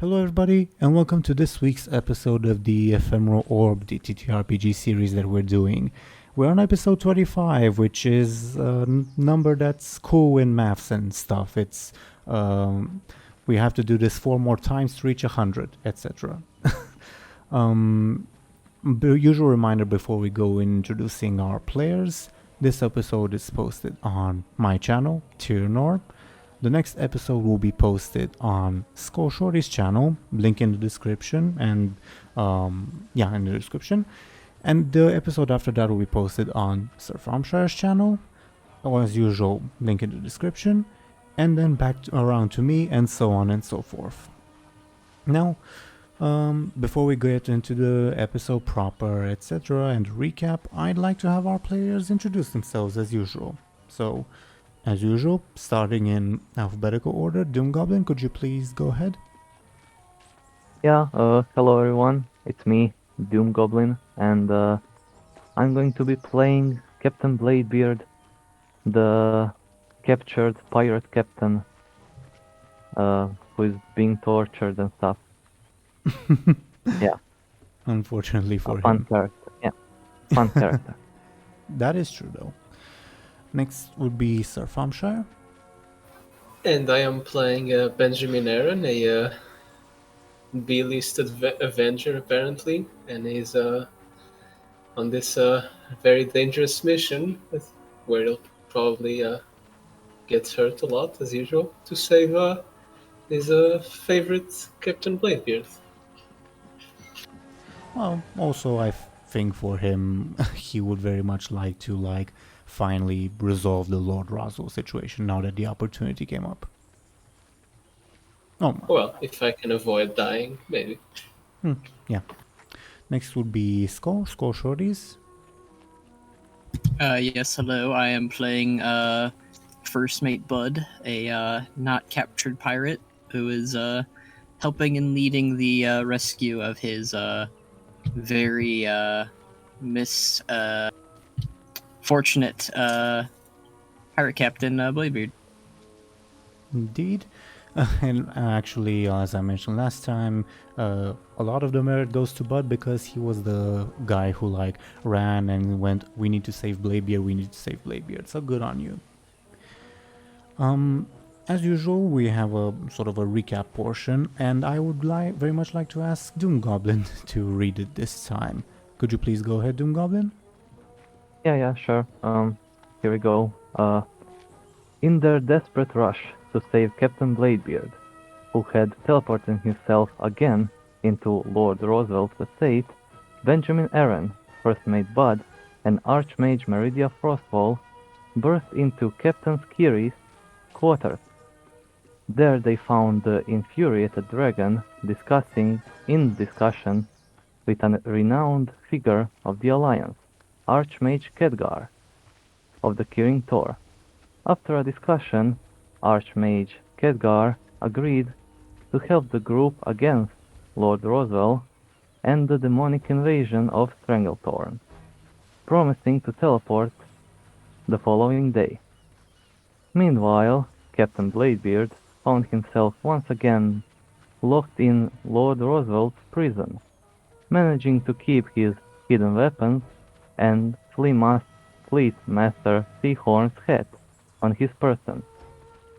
Hello, everybody, and welcome to this week's episode of the Ephemeral Orb, the TTRPG series that we're doing. We're on episode 25, which is a number that's cool in maths and stuff. It's we have to do this 4 more times to reach 100, etc. Usual reminder before we go in introducing our players. This episode is posted on my channel, Teeironor. The next episode will be posted on Skoll Shorties channel, link in the description, and in the description. And the episode after that will be posted on Sir Thompshire's channel, or as usual, link in the description, and then around to me, and so on and so forth. Now, before we get into the episode proper, etc., and recap, I'd like to have our players introduce themselves as usual. So, as usual, starting in alphabetical order, DoomGoblin, could you please go ahead? Yeah, hello everyone, it's me, DoomGoblin, and I'm going to be playing Captain Bladebeard, the captured pirate captain who is being tortured and stuff. Yeah. Unfortunately for him. Fun character, yeah. Fun character. That is true, though. Next would be Sir Thompshire. And I am playing Benjamin Aaran, a B-list Avenger apparently, and he's on this very dangerous mission where he'll probably get hurt a lot as usual to save his favorite Captain Bladebeard. Well, also I think for him, he would very much like to finally resolve the Lord Roswell situation now that the opportunity came up. Oh, well, if I can avoid dying, maybe. Yeah. Next would be Skoll Shorties. Yes, hello. I am playing First Mate Buhd, a not captured pirate who is helping and leading the rescue of his very fortunate pirate captain Bladebeard. Indeed. And actually, as I mentioned last time, a lot of the merit goes to Buhd because he was the guy who ran and went, we need to save Bladebeard, so good on you. As usual, we have a sort of a recap portion, and I would very much like to ask DoomGoblin to read it this time. Could you please go ahead, DoomGoblin? Yeah, sure. Here we go. In their desperate rush to save Captain Bladebeard, who had teleported himself again into Lord Roosevelt's estate, Benjamin Aaran, First Mate Buhd, and Archmage Meridia Frostfall burst into Captain Skiri's quarters. There they found the infuriated dragon discussing with a renowned figure of the Alliance, Archmage Khedgar of the Kirin Tor. After a discussion, Archmage Khedgar agreed to help the group against Lord Roosevelt and the demonic invasion of Stranglethorn, promising to teleport the following day. Meanwhile, Captain Bladebeard found himself once again locked in Lord Roosevelt's prison, managing to keep his hidden weapons and Fleet Master Seahorn's hat on his person.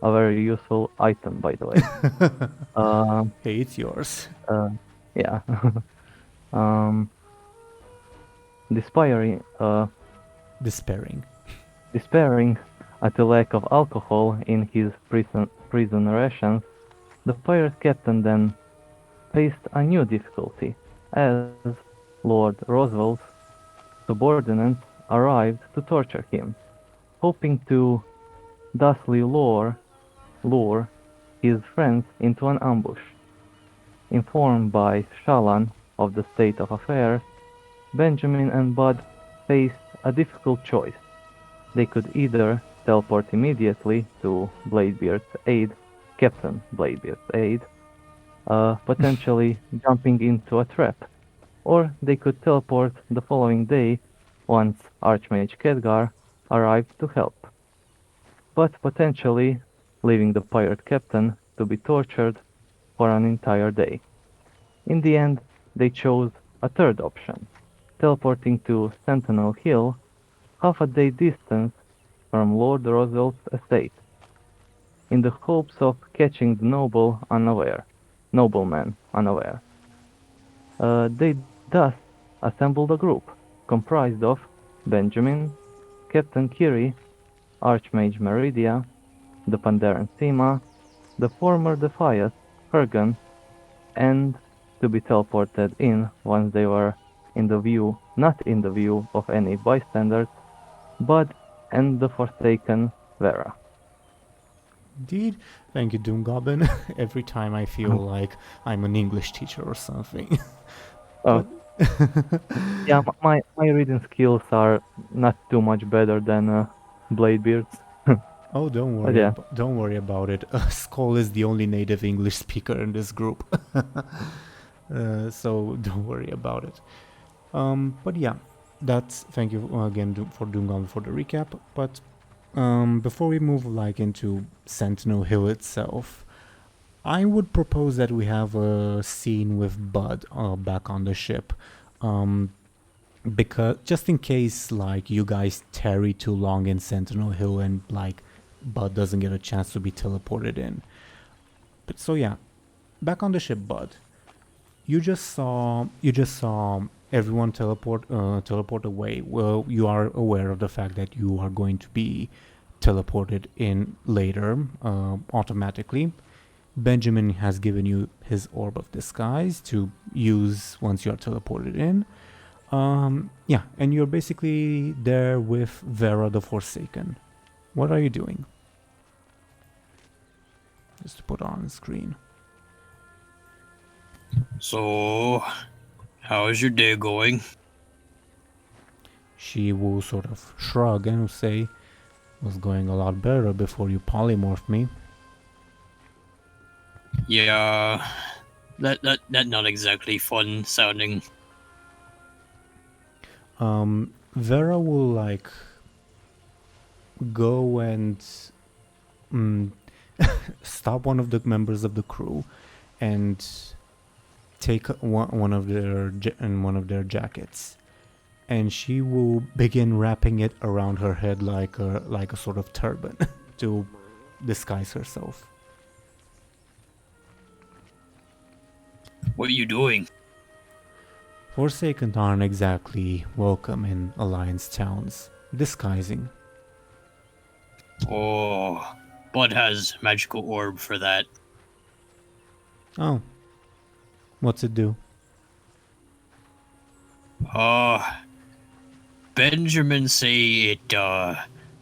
A very useful item, by the way. Hey, it's yours. Yeah. Despairing at the lack of alcohol in his prison rations, the pirate captain then faced a new difficulty, as Lord Roosevelt's subordinates arrived to torture him, hoping to thusly lure his friends into an ambush. Informed by Shalan of the state of affairs, Benjamin and Buhd faced a difficult choice. They could either teleport immediately to Captain Bladebeard's aid, potentially jumping into a trap, or they could teleport the following day once Archmage Khedgar arrived to help, but potentially leaving the pirate captain to be tortured for an entire day. In the end, they chose a third option, teleporting to Sentinel Hill, half a day distance from Lord Roosevelt's estate, in the hopes of catching the nobleman unaware. They thus assembled a group comprised of Benjamin, Captain Kiri, Archmage Meridia, the Pandaren Sima, the former Defias, Hergan, and to be teleported in once they were not in the view of any bystanders, Buhd and the Forsaken Vera. Indeed. Thank you, DoomGoblin. Every time I feel like I'm an English teacher or something. Oh, yeah, my reading skills are not too much better than Bladebeard's. Oh, don't But worry. yeah. Don't worry about it. Skoll is the only native English speaker in this group, so don't worry about it. But yeah, thank you again for DoomGoblin for the recap. But before we move into Sentinel Hill itself, I would propose that we have a scene with Buhd back on the ship. Because just in case you guys tarry too long in Sentinel Hill and Buhd doesn't get a chance to be teleported in. But so yeah, back on the ship, Buhd. You just saw everyone teleport away. Well, you are aware of the fact that you are going to be teleported in later automatically. Benjamin has given you his orb of disguise to use once you are teleported in. Yeah, and you're basically there with Vera the Forsaken. What are you doing? Just to put on the screen. So, how is your day going? She will sort of shrug and say, "It was going a lot better before you polymorphed me." Yeah, that not exactly fun sounding. Vera will go and stop one of the members of the crew and take one of their jackets, and she will begin wrapping it around her head like a sort of turban to disguise herself. What are you doing? Forsaken aren't exactly welcome in Alliance towns. Disguising. Oh, Buhd has magical orb for that. Oh. What's it do? Benjamin say it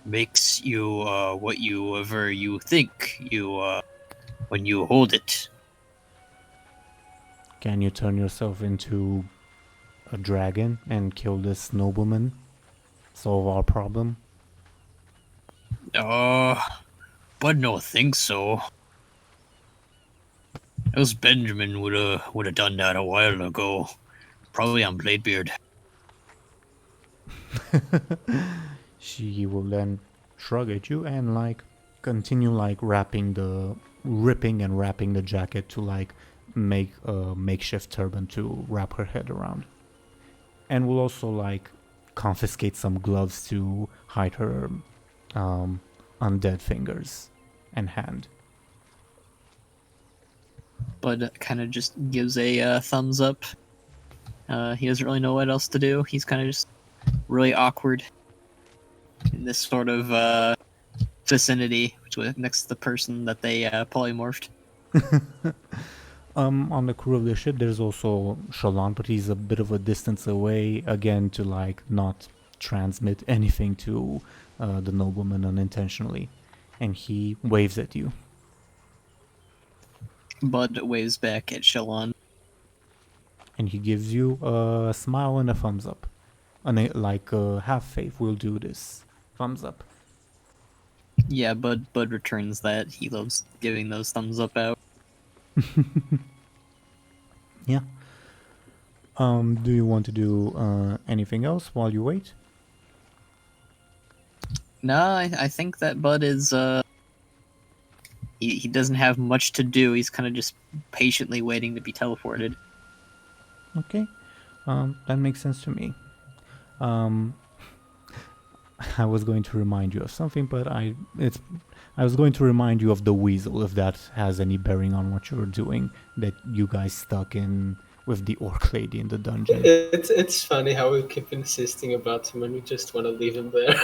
makes you whatever you think you when you hold it. Can you turn yourself into a dragon and kill this nobleman? Solve our problem? Buhd no think so. Else Benjamin would have done that a while ago. Probably on Bladebeard. She will then shrug at you and continue ripping and wrapping the jacket to make a makeshift turban to wrap her head around. And will also confiscate some gloves to hide her undead fingers and hand. Buhd kind of just gives a thumbs up. He doesn't really know what else to do. He's kind of just really awkward in this sort of vicinity next to the person that they polymorphed. On the crew of the ship, there's also Shalon, but he's a bit of a distance away, again, to not transmit anything to the nobleman unintentionally. And he waves at you. Buhd waves back at Shalon. And he gives you a smile and a thumbs up. And have faith, we'll do this. Thumbs up. Yeah, Buhd returns that. He loves giving those thumbs up out. Yeah. Do you want to do anything else while you wait? No, I think that Buhd is he doesn't have much to do. He's kind of just patiently waiting to be teleported. Okay, that makes sense to me. I was going to remind you of something, but I was going to remind you of the weasel, if that has any bearing on what you're doing, that you guys stuck in with the orc lady in the dungeon. It's funny how we keep insisting about him and we just want to leave him there.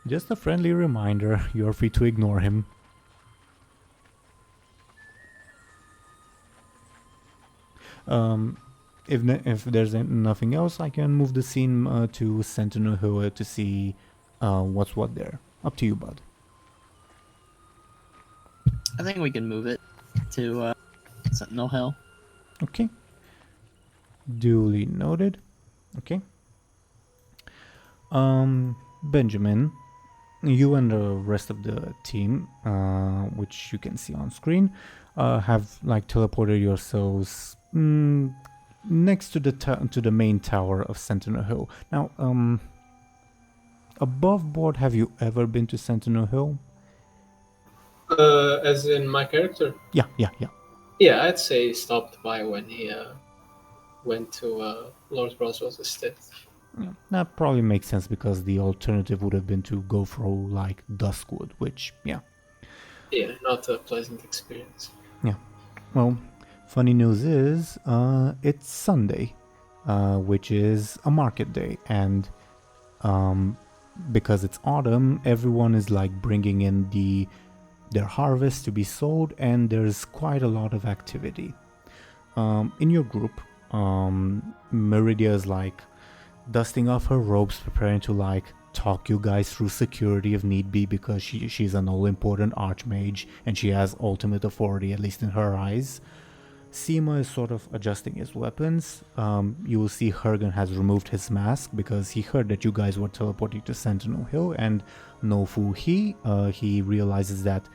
Just a friendly reminder, you're free to ignore him. If there's nothing else, I can move the scene to Sentinel Hill to see what's what there. Up to you, Buhd. I think we can move it to Sentinel Hill. Okay. Duly noted. Okay. Benjamin, you and the rest of the team, which you can see on screen, have like teleported yourselves next to the main tower of Sentinel Hill. Now, above board, have you ever been to Sentinel Hill? As in my character? Yeah. Yeah, I'd say he stopped by when he went to Lord Roswell's estate. Yeah, that probably makes sense because the alternative would have been to go through like Duskwood, which, yeah. Yeah, not a pleasant experience. Yeah. Well, funny news is, it's Sunday, which is a market day, and because it's autumn, everyone is like bringing in their harvest to be sold, and there's quite a lot of activity. In your group, Meridia is like dusting off her robes, preparing to like talk you guys through security if need be, because she's an all-important archmage and she has ultimate authority, at least in her eyes. Seema is sort of adjusting his weapons. You will see Hergen has removed his mask because he heard that you guys were teleporting to Sentinel Hill, and no fool he realizes that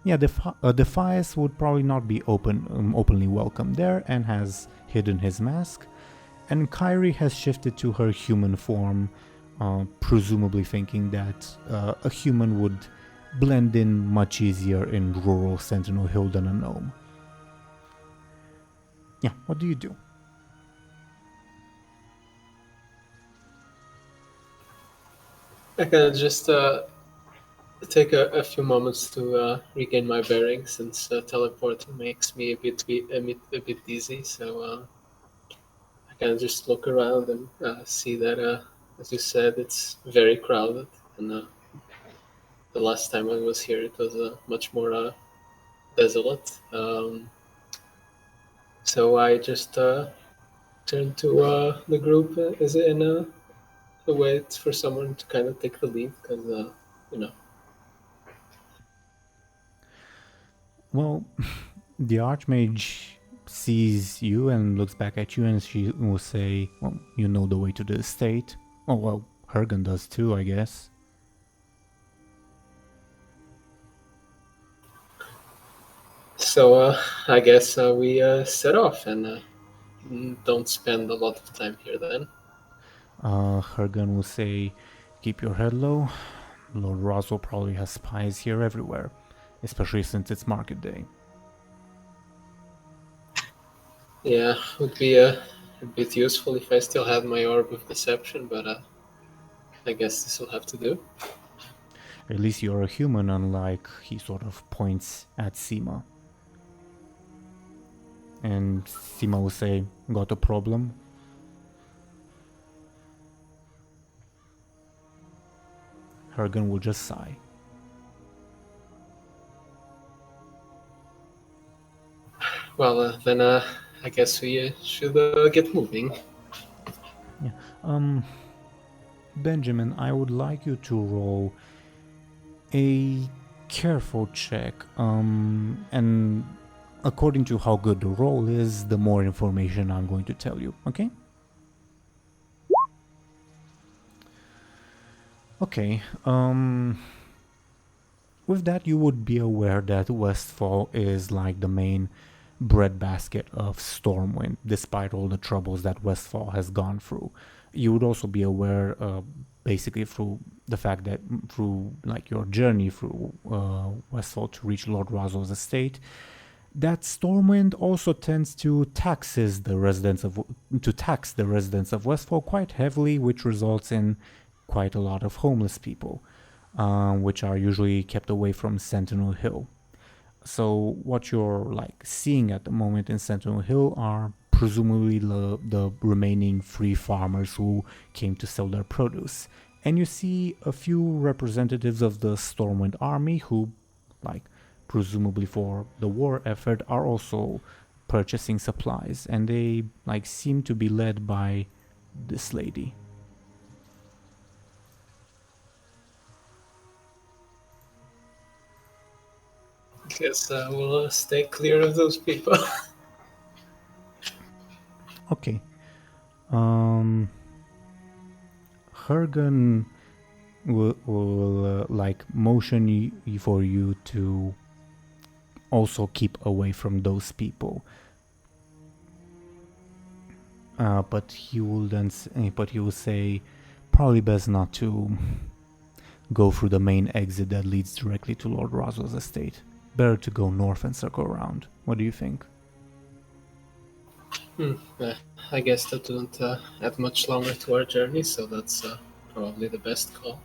Defias would probably not be openly welcome there, and has hidden his mask. And Kyrie has shifted to her human form, presumably thinking that a human would blend in much easier in rural Sentinel Hill than a gnome. Yeah, what do you do? I can just take a few moments to regain my bearings, since teleporting makes me a bit dizzy. So I can just look around and see that, as you said, it's very crowded. And the last time I was here, it was much more desolate. So I just turn to the group as in a wait for someone to kind of take the lead, because Well, the Archmage sees you and looks back at you, and she will say, well, you know the way to the estate. Oh, well, Hergen does too, I guess. So I guess we set off and don't spend a lot of time here then. Hergen will say, keep your head low. Lord Roswell probably has spies here everywhere, especially since it's market day. Yeah, would be a bit useful if I still had my orb of deception, but I guess this will have to do. At least you're a human, unlike, he sort of points at Seema. And Seema will say, got a problem? Hergen will just sigh. Well, then I guess we should get moving. Yeah. Benjamin, I would like you to roll a careful check. And according to how good the roll is, the more information I'm going to tell you, okay? Okay, with that you would be aware that Westfall is like the main breadbasket of Stormwind, despite all the troubles that Westfall has gone through. You would also be aware basically through the fact that through like your journey through Westfall to reach Lord Razo's estate, that Stormwind also tends to tax the residents of Westfall quite heavily, which results in quite a lot of homeless people, which are usually kept away from Sentinel Hill. So what you're like seeing at the moment in Sentinel Hill are presumably the remaining 3 farmers who came to sell their produce. And you see a few representatives of the Stormwind army who, like, presumably for the war effort, are also purchasing supplies, and they like seem to be led by this lady. Guess we'll stay clear of those people. Okay. Hergen will like motion for you to also keep away from those people. But he will say probably best not to go through the main exit that leads directly to Lord Razo's estate. Better to go north and circle around. What do you think? I guess that doesn't add much longer to our journey, so that's probably the best call.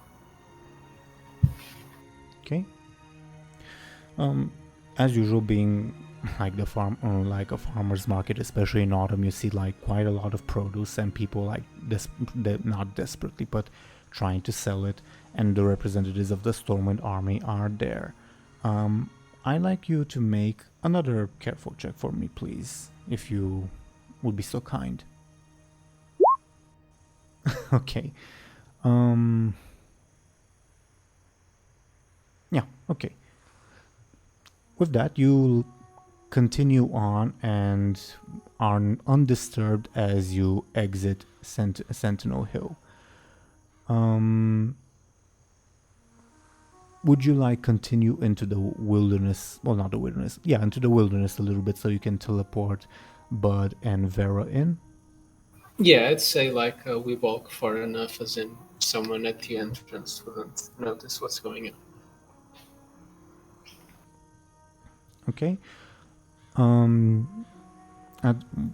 Okay. As usual, being like the farm, like a farmer's market, especially in autumn, you see like quite a lot of produce and people like not desperately, but trying to sell it, and the representatives of the Stormwind army are there. I'd like you to make another careful check for me, please, if you would be so kind. Okay. Yeah, okay. With that, you continue on and are undisturbed as you exit Sentinel Hill. Would you like continue into the wilderness? Well, not the wilderness. Yeah, into the wilderness a little bit so you can teleport Buhd and Vera in? Yeah, I'd say like we walk far enough, as in someone at the entrance wouldn't notice what's going on. Okay.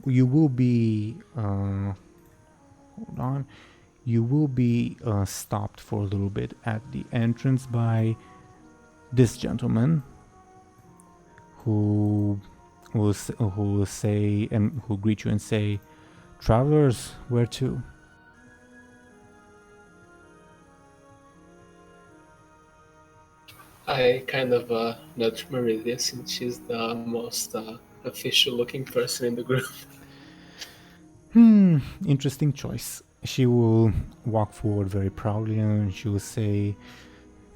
You will be hold on. You will be stopped for a little bit at the entrance by this gentleman who will say and who greet you and say, "Travelers, where to?" I kind of nudge Meridia since she's the most official-looking person in the group. Interesting choice. She will walk forward very proudly and she will say,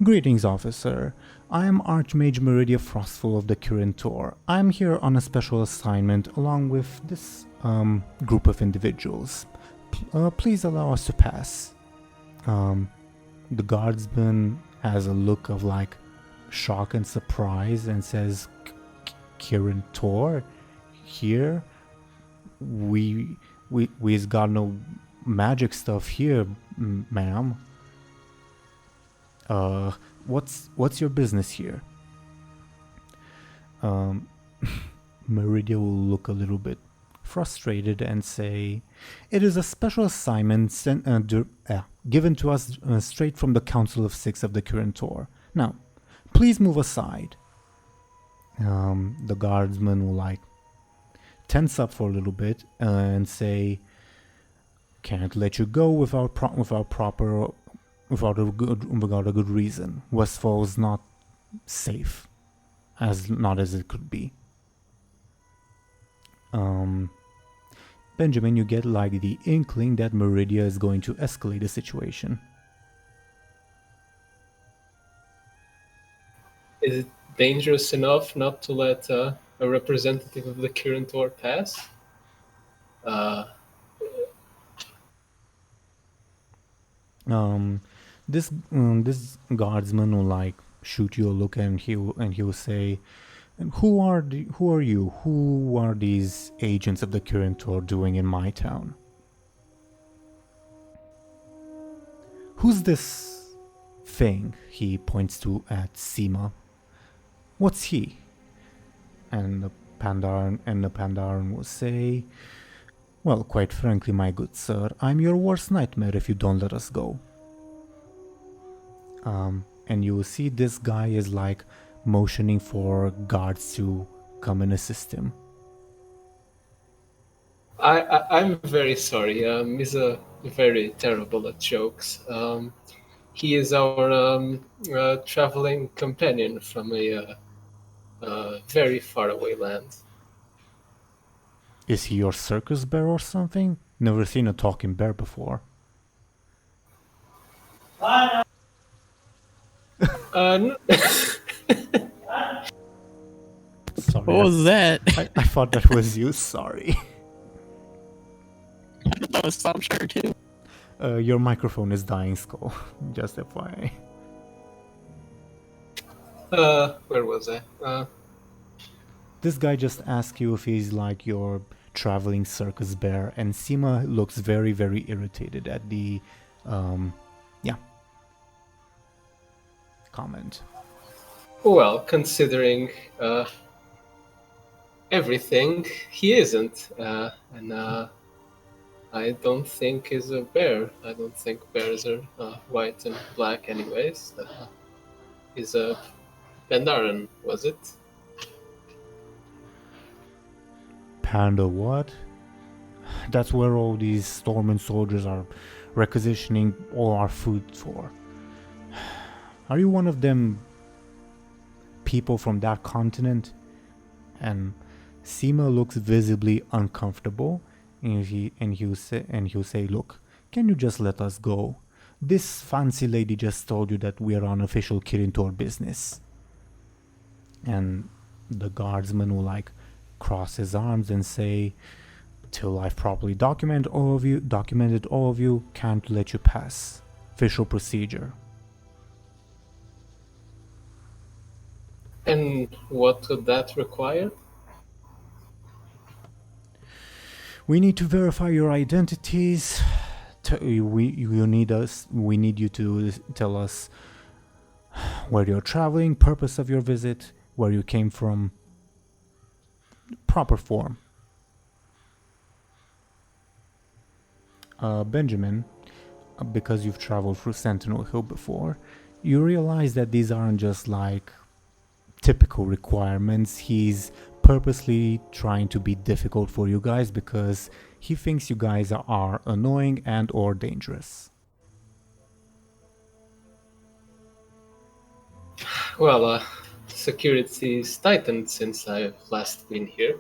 "Greetings, officer. I am Archmage Meridia Frostful of the Curantor. I am here on a special assignment along with this group of individuals. Please allow us to pass." The guardsman has a look of like shock and surprise and says, "Curantor? Here? We've got no magic stuff here, ma'am. What's your business here?" Meridia will look a little bit frustrated and say, "It is a special assignment given to us straight from the Council of Six of the Curantor. Now, please move aside." The guardsman will like tense up for a little bit and say, "Can't let you go without a good reason. Westfall is not safe, not as it could be." Benjamin, you get like the inkling that Meridia is going to escalate the situation. Is it dangerous enough not to let a representative of the Curantor pass? This guardsman will like shoot you a look and he will say, "And who are you? Who are these agents of the Curantor doing in my town?" Who's this thing? He points to at Seema. What's he? And the Pandaren will say, well, quite frankly, my good sir, I'm your worst nightmare if you don't let us go. And you will see this guy is like motioning for guards to come and assist him. I'm very sorry. He's very terrible at jokes. He is our traveling companion from a very far away land. Is he your circus bear or something? Never seen a talking bear before. N- Sorry, What was that? I thought that was you, sorry. That was Thompshire too. Your microphone is dying, Skoll. Just FYI. Where was I? This guy just asked you if he's like your traveling circus bear, and Seema looks very, very irritated at the, comment. Well, considering everything, he isn't. And I don't think he's a bear. I don't think bears are white and black anyways. He's a Pandaren, was it? Panda what? That's where all these Stormwind soldiers are requisitioning all our food for. Are you one of them people from that continent? And Seema looks visibly uncomfortable, and he'll say, look, can you just let us go? This fancy lady just told you that we are unofficial kid into our business. And the guardsman will like cross his arms and say, till I've properly documented all of you, can't let you pass. Official procedure. And what would that require? We need to verify your identities. We need you to tell us where you're traveling, purpose of your visit, where you came from. Proper form. Benjamin, because you've traveled through Sentinel Hill before, you realize that these aren't just like typical requirements. He's purposely trying to be difficult for you guys because he thinks you guys are annoying and or dangerous. Well, security's tightened since I've last been here.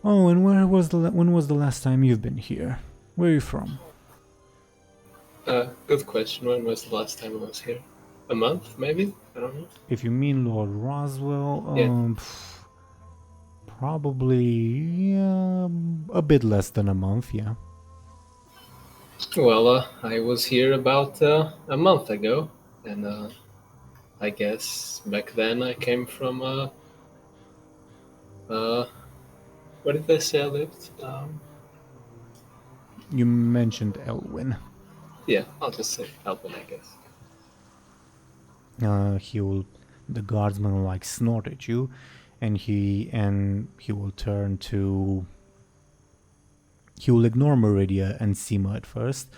Oh, and when was the last time you've been here? Where are you from? Good question. When was the last time I was here? A month, maybe? I don't know. If you mean Lord Roswell, Yeah. Probably a bit less than a month, yeah. Well, I was here about a month ago, and I guess back then I came from where did they say I lived? You mentioned Elwyn. Yeah, I'll just say Alvin, I guess. The guardsman will like snort at you, and he will turn to. He will ignore Meridia and Seema at first,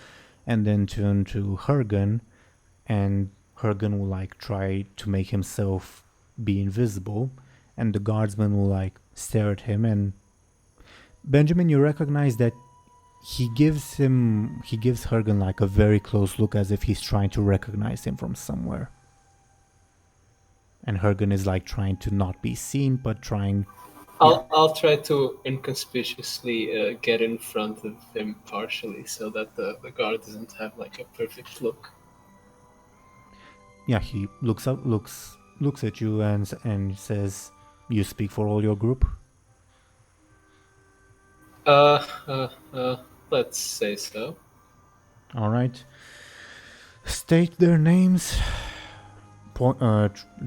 and then turn to Hergen, and Hergen will like try to make himself be invisible, and the guardsman will like stare at him. And Benjamin, you recognize that he gives Hergen like a very close look, as if he's trying to recognize him from somewhere. And Hergen is like trying to not be seen, but trying. I'll try to inconspicuously get in front of him partially, so that the guard doesn't have like a perfect look. Yeah, he looks at you and says, "You speak for all your group?" Let's say so. All right. State their names,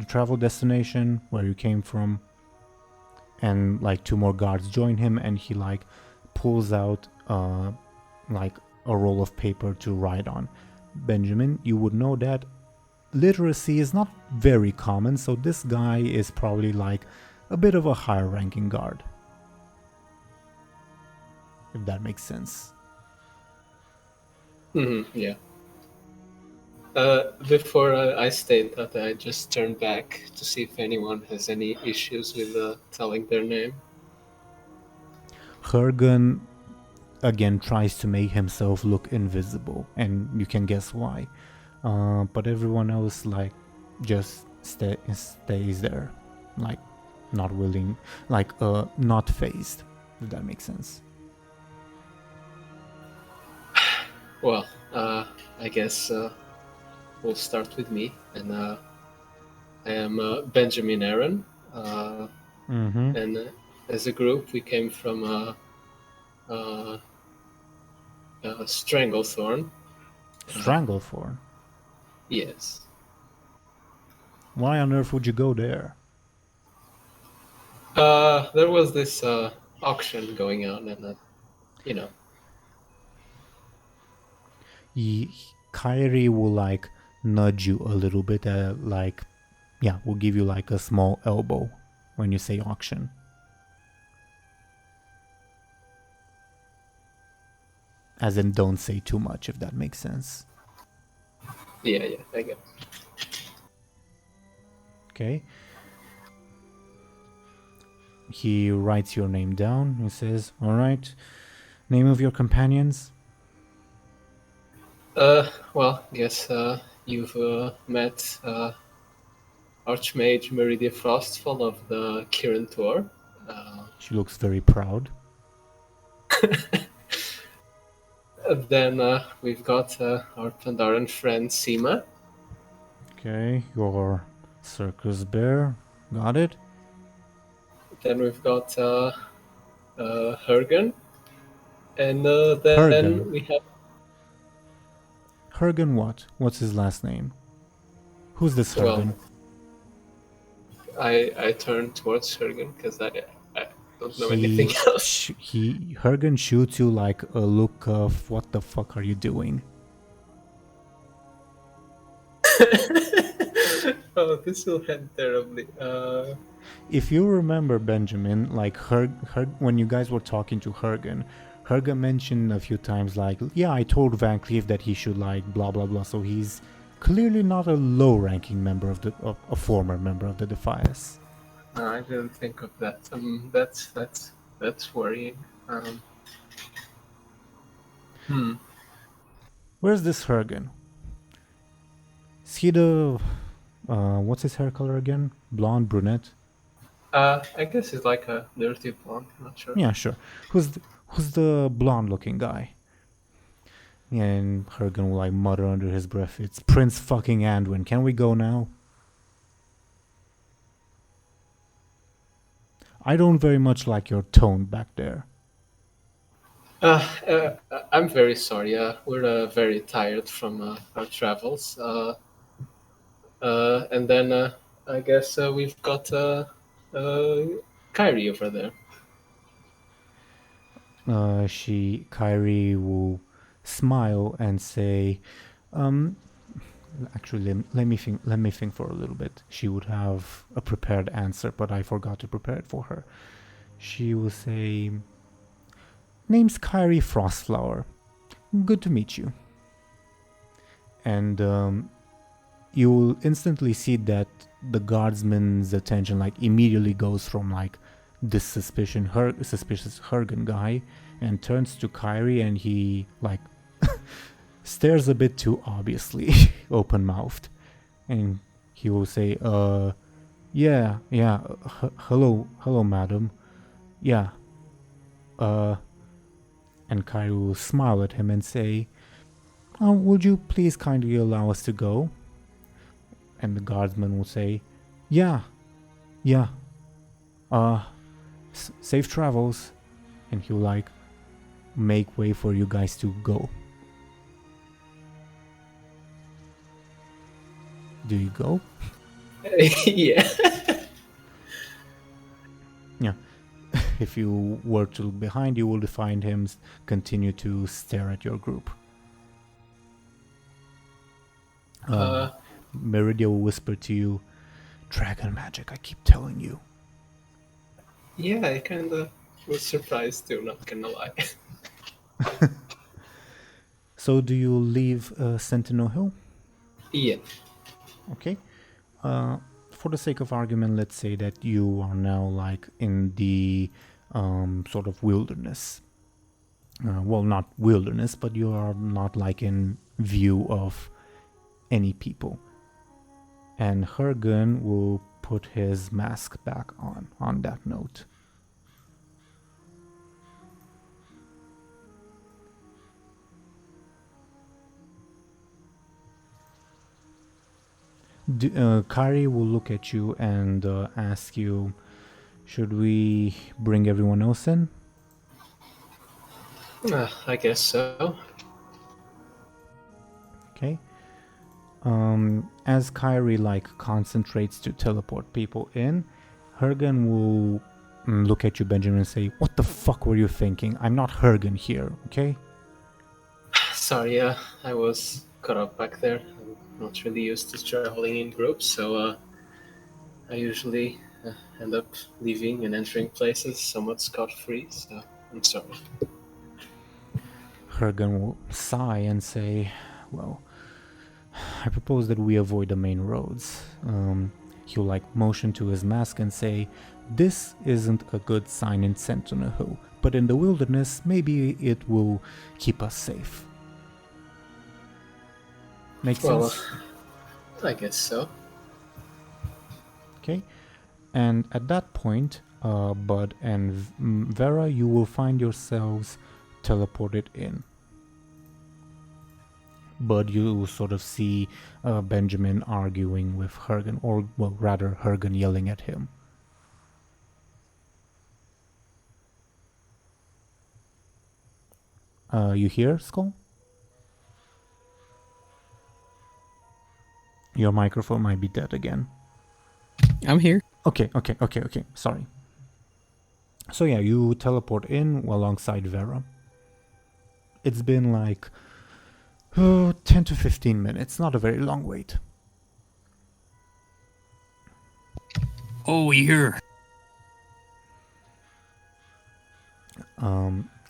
travel destination, where you came from, and like two more guards join him, and he like pulls out like a roll of paper to write on. Benjamin, you would know that literacy is not very common, so this guy is probably like a bit of a higher ranking guard. If that makes sense. Yeah. Before I state that, I just turn back to see if anyone has any issues with telling their name. Hergen again tries to make himself look invisible, and you can guess why. But everyone else like just stays there, like not willing, like not phased. If that makes sense. Well, I guess we'll start with me, and I am Benjamin Aaran, and as a group we came from Stranglethorn. Stranglethorn? Yes. Why on earth would you go there? There was this auction going on, and you know. Kyrie will like nudge you a little bit, like, yeah, will give you like a small elbow when you say auction. As in, don't say too much, if that makes sense. Yeah, I get it. Okay. He writes your name down. He says, all right, name of your companions? Well, guess you've met Archmage Meridia Frostfall of the Kirin Tor. She looks very proud. Then we've got our Pandaren friend Seema. Okay, your circus bear. Got it? Then we've got Hergen. And then Hergen. we have... Hergen what? What's his last name? Who's this Hergen? Well, I turn towards Hergen because I don't know anything else. Hergen shoots you like a look of, what the fuck are you doing? Oh, this will end terribly. If you remember, Benjamin, like when you guys were talking to Hergen mentioned a few times like, yeah, I told Van Cleef that he should like blah blah blah, so he's clearly not a low-ranking member of a former member of the Defias. No, I didn't think of that. That's worrying. Where's this Hergen? Is he the what's his hair color again? Blonde, brunette? I guess he's like a dirty blonde. I'm not sure. Yeah, sure. Who's the blonde-looking guy? And Hergen will like mutter under his breath, "It's Prince fucking Anduin. Can we go now?" I don't very much like your tone back there. I'm very sorry. We're very tired from our travels. And then I guess we've got Kyrie over there. Kyrie will smile and say, actually, let me think for a little bit. She would have a prepared answer, but I forgot to prepare it for her. She will say, name's Kyrie Frostflower. Good to meet you. And you will instantly see that the guardsman's attention like immediately goes from like this suspicious Hergen guy and turns to Kyrie, and he like stares a bit too obviously open-mouthed, and he will say, yeah, hello madam, yeah, and Kyrie will smile at him and say, would you please kindly allow us to go? And the guardsman will say, yeah, safe travels, and he'll like make way for you guys to go. Do you go? Yeah. Yeah. if you were to look behind, you will find him continue to stare at your group. Meridia will whisper to you, "Dragon magic, I keep telling you." Yeah, I kind of was surprised too, not gonna lie. So do you leave Sentinel Hill? Yeah. Okay. For the sake of argument, let's say that you are now like in the sort of wilderness. Well, not wilderness, but you are not like in view of any people. And Hergen will put his mask back on that note. Kari will look at you and ask you, should we bring everyone else in? I guess so. Okay. As Kyrie like concentrates to teleport people in, Hergen will look at you, Benjamin, and say, "What the fuck were you thinking? I'm not Hergen here, okay?" Sorry, I was caught up back there. I'm not really used to traveling in groups, so I usually end up leaving and entering places somewhat scot-free, so I'm sorry. Hergen will sigh and say, "Well, I propose that we avoid the main roads." He'll like motion to his mask and say, "This isn't a good sign in Sentinel Hill, but in the wilderness, maybe it will keep us safe." Make sense? I guess so. Okay. And at that point, Buhd and Vera, you will find yourselves teleported in. Buhd, you sort of see Benjamin arguing with Hergen, or well, rather Hergen yelling at him. You hear, Skoll? Your microphone might be dead again. I'm here. Okay. Sorry. So yeah, you teleport in alongside Vera. It's been like 10 to 15 minutes, not a very long wait. Oh, here.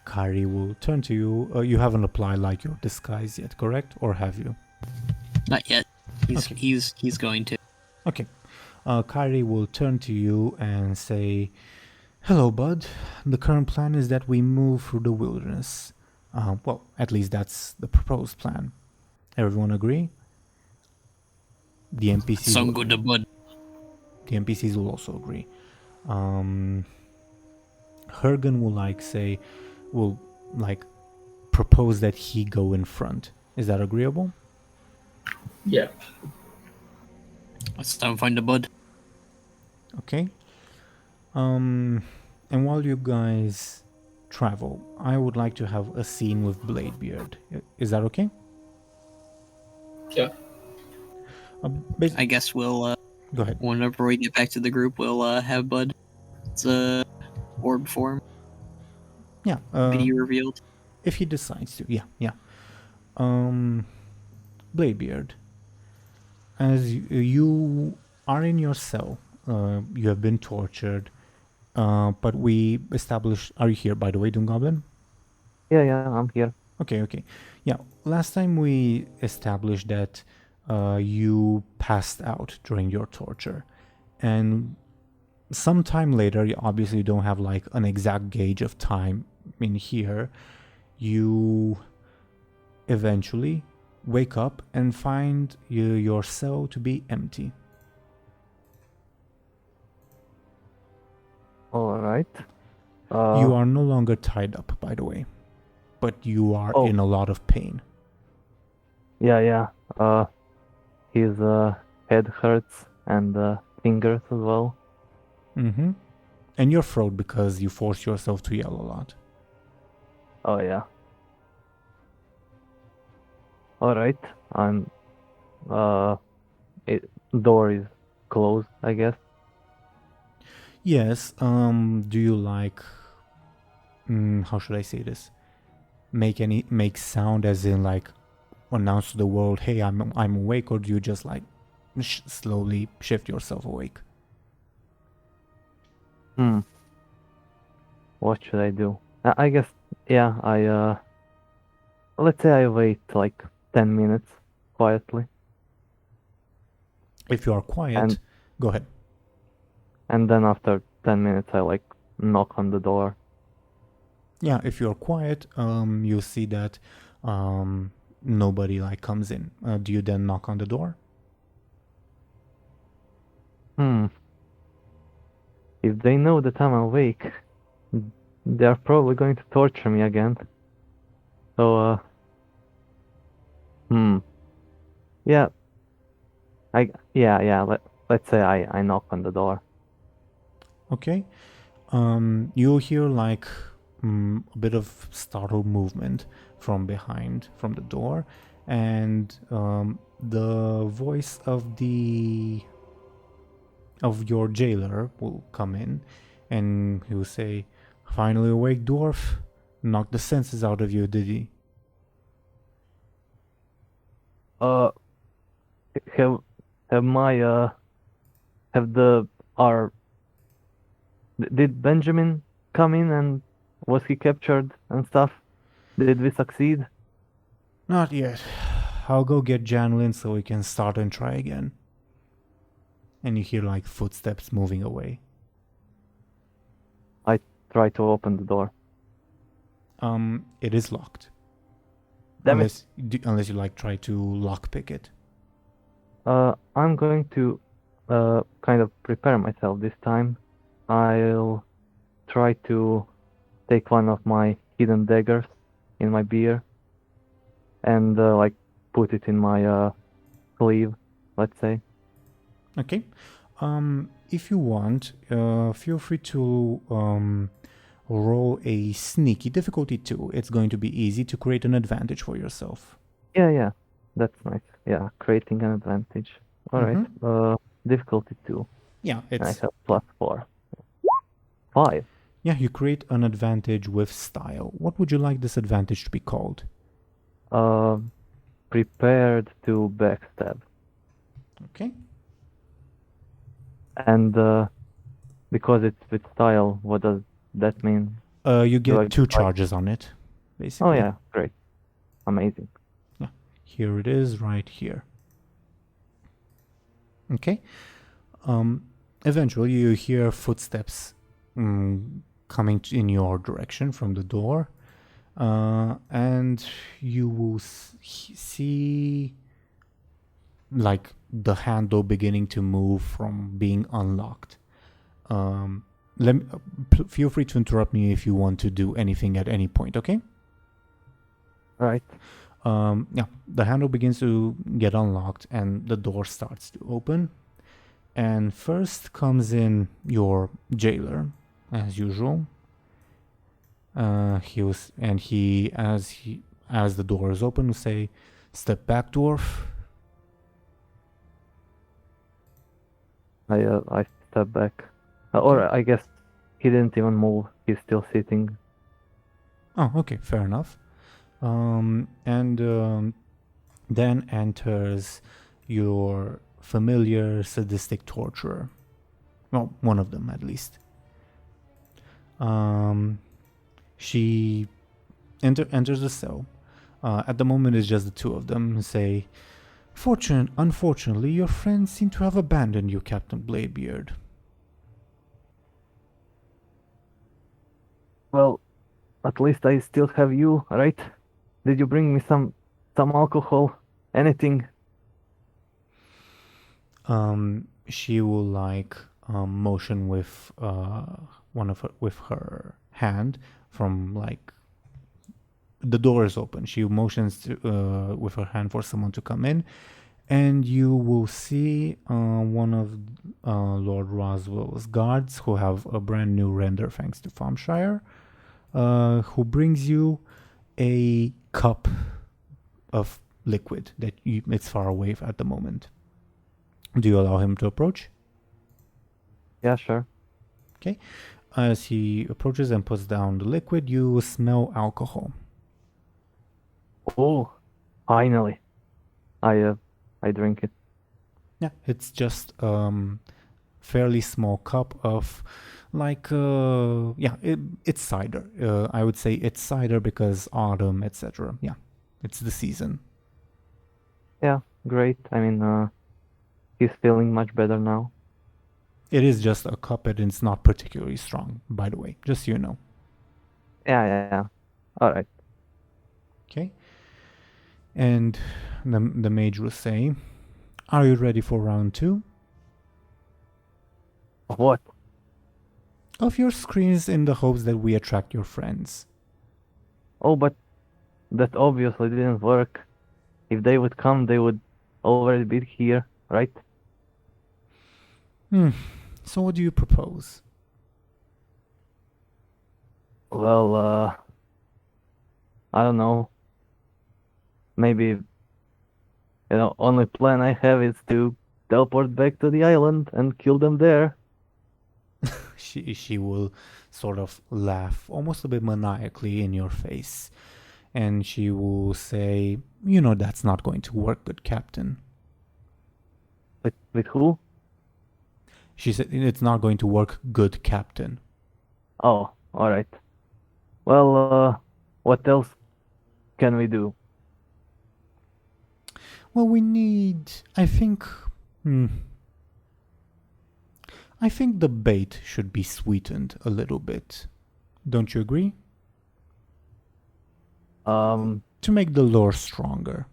Kyrie will turn to you. You haven't applied like your disguise yet, correct? Or have you? Not yet. Okay. He's going to. Okay. Kyrie will turn to you and say, "Hello, Buhd. The current plan is that we move through the wilderness. Well, at least that's the proposed plan. Everyone agree?" The NPCs. Some good to Buhd. The NPCs will also agree. Hergen will propose that he go in front. Is that agreeable? Yeah. Let's find the Buhd. Okay. And while you guys travel, I would like to have a scene with Bladebeard. Is that okay? Yeah. I guess we'll. Go ahead. Whenever we get back to the group, we'll have Buhd's orb form Yeah. be revealed. If he decides to. Yeah. Bladebeard, as you are in your cell, you have been tortured, but we established... Are you here, by the way, DoomGoblin? Yeah, I'm here. Okay. Yeah, last time we established that you passed out during your torture, and sometime later, you obviously don't have like an exact gauge of time in here, you eventually wake up and find your cell to be empty. All right. You are no longer tied up, by the way, but you are in a lot of pain. Yeah. His head hurts and fingers as well. Mm-hmm. And your throat, because you force yourself to yell a lot. Oh yeah. All right. I'm. Door is closed, I guess. Yes. Do you like? How should I say this? Make sound as in like announce to the world, "Hey, I'm awake," or do you just like slowly shift yourself awake? What should I do? I guess, yeah, let's say I wait like 10 minutes quietly, If you are quiet, And- go ahead. and then after 10 minutes I like knock on the door. Yeah, if you're quiet, you see that nobody like comes in. Do you then knock on the door? If they know that I'm awake, they're probably going to torture me again. So, yeah, let's say I knock on the door. Okay. You hear like a bit of startled movement from behind, from the door, and the voice of your jailer will come in, and he will say, "Finally awake, dwarf? Knocked the senses out of you, did he?" Have my have the our did Benjamin come in and was he captured and stuff? Did we succeed? Not yet. I'll go get Janlin so we can start and try again. And you hear like footsteps moving away. I try to open the door. It is locked. Damn it. Unless you like try to lockpick it. I'm going to kind of prepare myself this time. I'll try to take one of my hidden daggers in my beer and like put it in my sleeve, let's say. Okay. If you want, feel free to roll a sneaky difficulty 2. It's going to be easy to create an advantage for yourself. Yeah, that's nice. Yeah, creating an advantage. All right. Difficulty 2. Yeah, I it's have +4. 5. yeah. You create an advantage with style. What would you like this advantage to be called? Prepared to backstab. Okay. And because it's with style, what does that mean? You Do I get 2 get, like- charges on it, basically. Oh yeah, great. Amazing. Here it is, right here. Okay. Eventually you hear footsteps coming in your direction from the door, and you will see like the handle beginning to move from being unlocked. Feel free to interrupt me if you want to do anything at any point, okay? Right. Yeah, the handle begins to get unlocked and the door starts to open. And first comes in your jailer, as usual. As the door is open, will say, "Step back, dwarf." I step back. Or I guess he didn't even move. He's still sitting. Oh, okay, fair enough. Then enters your familiar sadistic torturer. Well, one of them at least. She enters the cell. At the moment, it's just the 2 of them. Say, Unfortunately, your friends seem to have abandoned you, Captain Bladebeard. Well, at least I still have you, right? Did you bring me some alcohol? Anything? She will like motion with with her hand from like the door is open. She motions to, with her hand for someone to come in, and you will see one of Lord Roswell's guards who have a brand new render thanks to Thompshire, who brings you a cup of liquid that it's far away at the moment. Do you allow him to approach? Yeah, sure. As he approaches and puts down the liquid, you smell alcohol. Oh, finally. I drink it. Yeah, it's just fairly small cup of like it's cider. I would say it's cider because autumn, etc. Yeah, it's the season. Yeah, great. I mean, he's feeling much better now. It is just a cup and it's not particularly strong, by the way, just so you know. Yeah. All right. Okay. And the mage will say, "Are you ready for round 2? What? Of your screens in the hopes that we attract your friends." Oh, but that obviously didn't work. If they would come, they would already be here, right? So what do you propose? Well, I don't know. Maybe, only plan I have is to teleport back to the island and kill them there. She will sort of laugh almost a bit maniacally in your face. And she will say, that's not going to work, good captain. With who? She said, it's not going to work, good captain. Oh, all right. Well, what else can we do? Well, we need, I think the bait should be sweetened a little bit. Don't you agree? To make the lore stronger.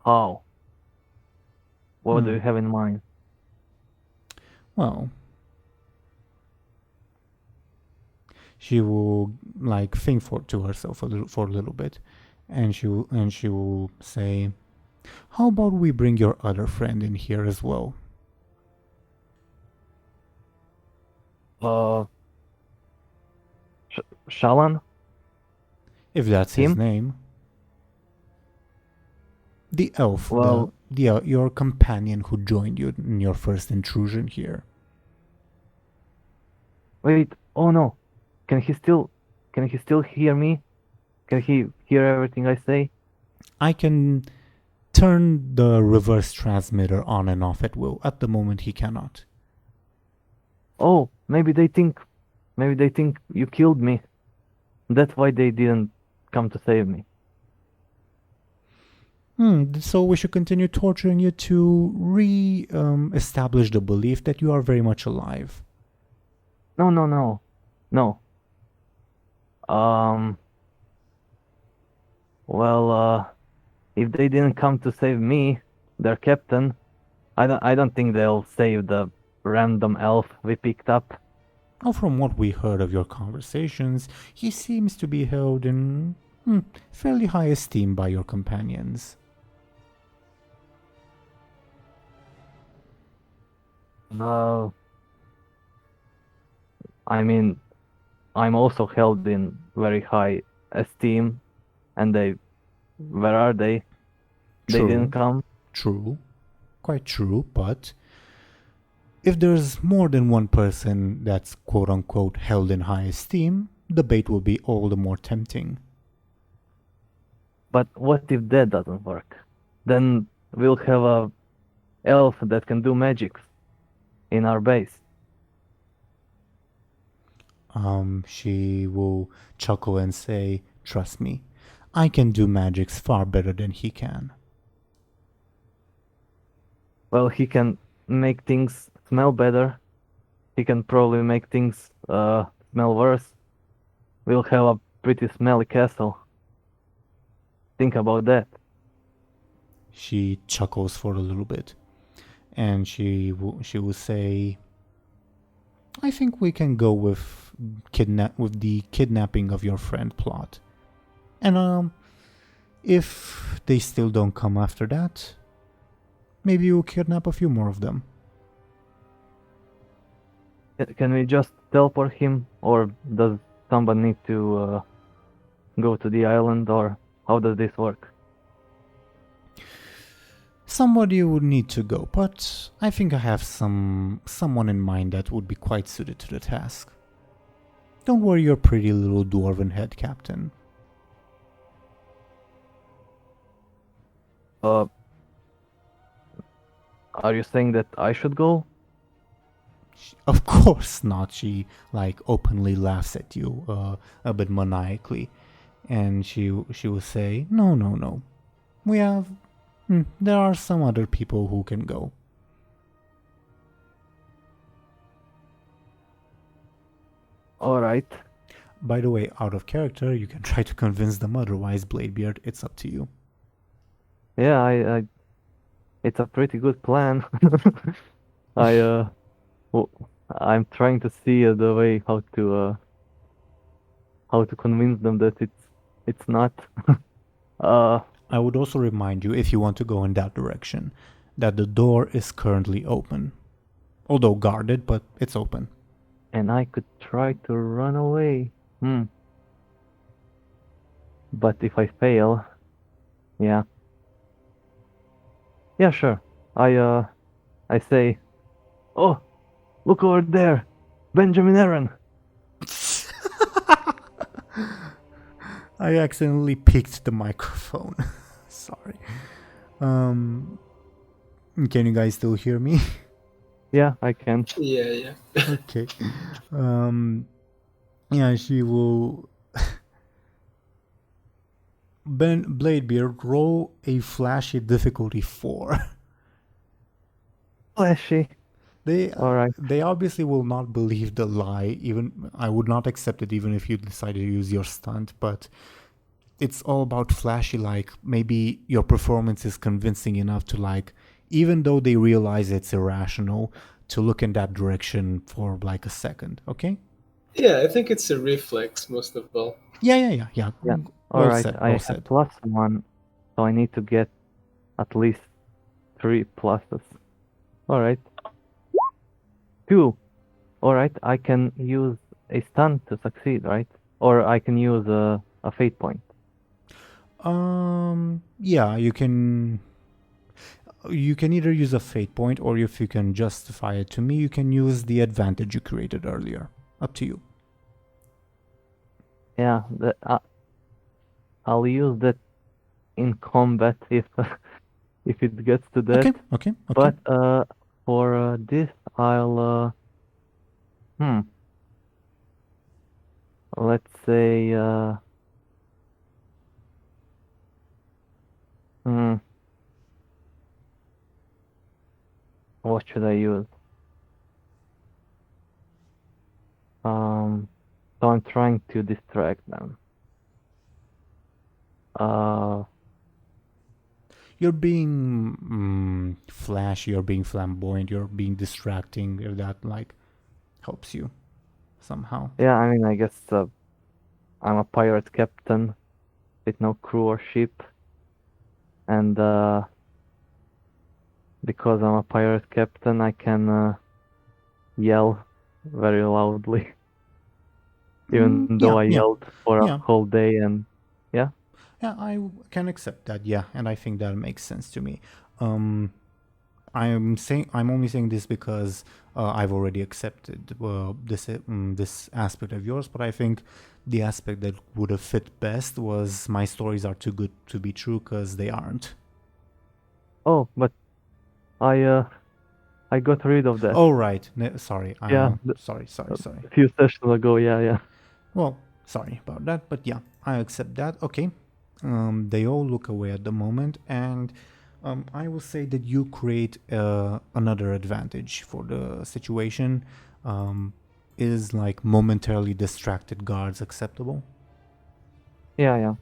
How? What do you have in mind? Well, she will think to herself for a little bit, and she will say, "How about we bring your other friend in here as well?" Shalan? If that's his Him? name. The elf, Well- your companion who joined you in your first intrusion here. Wait, oh no. Can he still hear me? Can he hear everything I say? I can turn the reverse transmitter on and off at will. At the moment, he cannot. Oh, maybe they think you killed me. That's why they didn't come to save me. So we should continue torturing you to establish the belief that you are very much alive. No. Well, if they didn't come to save me, their captain, I don't think they'll save the random elf we picked up. Well, from what we heard of your conversations, he seems to be held in fairly high esteem by your companions. I mean, I'm also held in very high esteem, and where are they? They didn't come. True. Quite true, but if there's more than one person that's quote-unquote held in high esteem, the bait will be all the more tempting. But what if that doesn't work? Then we'll have a elf that can do magics in our base. She will chuckle and say, "Trust me, I can do magics far better than he can." Well, he can make things smell better. He can probably make things smell worse. We'll have a pretty smelly castle. Think about that. She chuckles for a little bit, and she will say, "I think we can go with the kidnapping of your friend plot. And if they still don't come after that, maybe you'll kidnap a few more of them." Can we just teleport him, or does someone need to go to the island, or how does this work? Somebody would need to go, but I think I have someone in mind that would be quite suited to the task. Don't worry your pretty little dwarven head, Captain. Are you saying that I should go? Of course not. She openly laughs at you a bit maniacally, and she will say, No. There are some other people who can go. All right. By the way, out of character, you can try to convince them otherwise, Bladebeard. It's up to you. Yeah, it's a pretty good plan. I'm trying to see the way how to convince them that it's not. I would also remind you, if you want to go in that direction, that the door is currently open. Although guarded, but it's open. And I could try to run away. But if I fail, yeah. Yeah, sure. I say, oh, look over there, Benjamin Aaran. I accidentally picked the microphone. Sorry. Can you guys still hear me? Yeah, I can. Yeah. Okay. Yeah, she will. Bladebeard, roll a flashy difficulty 4. Flashy. All right. They obviously will not believe the lie. Even I would not accept it, even if you decided to use your stunt. But it's all about flashy. Maybe your performance is convincing enough to even though they realize it's irrational, to look in that direction for a second. Okay. Yeah, I think it's a reflex most of all. Yeah. All right. Said, I said. have +1, so I need to get at least 3 pluses. All right. 2. All right. I can use a stunt to succeed, right? Or I can use a fate point. Yeah, you can either use a fate point, or if you can justify it to me, you can use the advantage you created earlier. Up to you. Yeah, I'll use that in combat if it gets to that. Okay. But for this, I'll let's say what should I use? So I'm trying to distract them. You're being flashy, you're being flamboyant, you're being distracting, if that helps you somehow. Yeah, I mean, I guess I'm a pirate captain with no crew or ship, and because I'm a pirate captain, I can yell very loudly, even though I yelled for a whole day, and yeah. Yeah, I can accept that. Yeah, and I think that makes sense to me. I'm only saying this because I've already accepted this aspect of yours, but I think the aspect that would have fit best was my stories are too good to be true, because they aren't. Oh, but I got rid of that. Oh, right. Sorry. Yeah. Sorry. A few sessions ago, yeah. Well, sorry about that, but yeah, I accept that. Okay. They all look away at the moment, and I will say that you create another advantage for the situation. Is momentarily distracted guards acceptable? Yeah.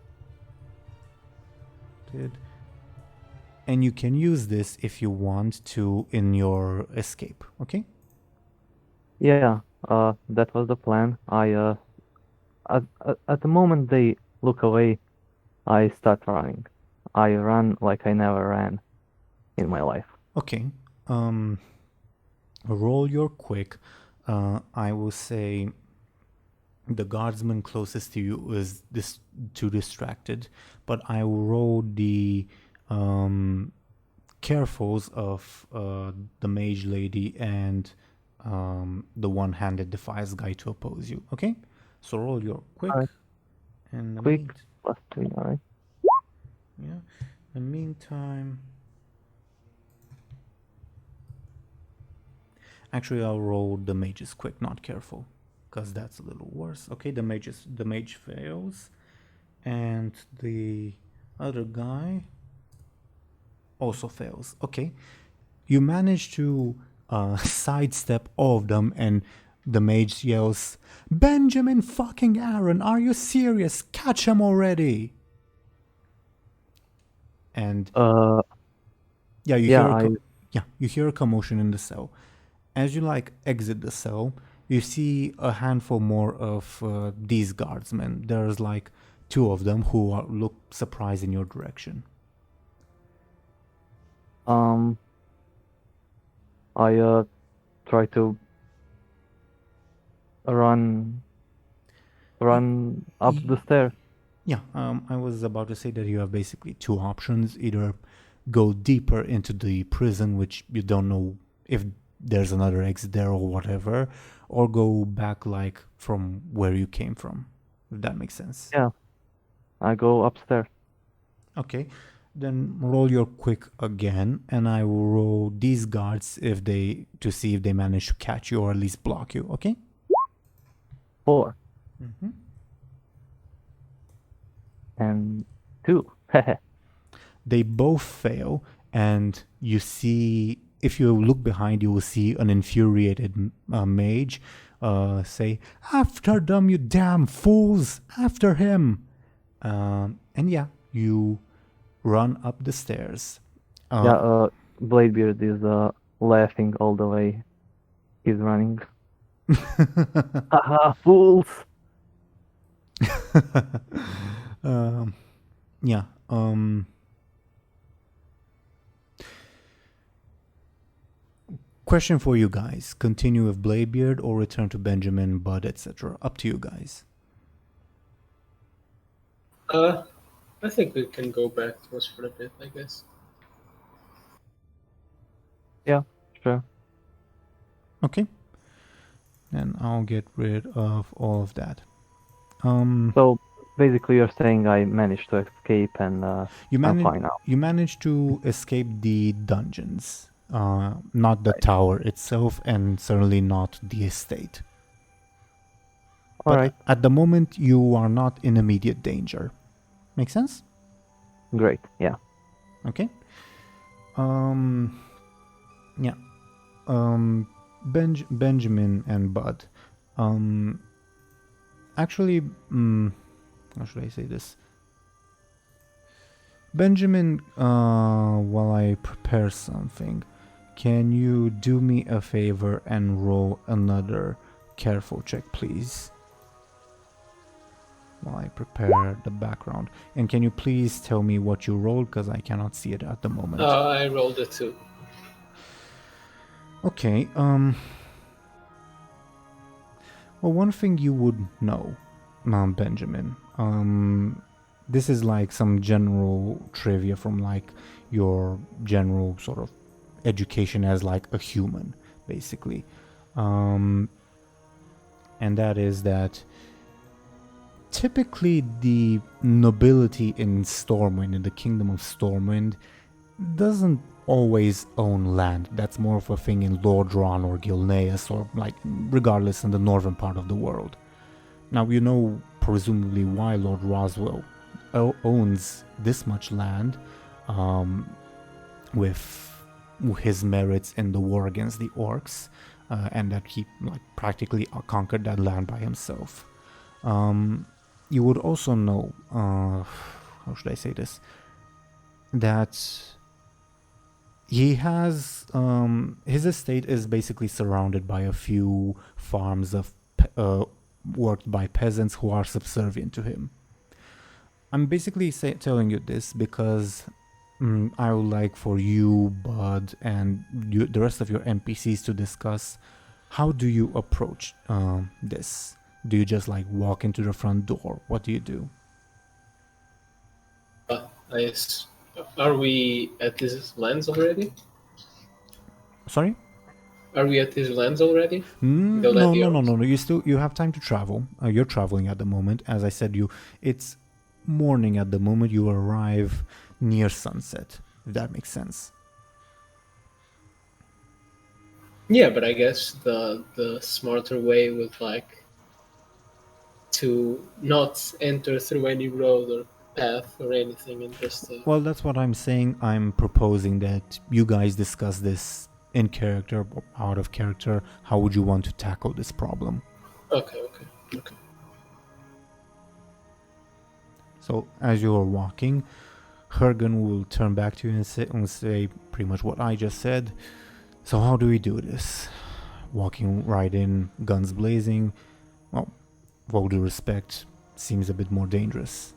And you can use this if you want to in your escape, okay? Yeah, that was the plan. At the moment they look away, I start running. I run like I never ran in my life. Okay. Roll your quick. I will say the guardsman closest to you is too distracted, but I will roll the carefuls of the mage lady and the one-handed defiance guy to oppose you. Okay, so roll your quick. Alright. And the Quick +3. All right. yeah. In the meantime, actually, I'll roll the mage's quick, not careful, because that's a little worse. Okay, the mage fails, and the other guy also fails. Okay, you manage to sidestep all of them, and the mage yells, "Benjamin fucking Aaran, are you serious? Catch him already!" And yeah, you hear a commotion in the cell. As you exit the cell, you see a handful more of these guardsmen. There's 2 of them who look surprised in your direction. I try to run up the stairs. Yeah, I was about to say that you have basically 2 options. Either go deeper into the prison, which you don't know if there's another exit there or whatever, or go back from where you came from, if that makes sense. Yeah, I go upstairs. Okay, then roll your quick again, and I will roll these guards to see if they manage to catch you or at least block you. Okay. 4 Mm-hmm. and 2. They both fail, and you see, if you look behind, you will see an infuriated mage say, "After them, you damn fools! After him!" And yeah, you run up the stairs. Bladebeard is laughing all the way. He's running. Haha, fools! Yeah. Question for you guys: continue with Bladebeard or return to Benjamin, Buhd, etc. Up to you guys. I think we can go back to us for a bit, I guess. Yeah, sure. Okay. Then I'll get rid of all of that. So basically, you're saying I managed to escape and I'm fine now. You managed to escape the dungeons, not the tower itself, and certainly not the estate. All But right. at the moment, you are not in immediate danger. Make sense? Great. Yeah. Okay. Yeah. Benjamin and Buhd. Actually, how should I say this? Benjamin, while I prepare something, can you do me a favor and roll another careful check, please? While I prepare the background. And can you please tell me what you rolled, because I cannot see it at the moment. I rolled a 2. Okay, well, one thing you would know, Benjamin, this is some general trivia from your general sort of education as a human, basically. And that is that typically the nobility in Stormwind, in the Kingdom of Stormwind, doesn't always own land. That's more of a thing in Lordran or Gilneas, or regardless in the northern part of the world. Now, you know presumably why Lord Roswell owns this much land, with his merits in the war against the orcs, and that he practically conquered that land by himself. You would also know, how should I say this, that he has, his estate is basically surrounded by a few farms of worked by peasants who are subservient to him. I'm basically telling you this because I would like for you, Buhd, and the rest of your NPCs to discuss how do you approach this. Do you just walk into the front door? What do you do? I Are we at his lands already? Sorry? Are we at his lands already? No, let no, the no, no, others- no. You have time to travel. You're traveling at the moment. As I said, it's morning at the moment. You arrive near sunset. If that makes sense. Yeah, but I guess the smarter way would like to not enter through any road or path or anything and just Well, that's what I'm saying. I'm proposing that you guys discuss this in character or out of character. How would you want to tackle this problem? okay. So as you are walking, Hergen will turn back to you and say pretty much what I just said. So how do we do this? Walking right in, guns blazing. Well, with all due respect, seems a bit more dangerous.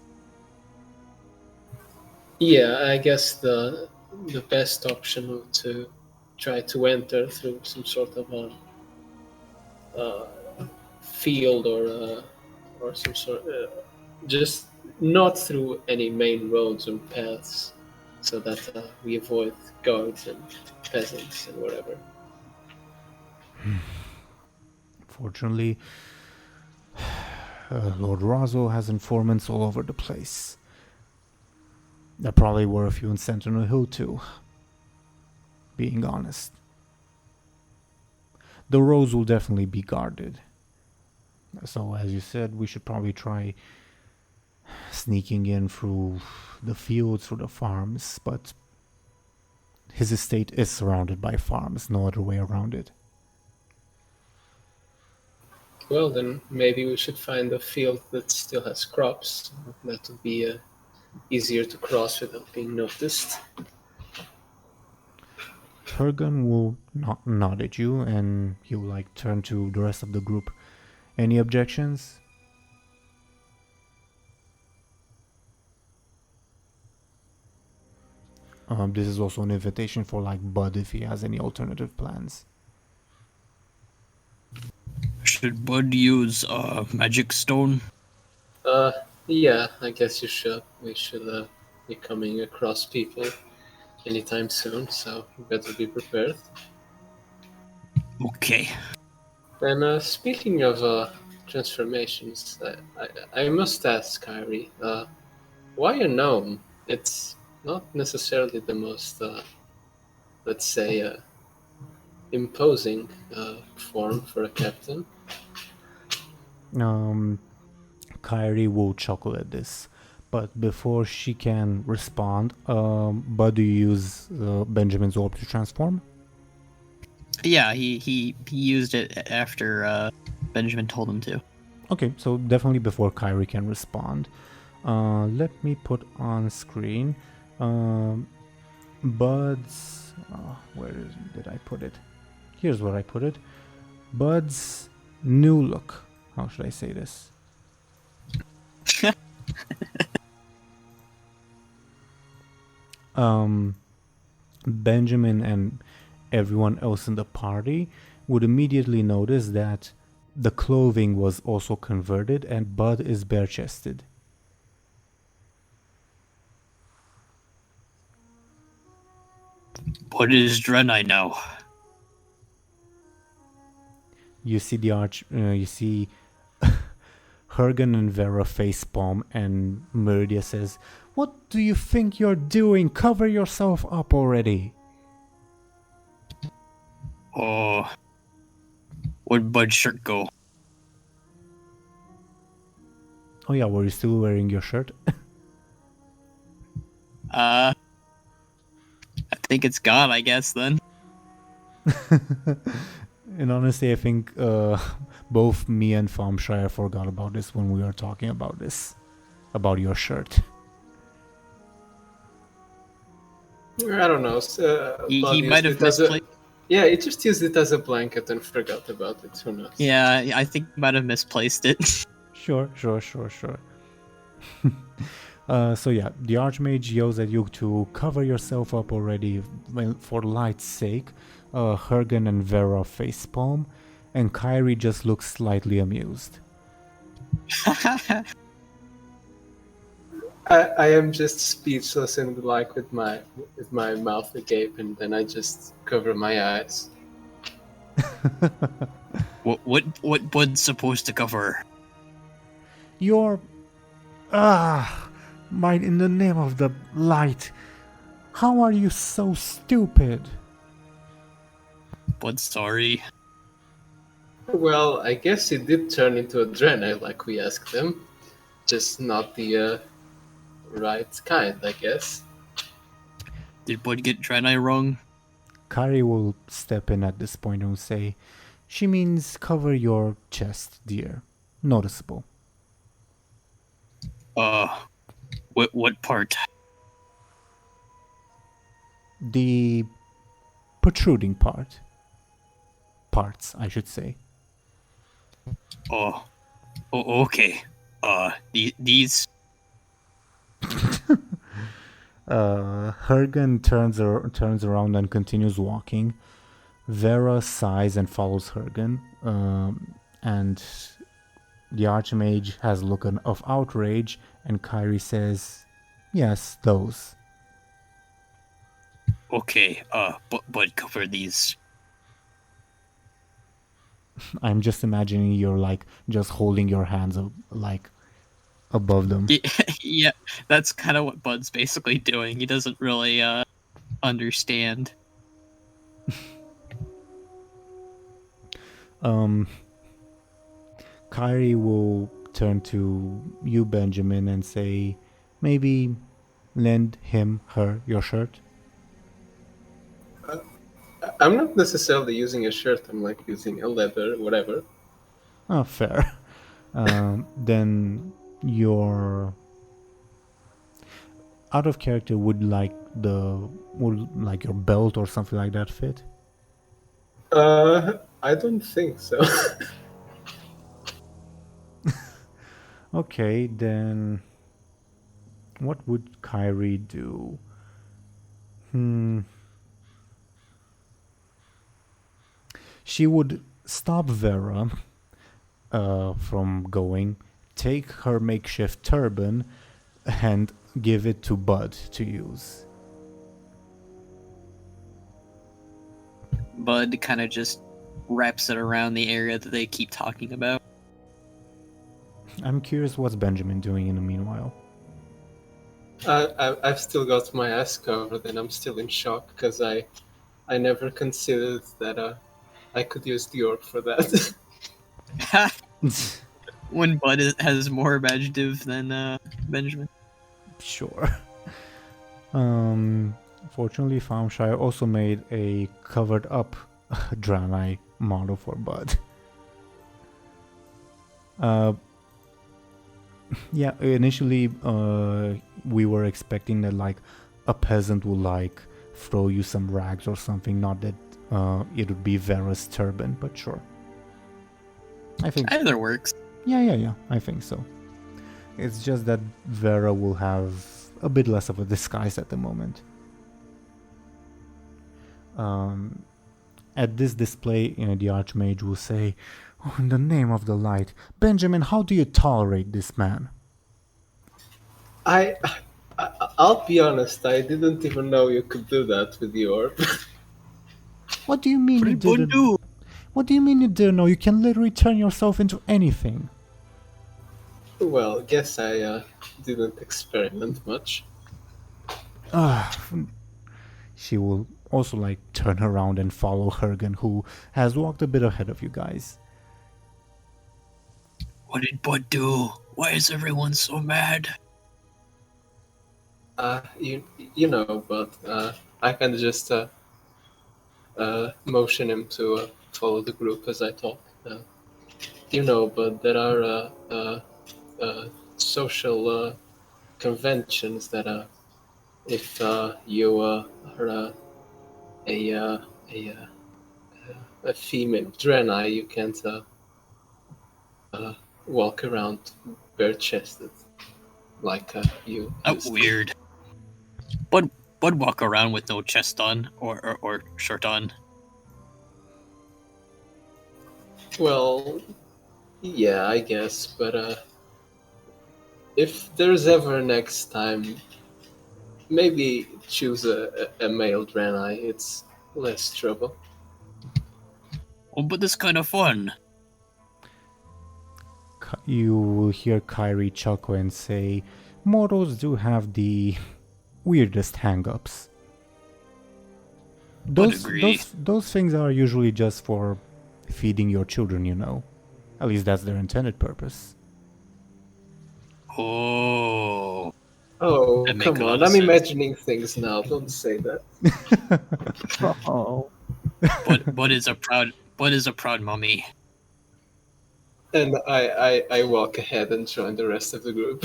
Yeah, I guess the best option would to try to enter through some sort of a field or some sort just not through any main roads or paths, so that we avoid guards and peasants and whatever. Fortunately, Lord Razo has informants all over the place. There probably were a few in Sentinel Hill too, being honest. The roads will definitely be guarded. So as you said, we should probably try sneaking in through the fields, through the farms, but his estate is surrounded by farms, no other way around it. Well, then maybe we should find a field that still has crops. That would be easier to cross without being noticed. Hergen will nod at you and he'll turn to the rest of the group. Any objections? This is also an invitation for Buhd if he has any alternative plans. Should Buhd use magic stone? Yeah, I guess you should. We should be coming across people anytime soon, so you better be prepared. Okay. And speaking of transformations, I must ask, Kyrie, why a gnome? It's not necessarily the most, let's say, imposing form for a captain. Kyrie will chuckle at this, but before she can respond, Buhd, do you use Benjamin's orb to transform? Yeah, he used it after Benjamin told him to. Okay, so definitely before Kyrie can respond. Let me put on screen Buhd's... where did I put it? Here's where I put it. Buhd's new look. How should I say this? Benjamin and everyone else in the party would immediately notice that the clothing was also converted and Buhd is bare-chested. What is Draenei now? You see you see Hergen and Vera facepalm, and Meridia says, "What do you think you're doing? Cover yourself up already." Oh, where'd Buhd's shirt go? Oh yeah, were you still wearing your shirt? I think it's gone, I guess, then. And honestly, I think both me and Thompshire forgot about this when we were talking about this, about your shirt. I don't know. He might have misplaced. Yeah, he just used it as a blanket and forgot about it. Who knows? Yeah, I think he might have misplaced it. Sure. So yeah, the Archmage yells at you to cover yourself up already, for light's sake. Hergen and Vera facepalm, and Kyrie just looks slightly amused. I am just speechless and like with my mouth agape, and then I just cover my eyes. What Bud's supposed to cover? You're... in the name of the light. How are you so stupid? Bud's sorry. Well, I guess he did turn into a Draenei like we asked him. Just not the right kind, I guess. Did Bud get Draenei wrong? Kari will step in at this point and say, she means cover your chest, dear. Noticeable. What part? The protruding parts, I should say. Oh, okay. These. Hergen turns around and continues walking. Vera sighs and follows Hergen, and the Archmage has a look of outrage, and Kyrie says, yes, those. Okay, Bud cover these. I'm just imagining you're like just holding your hands like above them. Yeah, that's kind of what Bud's basically doing. He doesn't really understand. Kyrie will turn to you, Benjamin, and say, maybe lend her your shirt. I'm not necessarily using a shirt. I'm like using a leather, whatever. Oh, fair. Then your out of character would your belt or something like that fit? I don't think so. Okay, then what would Kyrie do? She would stop Vera from going, take her makeshift turban, and give it to Bud to use. Bud kind of just wraps it around the area that they keep talking about. I'm curious what's Benjamin doing in the meanwhile. I've still got my ass covered, and I'm still in shock because I never considered that I could use the orc for that. When Bud has more imaginative than Benjamin. Sure. Fortunately, Thompshire also made a covered up Draenei model for Bud. Yeah, initially we were expecting that like a peasant would like throw you some rags or something, not that it would be Vera's turban, but sure. I think Either works. Yeah, I think so. It's just that Vera will have a bit less of a disguise at the moment. At this display, the Archmage will say, "Oh, in the name of the light, Benjamin, how do you tolerate this man?" I'll be honest, I didn't even know you could do that with the orb. What do you mean you didn't? What do you mean you didn't know? You can literally turn yourself into anything. Well, guess I didn't experiment much. She will also like turn around and follow Hergen, who has walked a bit ahead of you guys. What did Bud do? Why is everyone so mad? You know, but I can just motion him to follow the group as I talk. You know, but there are social conventions that if you are a female Draenei, you can't walk around bare-chested like you. That's weird. Bud walk around with no chest on or shirt on. Well, yeah, I guess, but If there's ever next time, maybe choose a male Draenei. It's less trouble. Oh, but it's kind of fun. You will hear Kyrie chuckle and say, mortals do have the weirdest hang-ups. Would agree. Those things are usually just for feeding your children, you know. At least that's their intended purpose. Oh. Oh, That make come a lot on. of I'm sense. imagining things now. Don't say that. Oh, Bud is a proud mummy. And I walk ahead and join the rest of the group.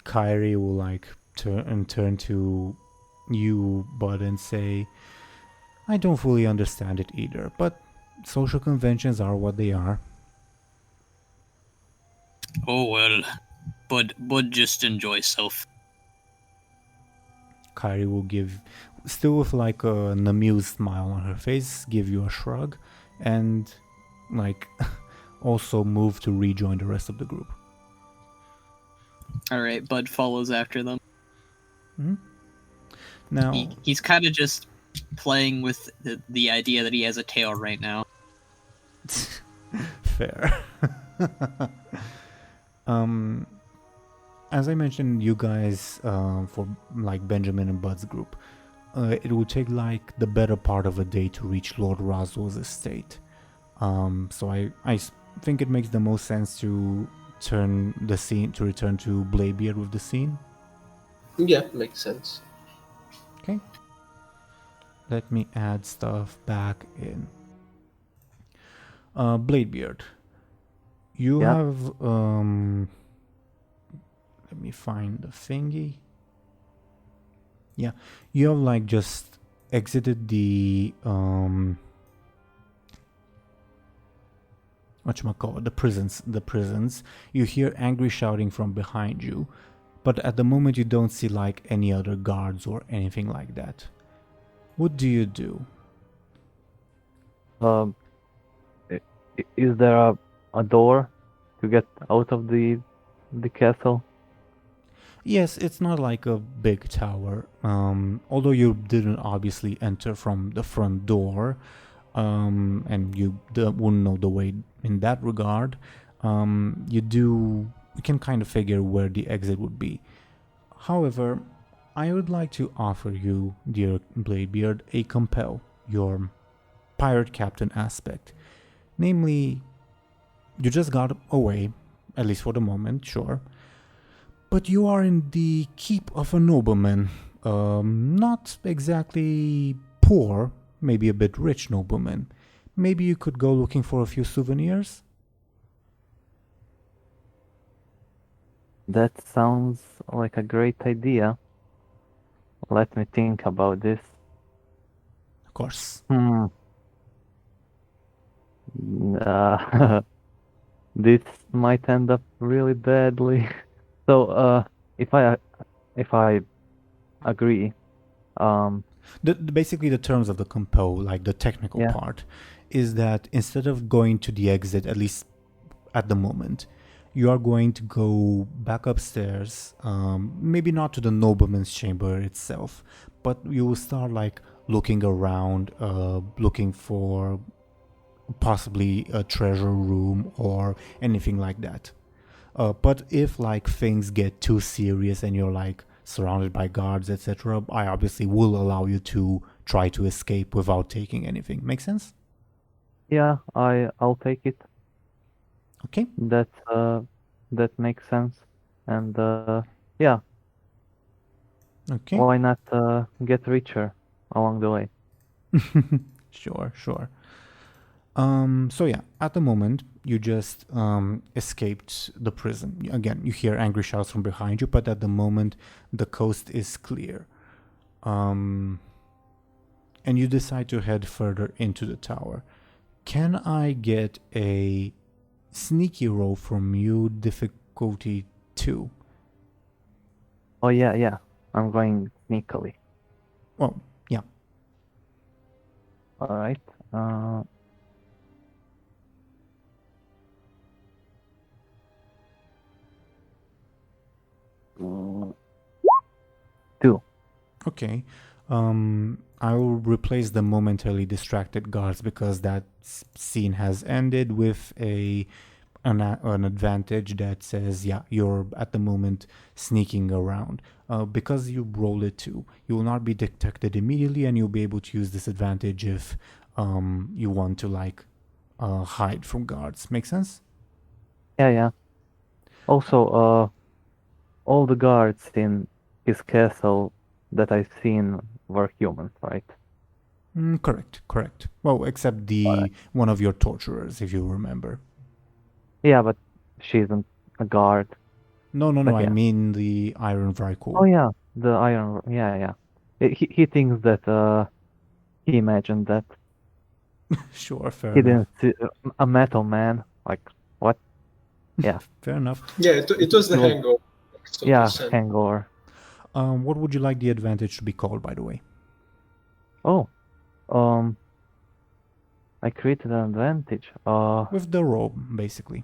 Kyrie will like turn to you, Bud, and say, I don't fully understand it either, but social conventions are what they are. Oh well. Bud just enjoy self. Kyrie will give, still with like an amused smile on her face, give you a shrug, and like also move to rejoin the rest of the group. All right, Bud follows after them. Now, He's kind of just playing with the idea that he has a tail right now. fair. As I mentioned, you guys, for like Benjamin and Bud's group, it will take like the better part of a day to reach Lord Roswell's estate. So I think it makes the most sense to return to Bladebeard with the scene. Yeah, makes sense. Okay. Let me add stuff back in. Bladebeard. You Yeah. have let me find the thingy. Yeah, you have like just exited the whatchamacallit, the prisons. You hear angry shouting from behind you, but at the moment you don't see like any other guards or anything like that. What do you do? Is there a door to get out of the castle? Yes, it's not like a big tower. Although you didn't obviously enter from the front door, and you wouldn't know the way in that regard. You can kind of figure where the exit would be. However, I would like to offer you, dear Bladebeard, a compel, your pirate captain aspect. Namely, you just got away, at least for the moment, sure. But you are in the keep of a nobleman. Not exactly poor, maybe a bit rich nobleman. Maybe you could go looking for a few souvenirs? That sounds like a great idea. Let me think about this. Of course. This might end up really badly. So, if I agree, Basically, the terms of the compel, like the technical Yeah. part, is that instead of going to the exit, at least at the moment, you are going to go back upstairs, maybe not to the nobleman's chamber itself, but you will start like looking around, looking for possibly a treasure room or anything like that. But if like things get too serious and you're like surrounded by guards, etc., I obviously will allow you to try to escape without taking anything. Make sense? yeah, I'll take it. Okay. That makes sense. And yeah, Okay. why not get richer along the way? Sure. So yeah, at the moment you just escaped the prison. Again, you hear angry shouts from behind you, but at the moment the coast is clear. And you decide to head further into the tower. Can I get a sneaky roll from you, difficulty 2? Oh yeah, I'm going sneakily. Well, yeah. All right. Two. Okay. I will replace the momentarily distracted guards because that scene has ended with an advantage that says, yeah, you're at the moment sneaking around. Because you rolled it 2, you will not be detected immediately, and you'll be able to use this advantage if you want to hide from guards. Make sense? Yeah. Also, all the guards in his castle that I've seen were humans, right? Correct. Well, except one of your torturers, if you remember. Yeah, but she isn't a guard. No, But I yeah. mean the Iron Vrykul. Oh yeah, the iron. Yeah. He thinks that he imagined that. Sure, fair He enough. didn't see a metal man. Like what? Yeah. Fair enough. Yeah, it was the Well, hangover. Yeah, 100%. hangover. What would you like the advantage to be called, by the way? Oh, I created an advantage. With the robe, basically.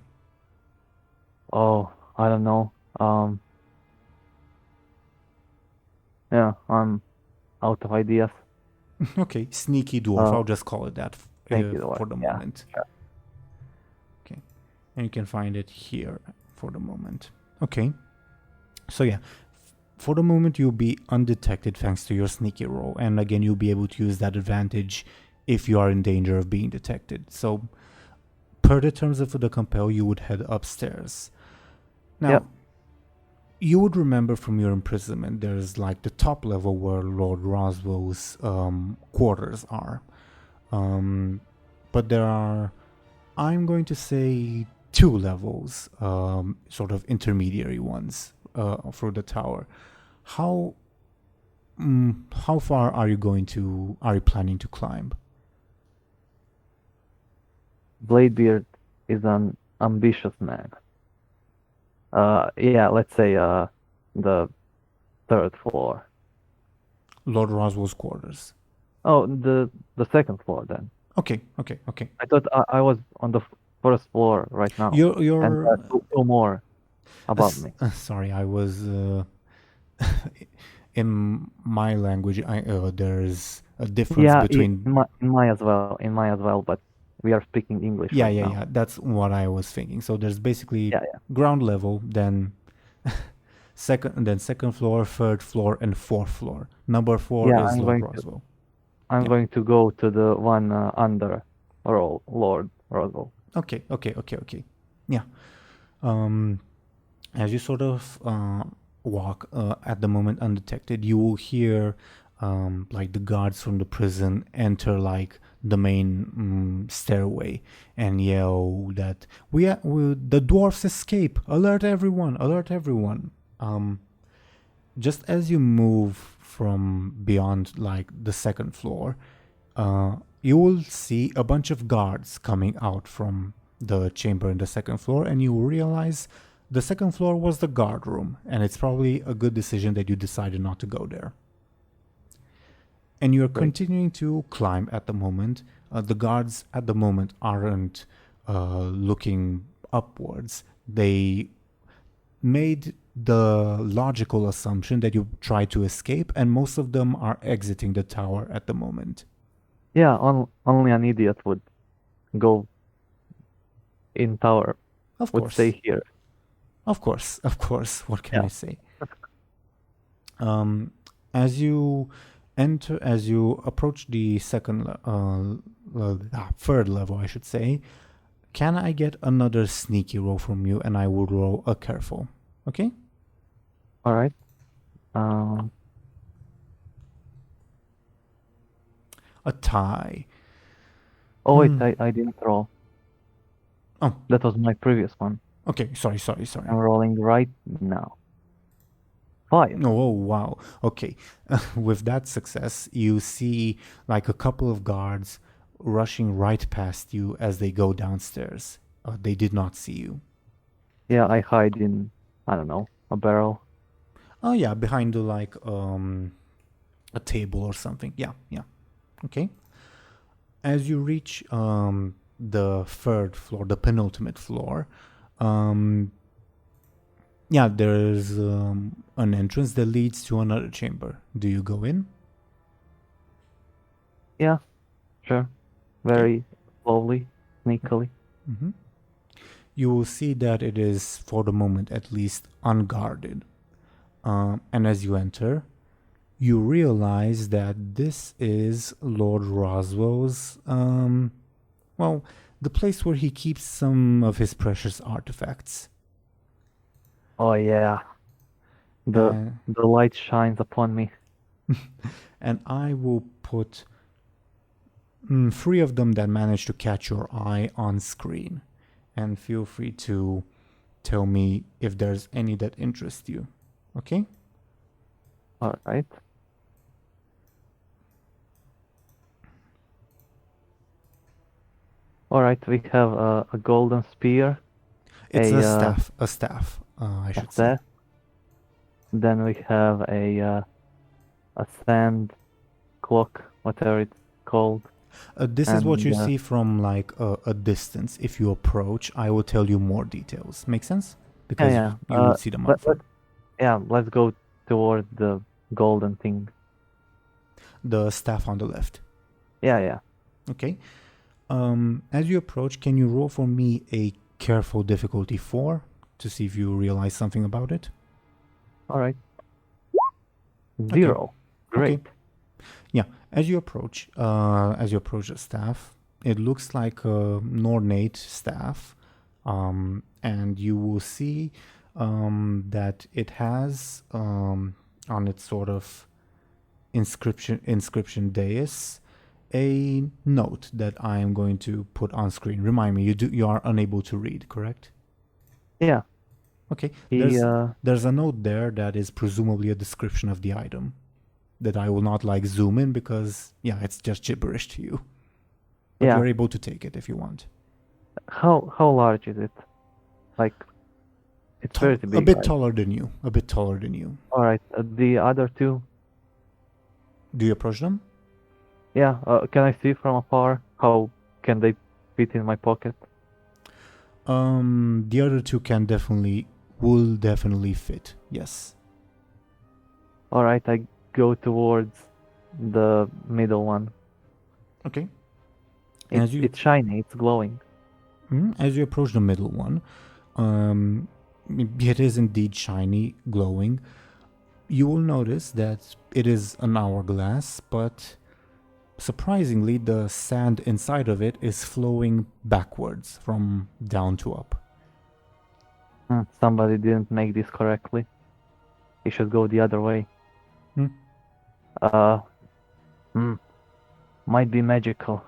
Oh, I don't know. Yeah, I'm out of ideas. Okay, sneaky dwarf. Oh. I'll just call it that Sneaky dwarf, for the yeah, moment. sure. Okay, and you can find it here for the moment. Okay, so yeah, for the moment you'll be undetected thanks to your sneaky roll, and again you'll be able to use that advantage if you are in danger of being detected. So, per the terms of the compel, you would head upstairs. Now, Yep. you would remember from your imprisonment, there's like the top level where Lord Roswell's quarters are. But there are, I'm going to say, 2 levels, sort of intermediary ones through the tower. How far are you planning to climb? Bladebeard is an ambitious man. Yeah, let's say the 3rd floor. Lord Roswell's quarters. Oh, the 2nd floor then. Okay. I thought I was on the 1st floor right now. You're And two more above me. Sorry, I was in my language. There's a difference between. In my as well, but we are speaking English. Yeah. That's what I was thinking. So there's basically ground level, then second floor, 3rd floor, and 4th floor. Number 4 is Lord Roswell. I'm going to go to the one under Lord Roswell. Okay. Yeah. As you sort of walk at the moment undetected, you will hear like the guards from the prison enter like the main stairway and yell that the dwarfs escape! Alert everyone! Just as you move from beyond like the 2nd floor, you will see a bunch of guards coming out from the chamber in the 2nd floor, and you will realize the 2nd floor was the guard room, and it's probably a good decision that you decided not to go there. And you're continuing to climb at the moment. The guards at the moment aren't looking upwards. They made the logical assumption that you try to escape, and most of them are exiting the tower at the moment. Yeah, only an idiot would go in tower. Of would course. stay here. Of course. What can I say? As you approach the 3rd level, I should say, can I get another sneaky roll from you, and I would roll a careful. Okay? All right. A tie. Oh wait, I didn't roll. Oh. That was my previous one. Okay, sorry. I'm rolling right now. 5. Oh, wow. Okay. With that success, you see like a couple of guards rushing right past you as they go downstairs. They did not see you. Yeah, I hide in, I don't know, a barrel. Oh yeah, behind like a table or something. Yeah. Okay. As you reach the third floor, the penultimate floor, yeah, there's an entrance that leads to another chamber. Do you go in? Yeah, sure. Very slowly, sneakily. Mm-hmm. You will see that it is, for the moment at least, unguarded. And as you enter, you realize that this is Lord Roswell's, well, the place where he keeps some of his precious artifacts. Oh yeah. The light shines upon me. And I will put 3 of them that manage to catch your eye on screen. And feel free to tell me if there's any that interest you. Okay? All right. All right, we have a golden spear. It's a staff, I should say. staff. Then we have a sand clock, whatever it's called. This is what you see from like a distance. If you approach, I will tell you more details. Make sense? Because Yeah, you will see them up front. Let's go toward the golden thing. The staff on the left. Yeah. Okay. As you approach, can you roll for me a careful difficulty 4 to see if you realize something about it? All right. 0. Great. Okay. Yeah. As you approach the staff, it looks like a ornate staff, and you will see that it has on its sort of inscription dais a note that I am going to put on screen. Remind me, you are unable to read, correct? Yeah. Okay. There's a note there that is presumably a description of the item that I will not like zoom in because it's just gibberish to you. But you're able to take it if you want. How large is it? Like, it's very big. A bit taller than you. All right. The other 2. Do you approach them? Yeah. Can I see from afar? How can they fit in my pocket? The other 2 will definitely fit. Yes. All right. I go towards the middle one. Okay. It's shiny. It's glowing. As you approach the middle one, it is indeed shiny, glowing. You will notice that it is an hourglass, but surprisingly, the sand inside of it is flowing backwards from down to up. Somebody didn't make this correctly. It should go the other way. Might be magical.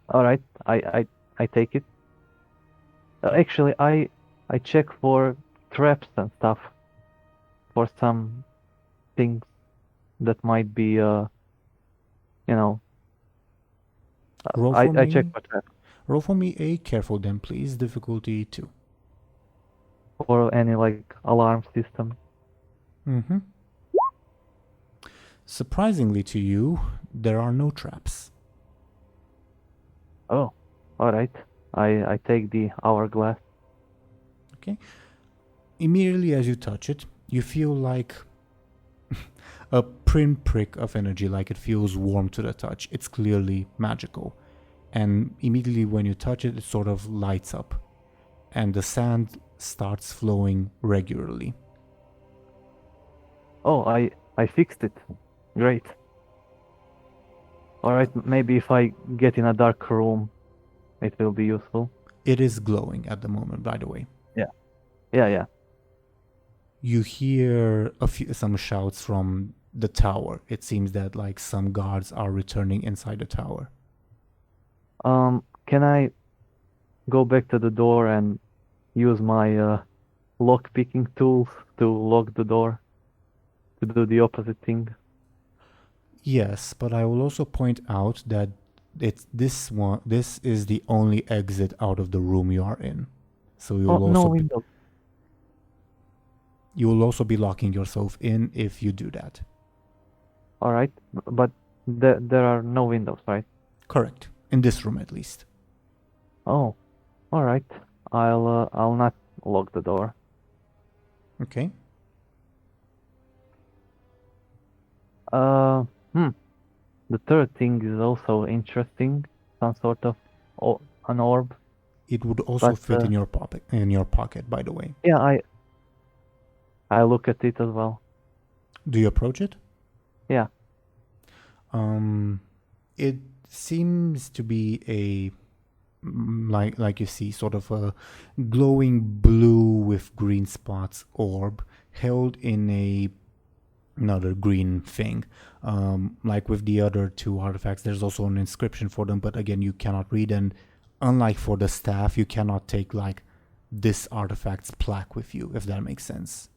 All right, I take it. Actually, I check for traps and stuff, for some things that might be I check for traps. Roll for me a careful then, please. Difficulty 2. Or any like alarm system. Surprisingly to you, there are no traps. Oh, all right. I take the hourglass. Okay. Immediately as you touch it, you feel like a pinprick of energy, like it feels warm to the touch. It's clearly magical. And immediately when you touch it, it sort of lights up. And the sand starts flowing regularly. Oh, I fixed it. Great. All right, maybe if I get in a dark room, it will be useful. It is glowing at the moment, by the way. Yeah. You hear some shouts from the tower. It seems that like some guards are returning inside the tower. Can I go back to the door and use my lock-picking tools to lock the door? To do the opposite thing? Yes, but I will also point out that this is the only exit out of the room you are in. So you will also be locking yourself in if you do that. All right, but there are no windows, right? Correct. In this room, at least. Oh, all right. I'll not lock the door. Okay. Uh, hmm. The third thing is also interesting. Some sort of an orb. It would also But, fit in your pocket. In your pocket, by the way. Yeah, I look at it as well. Do you approach it? Yeah. It seems to be a like you see, sort of a glowing blue with green spots orb held in another green thing. Like with the other two artifacts, there's also an inscription for them, but again, you cannot read. And unlike for the staff, you cannot take like this artifact's plaque with you, if that makes sense.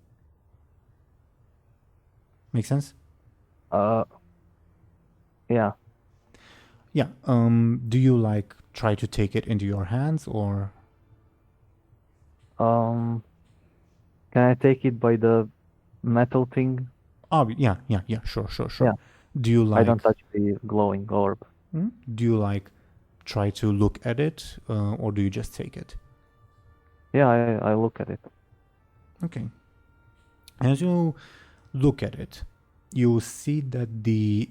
Make sense? Yeah. Yeah. Do you like try to take it into your hands, or? Can I take it by the metal thing? Oh, yeah. Sure. Yeah. Do you like? I don't touch the glowing orb. Do you like try to look at it, or do you just take it? Yeah, I look at it. Okay. As you look at it, you see that the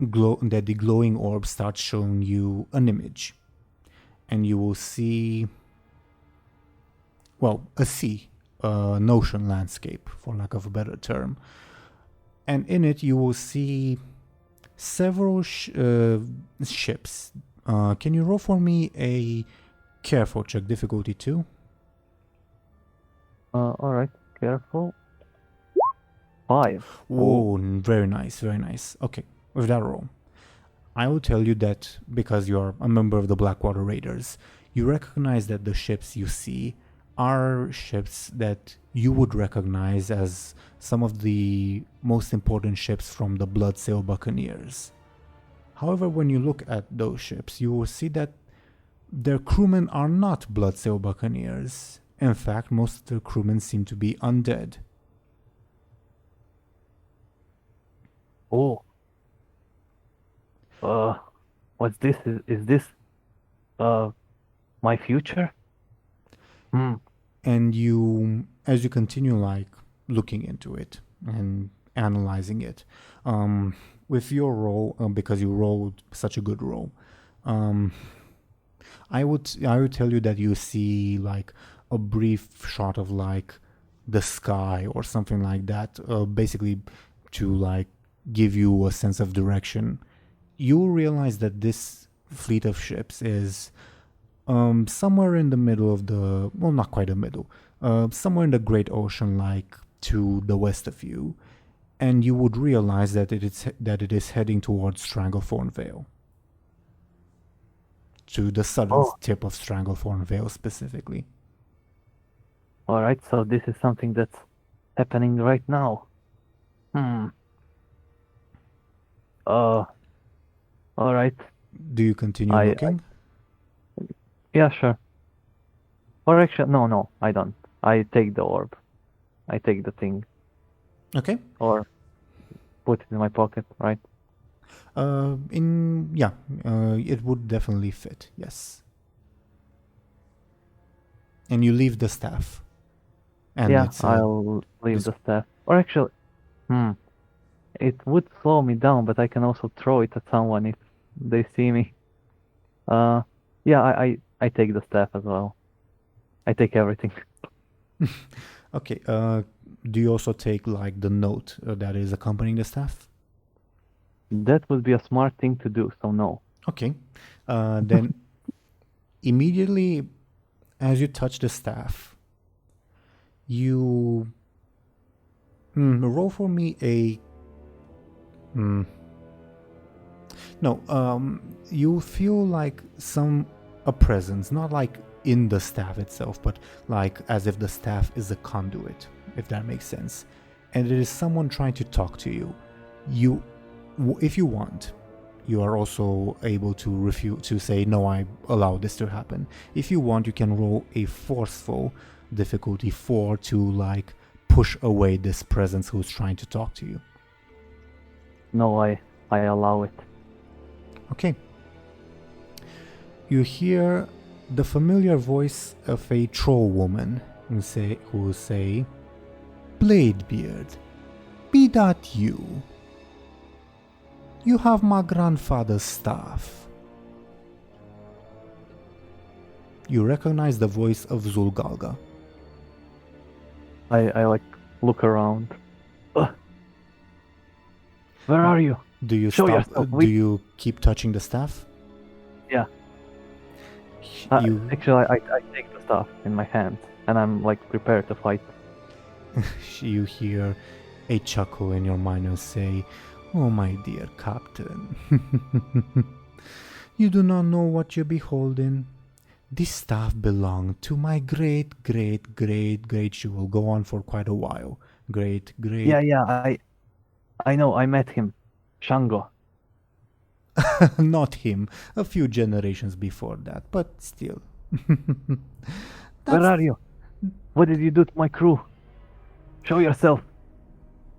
glowing orb starts showing you an image, and you will see, well, an ocean landscape, for lack of a better term. And in it, you will see several ships. Can you roll for me a careful check, difficulty 2? All right, careful. 5. Whoa, very nice. Okay, with that roll, I will tell you that because you're a member of the Blackwater Raiders, you recognize that the ships you see are ships that you would recognize as some of the most important ships from the Bloodsail Buccaneers. However, when you look at those ships, you will see that their crewmen are not Bloodsail Buccaneers. In fact, most of the crewmen seem to be undead. Oh. What's this? Is this my future? And you, as you continue like looking into it and analyzing it, with your roll, because you rolled such a good roll, I would tell you that you see like a brief shot of like the sky or something like that, basically to like give you a sense of direction. You realize that this fleet of ships is somewhere in the middle of the, well, not quite the middle, somewhere in the Great Ocean, like to the west of you, and you would realize that it is heading towards Stranglethorn Vale, to the southern tip of Stranglethorn Vale specifically. All right, so this is something that's happening right now. All right. Do you continue looking? Yeah, sure. Or actually, no, I don't. I take the orb. I take the thing. Okay. Or put it in my pocket, right? It would definitely fit, yes. And you leave the staff. And yeah, I'll leave the staff. Or actually, it would slow me down, but I can also throw it at someone if they see me. Yeah, I take the staff as well. I take everything. Okay. Do you also take like the note that is accompanying the staff? That would be a smart thing to do, so no. Okay. Then immediately as you touch the staff, you roll for me a you feel like a presence, not like in the staff itself, but like as if the staff is a conduit, if that makes sense. And it is someone trying to talk to you. If you want, you are also able to refuse, to say, no, I allow this to happen. If you want, you can roll a forceful difficulty 4 to like push away this presence who's trying to talk to you. No, I allow it. Okay. You hear the familiar voice of a troll woman who say, Bladebeard, be that you? You have my grandfather's staff. You recognize the voice of Zulgalga. I like look around. Where are you? Do you Show stop? yourself, Do we- you keep touching the staff? Yeah. You Actually, I take the staff in my hands and I'm like prepared to fight. you hear a chuckle in your mind and say, "Oh, my dear captain, you do not know what you're beholding. This staff belonged to my great. She will go on for quite a while. Great. Yeah, I know, I met him. Shango. Not him. A few generations before that, but still. Where are you? What did you do to my crew? Show yourself.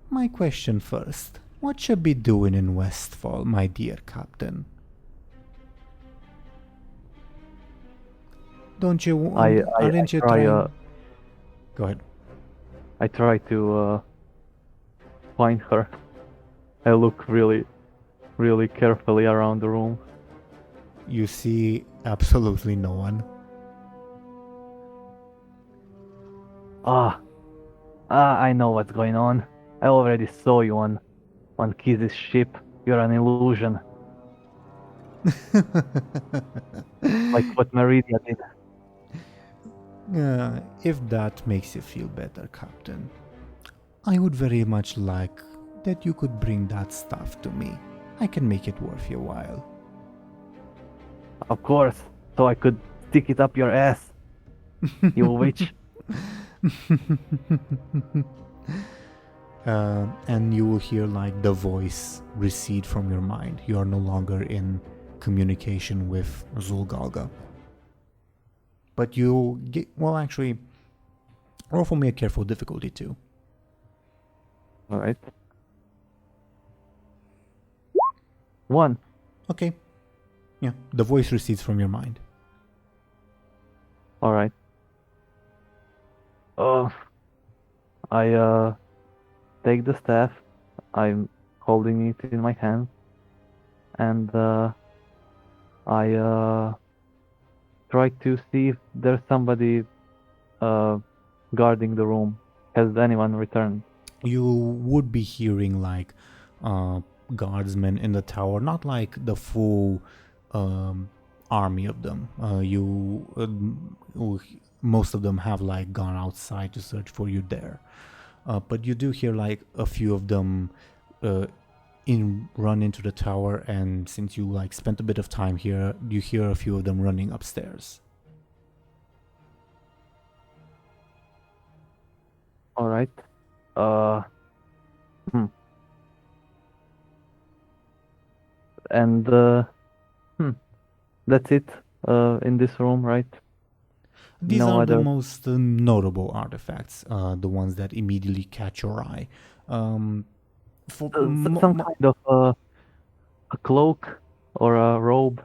My question first. What should be doing in Westfall, my dear captain? Don't you want? Aren't you try, trying? Go ahead. I try to find her. I look really carefully around the room. You see absolutely no one. I know what's going on. I already saw you on Kiz's ship. You're an illusion. Like what Meridia did. If that makes you feel better, Captain, I would very much like that you could bring that stuff to me. I can make it worth your while. Of course, so I could stick it up your ass. You witch. And you will hear like the voice recede from your mind. You are no longer in communication with Zulgalga. But you get, well, actually, roll for me a careful difficulty too. Alright. 1. Okay. Yeah, the voice recedes from your mind. Alright. I take the staff. I'm holding it in my hand. And I try to see if there's somebody guarding the room. Has anyone returned? You would be hearing like guardsmen in the tower, not like the full army of them. Most of them have like gone outside to search for you there, but you do hear like a few of them run into the tower, and since you like spent a bit of time here, you hear a few of them running upstairs. All right. And that's it in this room, right? These No are the other- most notable artifacts, the ones that immediately catch your eye. For Some kind of a cloak or a robe.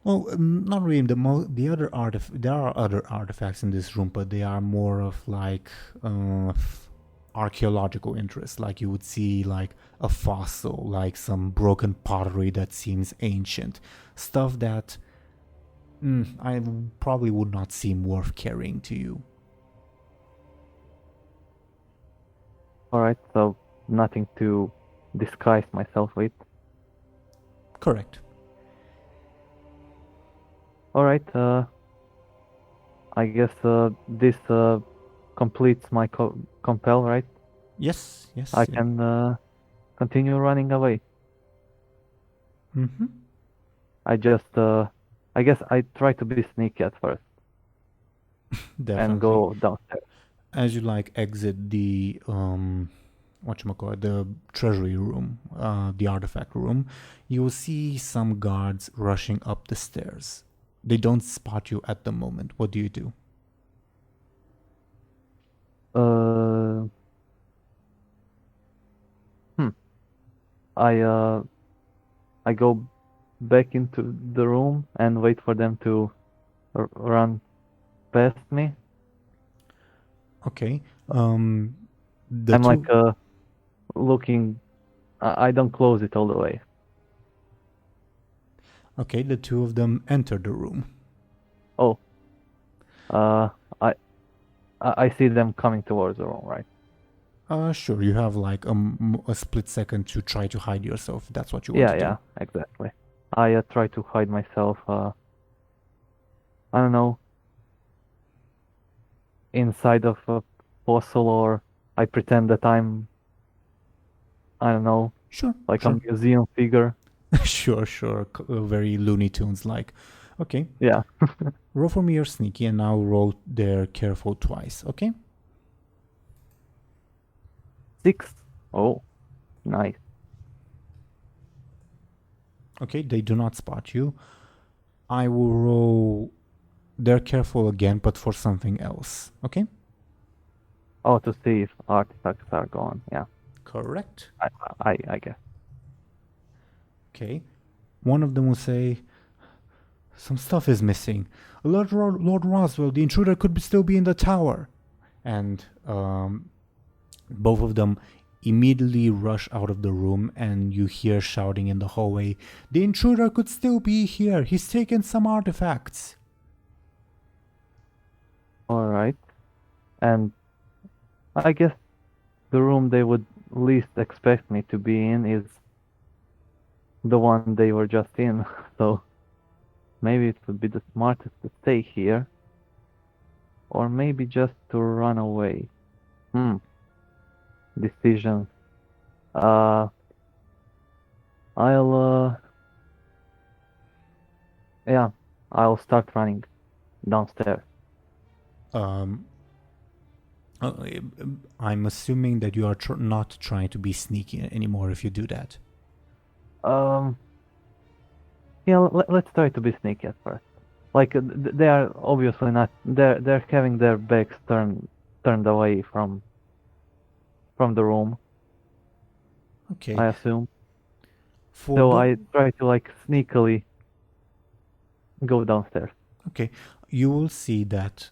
Well, not really. There are other artifacts in this room, but they are more of like archaeological interest. Like you would see like a fossil, like some broken pottery that seems ancient, stuff that I probably would not seem worth carrying to you. All right, so nothing to disguise myself with. Correct. All right. I guess this completes my compel, right? Yes. I can continue running away. Mm-hmm. I guess I try to be sneaky at first Definitely. and go downstairs. As you like exit the the treasury room, the artifact room, you will see some guards rushing up the stairs. They don't spot you at the moment. What do you do? I go back into the room and wait for them to run past me. Okay. I'm The two. like looking. I don't close it all the way. Okay, the two of them enter the room. Oh, uh, I see them coming towards the room, right? Sure. You have like a split second to try to hide yourself. If that's what you want to do. Yeah, exactly. I try to hide myself. I don't know, inside of a fossil, or I pretend that I'm, I don't know, Sure. like sure. a museum figure. Sure. Very Looney Tunes like. Okay. Yeah. Roll for me your sneaky, and now roll their careful twice. Okay. 6. Oh, nice. Okay. They do not spot you. I will roll their careful again, but for something else. Okay. Oh, to see if artifacts are gone. Yeah. Correct. I guess. Okay. One of them will say, "Some stuff is missing. Lord Roswell, the intruder could still be in the tower." And both of them immediately rush out of the room, and you hear shouting in the hallway, "The intruder could still be here. He's taken some artifacts." All right. And I guess the room they would least expect me to be in is the one they were just in. So maybe it would be the smartest to stay here, or maybe just to run away. Decisions. I'll start running downstairs. I'm assuming that you are not trying to be sneaky anymore if you do that. Yeah, let's try to be sneaky at first. Like they are obviously not. They're having their backs turned away from the room. Okay. I assume. For So the- I try to like sneakily go downstairs. Okay, you will see that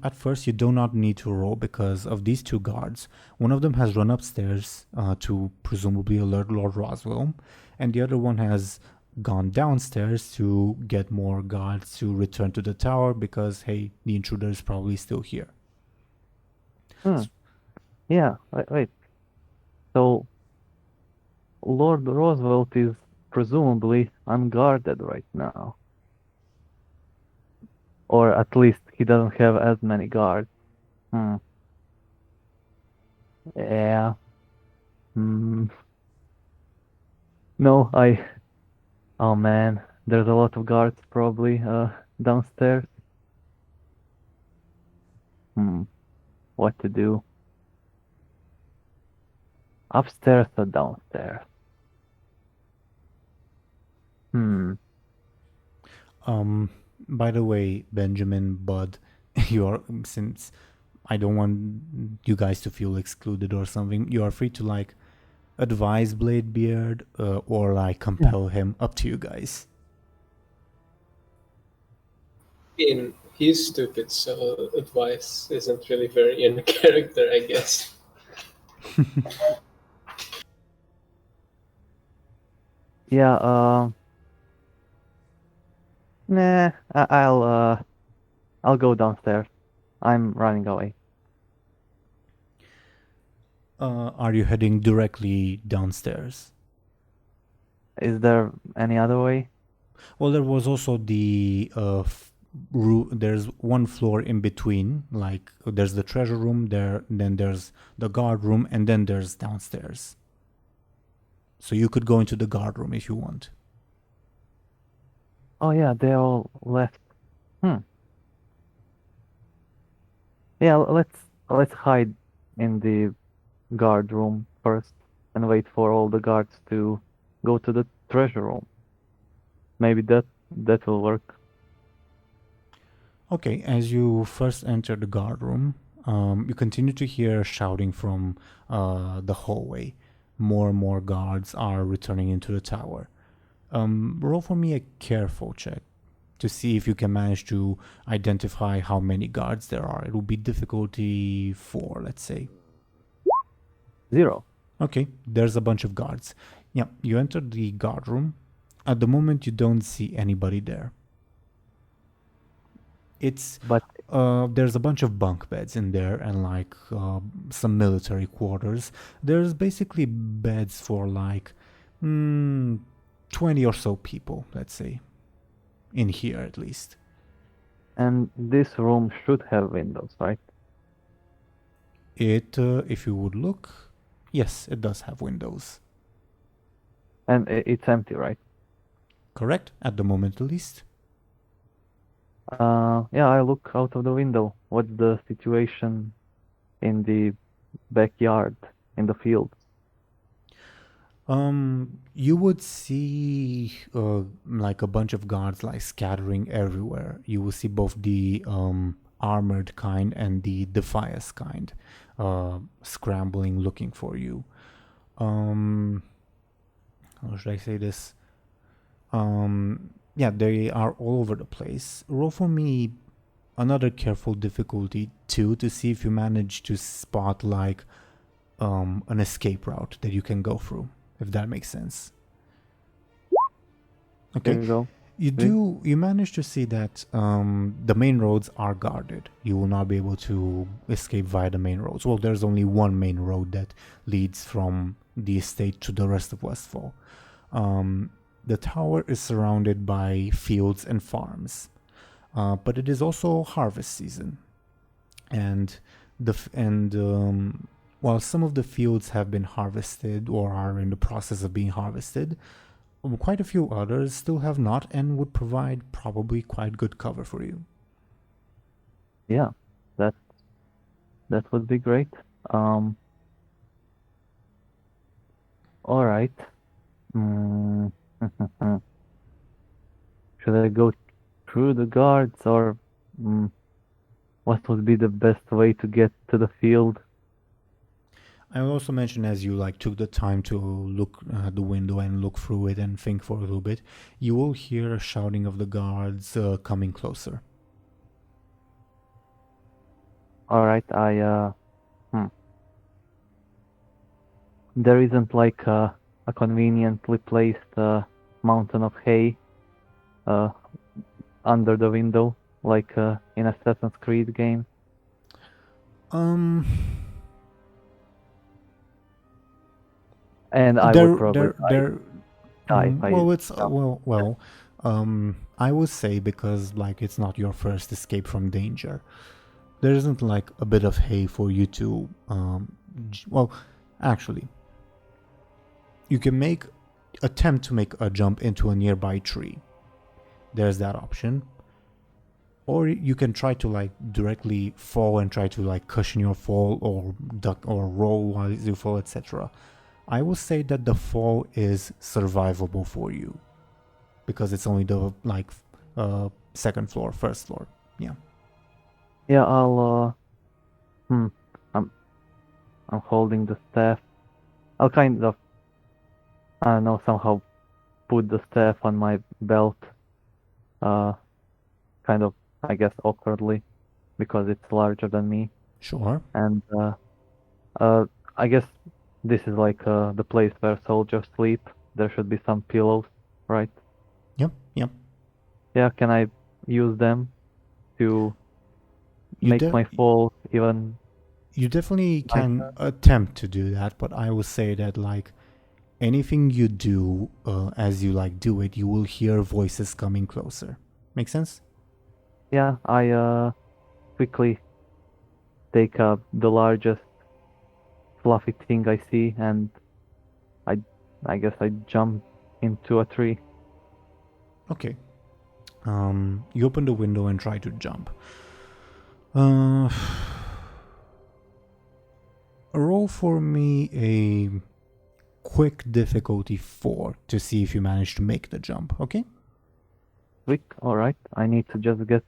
at first you do not need to roll because of these two guards. One of them has run upstairs to presumably alert Lord Roswell, and the other one has gone downstairs to get more guards to return to the tower because, hey, the intruder is probably still here. Yeah, wait. So Lord Roosevelt is presumably unguarded right now. Or at least he doesn't have as many guards. Yeah. No, oh man, there's a lot of guards probably downstairs. What to do? Upstairs or downstairs? By the way, Benjamin, Buhd, since I don't want you guys to feel excluded or something, you are free to like advise Bladebeard or like compel him, up to you guys. He's stupid, so advice isn't really very in character, I guess. Yeah, nah, I'll go downstairs. I'm running away. Are you heading directly downstairs? Is there any other way? Well, there was also the there's one floor in between, like there's the treasure room there, then there's the guard room, and then there's downstairs. So you could go into the guard room if you want. Oh yeah, they all left. Yeah, let's hide in the guard room first and wait for all the guards to go to the treasure room. Maybe that will work. Okay, as you first enter the guard room, you continue to hear shouting from the hallway. more and more guards are returning into the tower. Roll for me a careful check to see if you can manage to identify how many guards there are. It will be difficulty 4, let's say. 0. Okay, there's a bunch of guards. Yeah, you enter the guard room. At the moment, you don't see anybody there. It's But there's a bunch of bunk beds in there and like some military quarters. There's basically beds for like 20 or so people, let's say, in here at least. and this room should have windows, right? It, if you would look, yes, it does have windows. And it's empty, right? Correct, at the moment at least. Yeah, I look out of the window. What's the situation in the backyard, in the fields? You would see like a bunch of guards like scattering everywhere. You will see both the armored kind and the defiance kind scrambling, looking for you. How should I say this? Yeah, they are all over the place. Roll for me another careful difficulty 2 to see if you manage to spot like an escape route that you can go through, if that makes sense. There Okay. you go. You manage to see that the main roads are guarded. You will not be able to escape via the main roads. Well, there's only one main road that leads from the estate to the rest of Westfall. The tower is surrounded by fields and farms, but it is also harvest season, and while some of the fields have been harvested or are in the process of being harvested, quite a few others still have not and would provide probably quite good cover for you. Yeah, that would be great. All right. Should I go through the guards, or what would be the best way to get to the field? I will also mention, as you like took the time to look at the window and look through it and think for a little bit, you will hear a shouting of the guards coming closer. All right, there isn't like a conveniently placed mountain of hay under the window, like in Assassin's Creed game. And I would probably die if I well, it's jump. I would say, because like it's not your first escape from danger, there isn't like a bit of hay for you to well, actually, you can attempt to make a jump into a nearby tree. There's that option. Or you can try to like directly fall and try to like cushion your fall or duck or roll while you fall, etc. I will say that the fall is survivable for you because it's only the like second floor, first floor. Yeah. Yeah, I'm holding the staff. I'll kind of, I don't know, somehow put the staff on my belt, kind of, I guess, awkwardly, because it's larger than me. Sure. And I guess this is like the place where soldiers sleep. There should be some pillows, right? Yep. Yep. Yeah, can I use them to You make de- my fall even? You definitely can attempt to do that, but I will say that like anything you do as you like do it, you will hear voices coming closer. Make sense? Yeah, I quickly take the largest fluffy thing I see, and I guess I jump into a tree. Okay. You open the window and try to jump. Roll for me a quick difficulty 4 to see if you manage to make the jump, okay? Quick, alright. I need to just get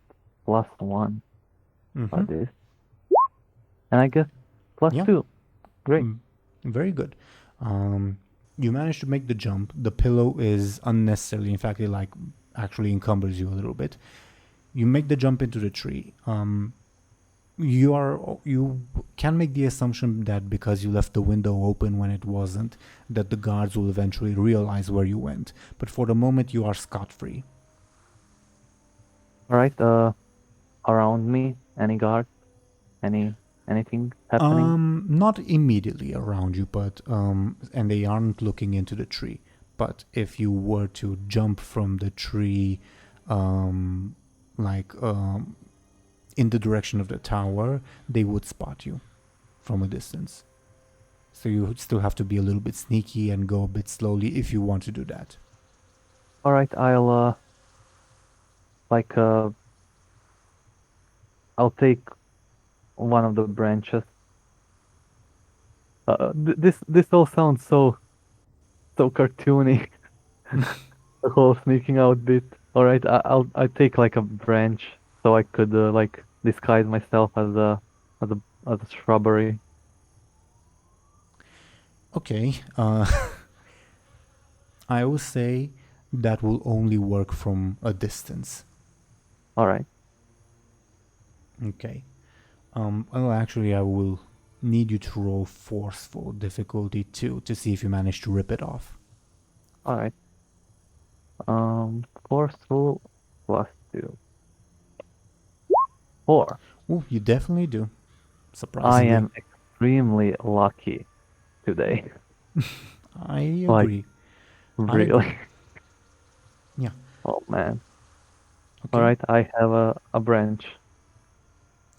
+1 for this. And I get +2. Great. Very good. You manage to make the jump. The pillow is unnecessarily, in fact, it like actually encumbers you a little bit. You make the jump into the tree. You can make the assumption that because you left the window open when it wasn't, that the guards will eventually realize where you went. But for the moment, you are scot-free. All right. Around me, any guards? Anything happening? Not immediately around you, but and they aren't looking into the tree. But if you were to jump from the tree, like in the direction of the tower, they would spot you from a distance. So you still have to be a little bit sneaky and go a bit slowly if you want to do that. All right. I'll take one of the branches. This all sounds so cartoony. The whole sneaking out bit. All right, I take like a branch so I could like disguise myself as a shrubbery. Okay. I will say that will only work from a distance. All right. Okay. Well, actually, I will need you to roll forceful difficulty 2 to see if you manage to rip it off. All right. Forceful +2. 4. Oh, you definitely do. I Surprisingly. am extremely lucky today. I Like, agree. really. Yeah. Oh man. Okay. All right, I have a branch.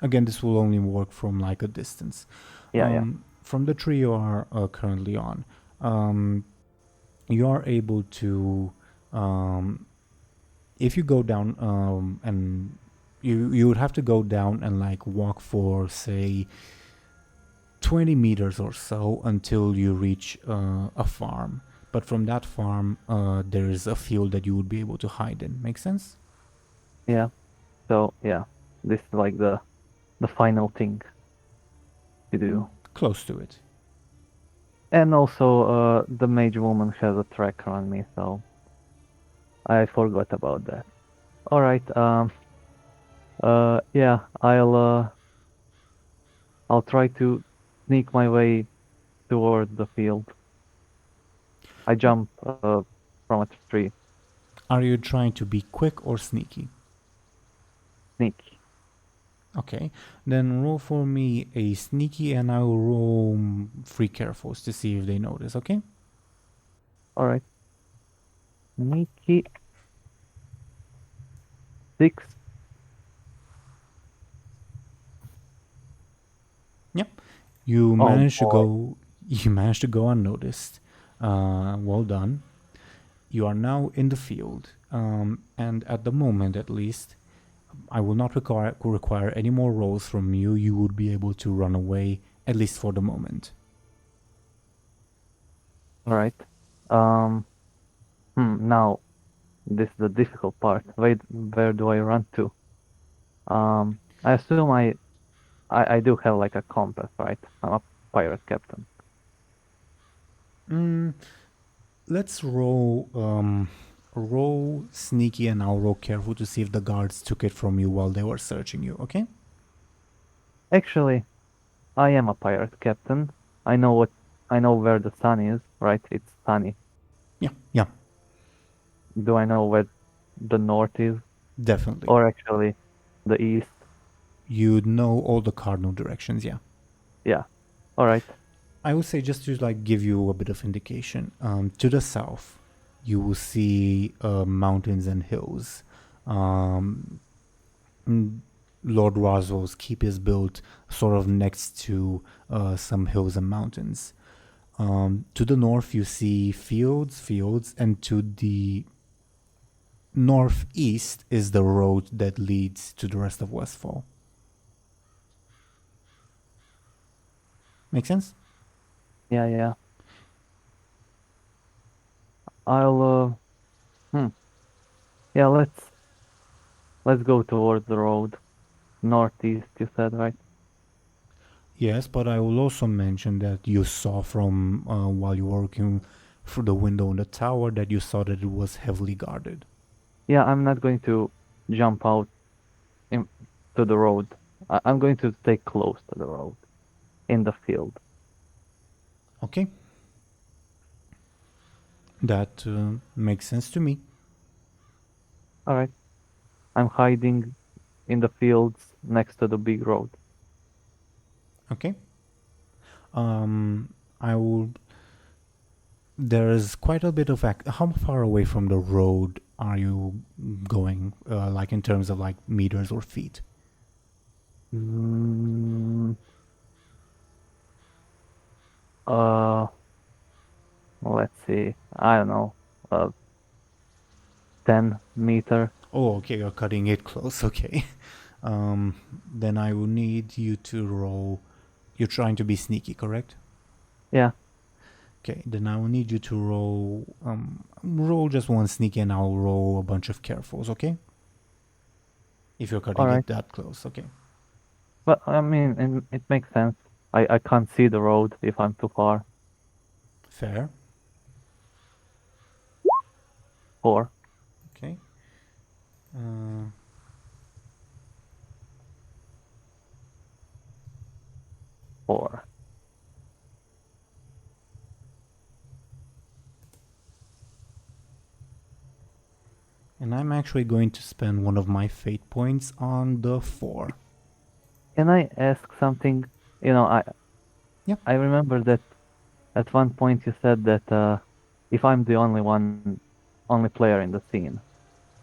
Again, this will only work from like a distance. Yeah. From the tree you are currently on, you are able to, if you go down, and you would have to go down and like walk for say 20 meters or so until you reach a farm. But from that farm, there is a field that you would be able to hide in. Make sense? Yeah. So yeah, this is like the final thing to do. Close to it. And also, the mage woman has a tracker on me, so I forgot about that. All right. Yeah, I'll try to sneak my way towards the field. I jump from a tree. Are you trying to be quick or sneaky? Sneak. Okay, then roll for me a sneaky and I will roll free carefuls to see if they notice, okay? All right. Sneaky. 6. Yep. You Oh, managed to boy. go you managed to go unnoticed. Well done. You are now in the field. And at the moment at least, I will not require any more rolls from you. You would be able to run away, at least for the moment. All right. Now, this is the difficult part. Where do I run to? I assume I do have like a compass, right? I'm a pirate captain. Let's roll sneaky and I'll roll careful to see if the guards took it from you while they were searching you, okay? Actually, I am a pirate captain. I know where the sun is, right? It's sunny. Yeah, Do I know where the north is? definitely. Or actually, the east? You'd know all the cardinal directions, yeah. Yeah. All right. I would say, just to like give you a bit of indication, to the south, you will see mountains and hills. Lord Roswell's keep is built sort of next to some hills and mountains. To the north, you see fields, and to the northeast is the road that leads to the rest of Westfall. Make sense? Yeah. I'll Yeah, let's go towards the road. Northeast, you said, right? Yes, but I will also mention that you saw from while you were working through the window in the tower that you saw that it was heavily guarded. Yeah, I'm not going to jump out to the road. I'm going to stay close to the road, in the field. Okay. That makes sense to me. All right. I'm hiding in the fields next to the big road. Okay. I will. There is quite a bit of how far away from the road are you going, like in terms of like meters or feet? Mm, uh, let's see. I don't know. 10 meter. Oh, okay, you're cutting it close. Okay. Then I will need you to roll. You're trying to be sneaky, correct? Yeah. Okay, then I will need you to roll just one sneaky, and I'll roll a bunch of carefuls. Okay. If you're cutting Alright. it that close, okay. But I mean, it makes sense. I can't see the road if I'm too far. Fair. 4. Okay. Uh, Four. and I'm actually going to spend one of my fate points on the 4. Can I ask something? You know, Yeah. I remember that at one point you said that if I'm the only player in the scene,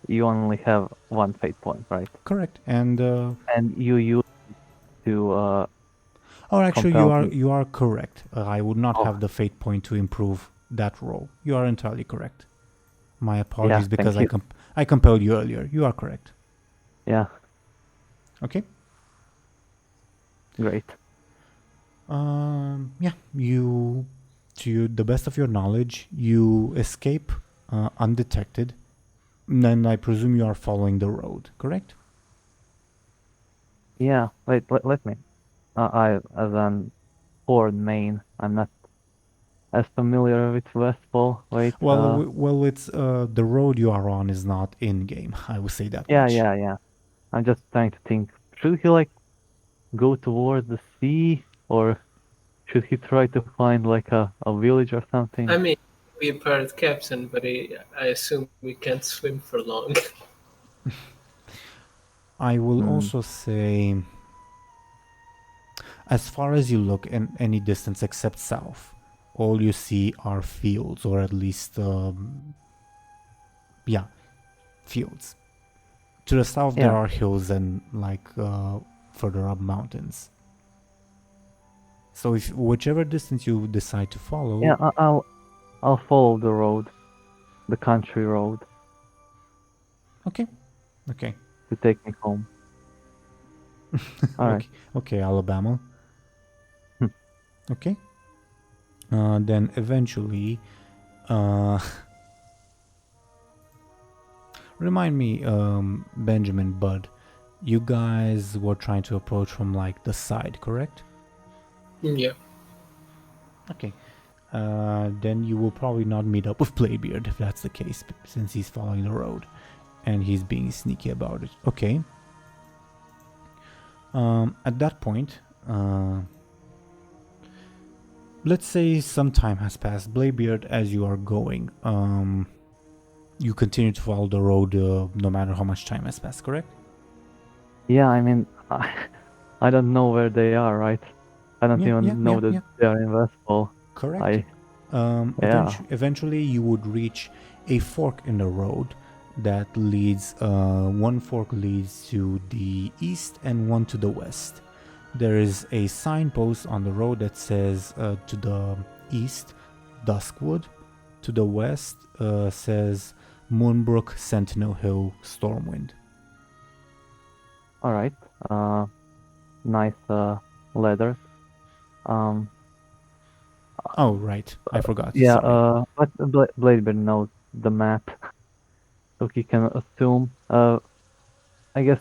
you only have one fate point, right? Correct. And And you use it to oh, actually, compel me. you are correct. I would not Oh. have the fate point to improve that roll. You are entirely correct. My Yeah, apologies because thank you. I compelled you earlier. You are correct. Yeah, Okay. great. Yeah. The best of your knowledge, you escape undetected. Then I presume you are following the road, correct? Yeah, wait, let me. As an Ford main, I'm not as familiar with Westfall. Wait, Well, it's the road you are on is not in game. I will say that yeah, much. yeah. I'm just trying to think. Should he like go towards the sea, or should he try to find like a village or something? I mean, we pirate captain, but I assume we can't swim for long. I will Hmm. also say, as far as you look in any distance except south, all you see are fields, or at least, yeah, fields. To the south, there Yeah, are hills and like further up mountains. So if whichever distance you decide to follow, yeah. I'll follow the road, the country road, okay, okay, to take me home. All right. okay, okay, Alabama, Hmm. okay. Then eventually, uh, remind me, Benjamin, Buhd, you guys were trying to approach from like the side, correct? Yeah. Okay. Then you will probably not meet up with Bladebeard if that's the case, since he's following the road and he's being sneaky about it. Okay. At that point, let's say some time has passed. Bladebeard, as you are going, you continue to follow the road no matter how much time has passed, correct? Yeah, I mean, I don't know where they are, right? I don't even know that Yeah. they are in Westfall. Correct. Yeah. Eventually, you would reach a fork in the road that leads. One fork leads to the east and one to the west. There is a signpost on the road that says to the east, Duskwood. To the west says Moonbrook, Sentinel Hill, Stormwind. All right. Nice leather. Um, Oh, right. I forgot. yeah. Sorry. But Bladebeard knows the map, so he can assume. I guess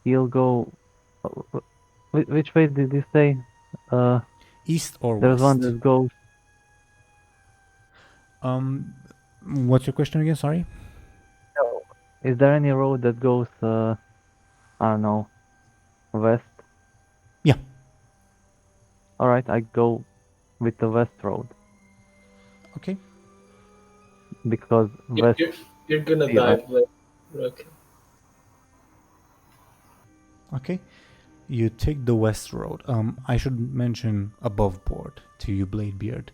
he'll go Which way did you say? East or There's one west? that goes. What's your question again? Sorry. Is there any road that goes? I don't know, west? Yeah. All right, I go with the west road Okay. because You're, west. you're, you're gonna Yeah. die, Blade. Okay. Okay. You take the west road. I should mention above board to you, Bladebeard.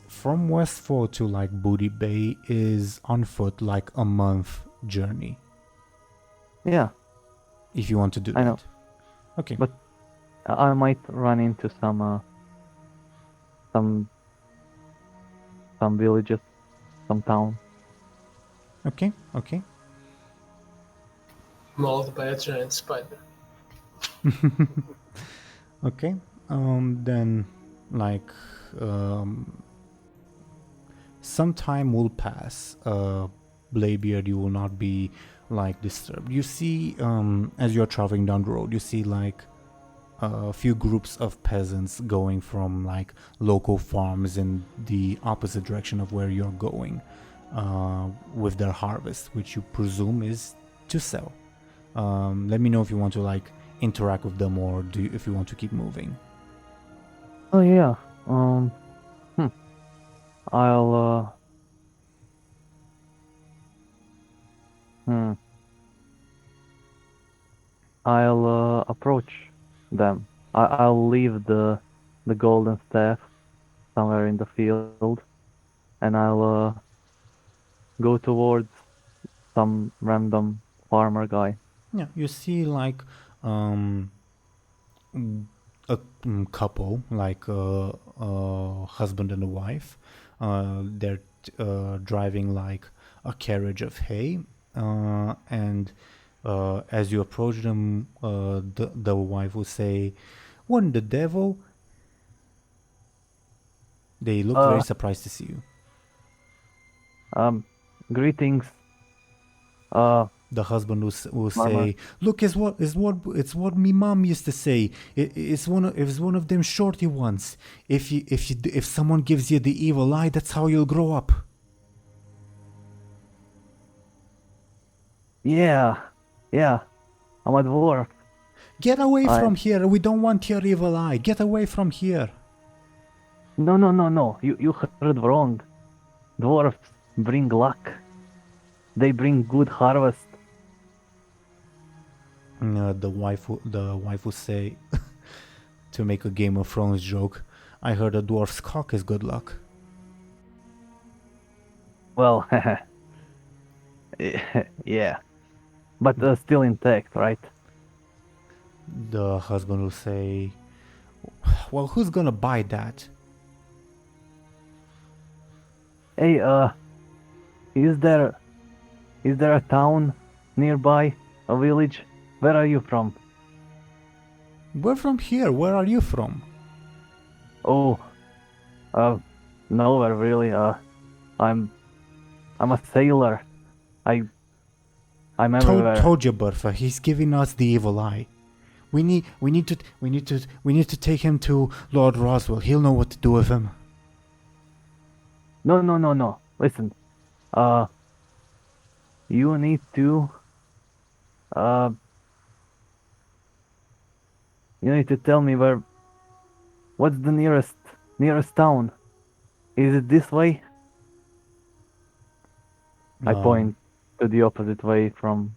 From Westfall to like Buhd Bay is on foot like a month journey. Yeah, If you want to do I that. know. Okay. But I might run into some villages, some town. Okay. Okay. Mauled by a giant spider. Okay. Then like some time will pass. Bladebeard, you will not be like disturbed. You see, as you're traveling down the road, you see like a few groups of peasants going from like local farms in the opposite direction of where you're going, with their harvest, which you presume is to sell. Let me know if you want to like interact with them or if you want to keep moving. Oh yeah. I'll I'll approach them. I'll leave the golden staff somewhere in the field, and I'll go towards some random farmer guy. Yeah, you see like a couple, like a husband and a wife. They're driving like a carriage of hay, and as you approach them, the wife will say, "What in the devil?" They look very surprised to see you. Greetings. The husband will say, "Look, it's what me mom used to say. It's one of them shorty ones. If someone gives you the evil eye, that's how you'll grow up." Yeah. I'm a dwarf. Get away from here. We don't want your evil eye. Get away from here. No. You heard wrong. Dwarfs bring luck. They bring good harvest. The wife will say, to make a Game of Thrones joke, "I heard a dwarf's cock is good luck." Well, yeah, but still intact, right? The husband will say, "Well, who's gonna buy that?" Hey, is there a town nearby, a village? Where are you from? We're from here. Where are you from? Oh, nowhere really. I'm a sailor. I'm everywhere. Told you, Bertha. He's giving us the evil eye. We need to take him to Lord Roswell. He'll know what to do with him. No. Listen, you need to tell me what's the nearest town. Is it this way? I point to the opposite way from.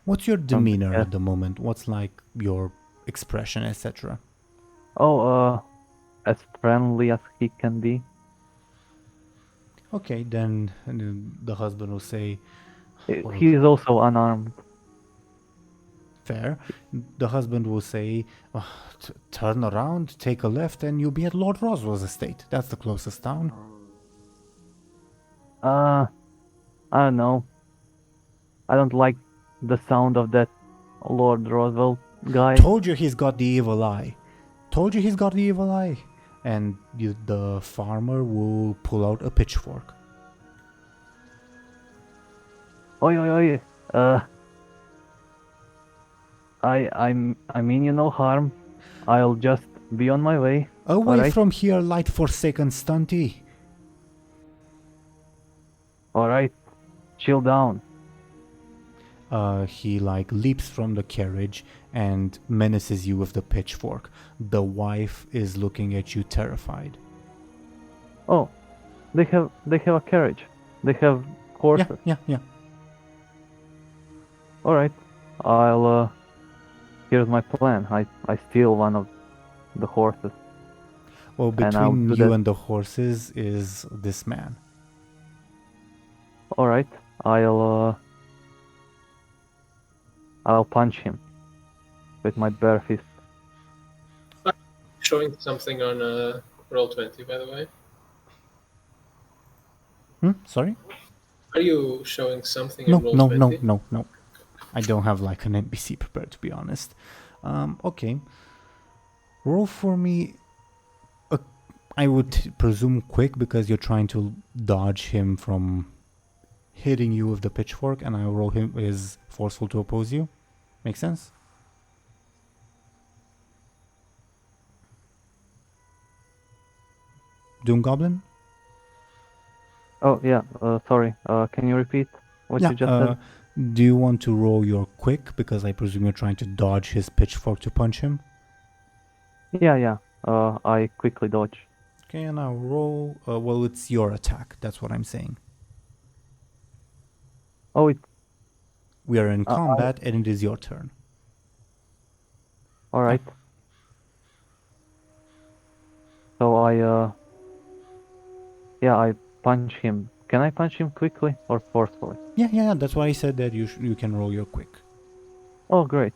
What's your demeanor at the moment? What's like your expression, etc.? Oh, as friendly as he can be. Okay, then the husband will say, He is also unarmed. "Fair." The husband will say, "Turn around, take a left, and you'll be at Lord Roswell's estate. That's the closest town." I don't know. I don't like the sound of that Lord Roswell guy. Told you he's got the evil eye. And the farmer will pull out a pitchfork. Oi. I mean you no harm. I'll just be on my way. Away Alright. from here, light forsaken stunty. Alright. Chill down. He like leaps from the carriage and menaces you with the pitchfork. The wife is looking at you terrified. Oh, they have a carriage. They have horses. Yeah. Alright. Here's my plan. I steal one of the horses. Well, And I'll between do you that. and the horses is this man. Alright. I'll punch him with my bare fist. Showing something on Roll20, by the way. Sorry? Are you showing something No, in Roll20? no. I don't have like an NPC prepared, to be honest. Okay. Roll for me. I would presume quick, because you're trying to dodge him from hitting you with the pitchfork, and I roll him is forceful to oppose you. Make sense? DoomGoblin? Oh yeah. Sorry. Can you repeat what you just said? Do you want to roll your quick, because I presume you're trying to dodge his pitchfork to punch him? Yeah. I quickly dodge. Okay, and I'll roll. Well, it's your attack. That's what I'm saying. Oh, We are in combat, and it is your turn. alright. So I punch him. Can I punch him quickly or forcefully? Yeah. That's why I said that you can roll your quick. Oh, great.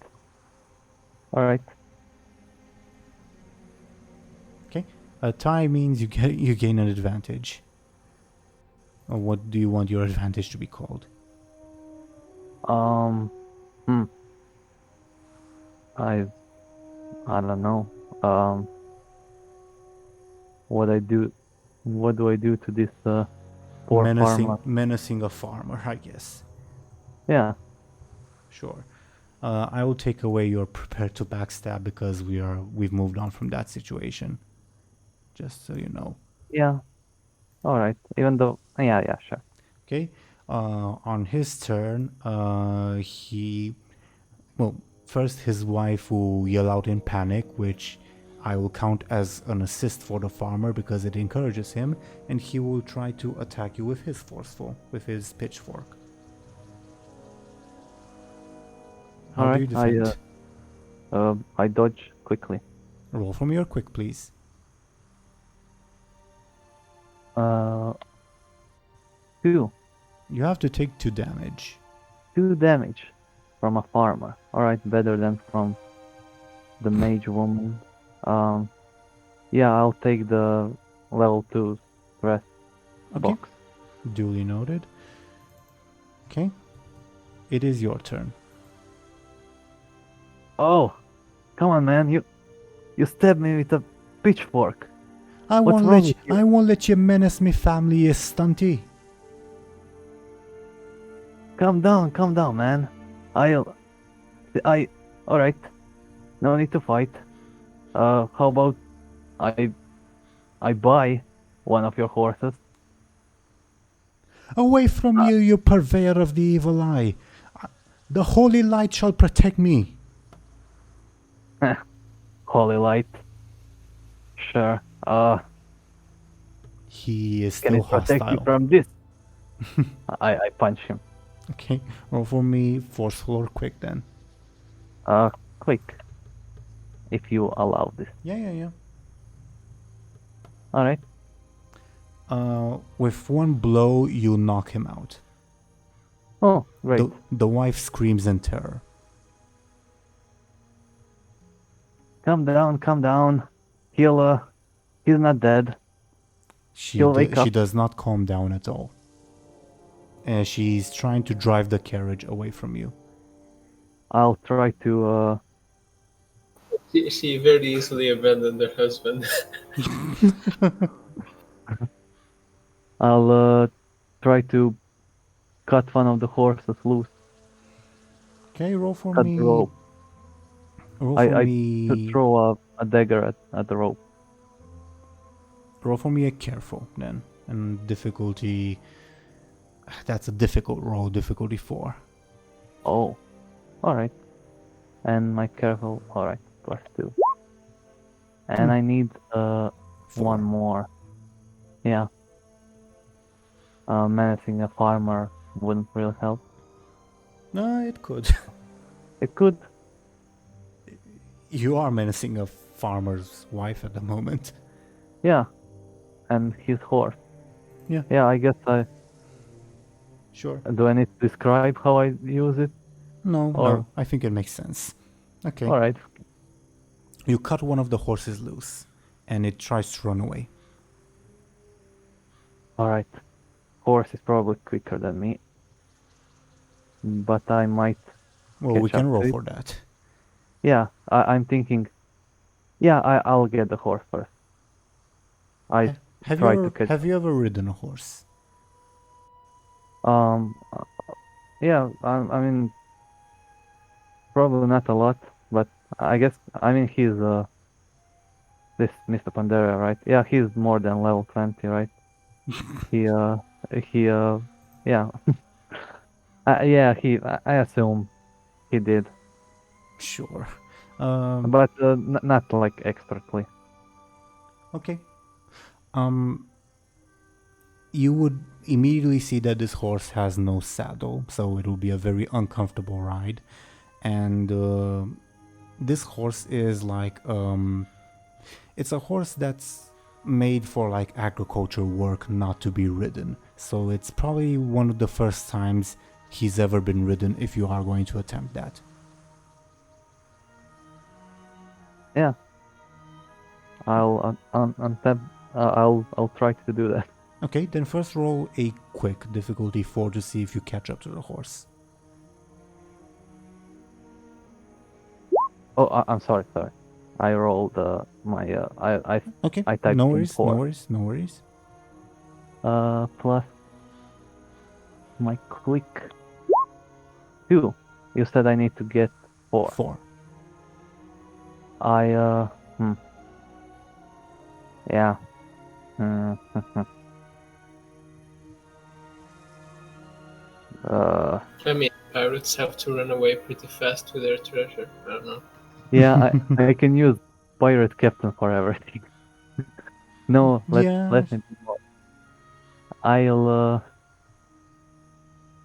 Alright. Okay. A tie means you gain an advantage. What do you want your advantage to be called? I don't know. What do I do to this poor farmer? Menacing a farmer, I guess. Yeah. Sure. I will take away your prepared to backstab, because we've moved on from that situation. Just so you know. Yeah. Alright. Even though yeah, sure. Okay. On his turn, first his wife will yell out in panic, which I will count as an assist for the farmer because it encourages him, and he will try to attack you with his pitchfork. How do you defend? I dodge quickly. Roll from your quick, please. 2 You have to take 2 damage. 2 damage from a farmer. Alright, better than from the mage woman. Yeah, I'll take the level 2 rest Okay. box. Duly noted. Okay. It is your turn. Oh, come on, man! You stabbed me with a pitchfork. I What's won't wrong let you, with you? I won't let you menace me family, you stunty. Calm down, man. Alright. No need to fight. How about I buy one of your horses? Away from you, you purveyor of the evil eye. The holy light shall protect me. Holy light. Sure. He is Can still it protect you hostile. from this? I punch him. Okay, roll for me, forceful or quick then. Quick. If you allow this. Yeah. Alright. With one blow, you knock him out. Oh, great. The wife screams in terror. Calm down. He's not dead. He'll wake She up. does not calm down at all. She's trying to drive the carriage away from you. I'll try to She very easily abandoned her husband. I'll try to cut one of the horses loose. Okay, roll for Cut me. the rope. Roll for I me. throw a dagger at the rope. Roll for me a careful then, and difficulty. That's a difficult roll. Difficulty 4. Oh, alright. And my careful, alright, +2. And I need 4. one more. Yeah. Menacing a farmer wouldn't really help. No, it could. It could. You are menacing a farmer's wife at the moment. Yeah. And his horse. Yeah. Yeah, I guess Sure. do I need to describe how I use it? No, Or- no, I think it makes sense. Okay. Alright. You cut one of the horses loose, and it tries to run away. Alright. Horse is probably quicker than me. But I might. Well, we Catch can up roll to it. for that. Yeah, I'm thinking. Yeah, I'll get the horse first. I Have try you to ever, catch. have you ever ridden a horse? Um, uh, yeah, I mean, probably not a lot, but I guess, I mean, he's, this Mr. Pandera, right? Yeah, he's more than level 20, right? he, yeah. Yeah, I assume he did, Sure. but not like expertly. Okay. You would immediately see that this horse has no saddle, so it will be a very uncomfortable ride. And this horse is like it's a horse that's made for like agriculture work, not to be ridden. So it's probably one of the first times he's ever been ridden if you are going to attempt that. Yeah. I'll untap. I'll try to do that. Okay, then first roll a quick difficulty 4 to see if you catch up to the horse. Oh, I'm sorry. I rolled my Okay, I typed no in worries, 4. no worries. Plus my quick 2. You said I need to get 4. 4. Yeah. I mean, pirates have to run away pretty fast with their treasure. I don't know. Yeah, I can use pirate captain for everything. No, Yeah. let me. I'll.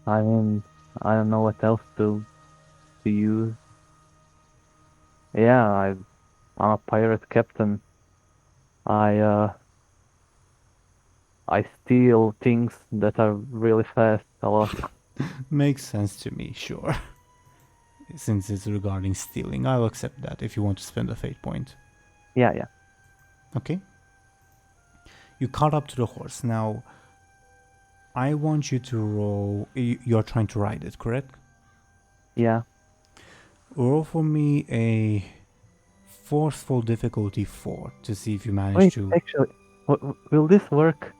I mean, I don't know what else to use. Yeah, I'm a pirate captain. I steal things that are really fast a lot. Makes sense to me, sure. Since it's regarding stealing, I'll accept that if you want to spend a fate point. Yeah. Okay. You caught up to the horse. Now, I want you to roll. You're trying to ride it, correct? Yeah. Roll for me a forceful difficulty 4 to see if you manage Wait, to. actually, will this work?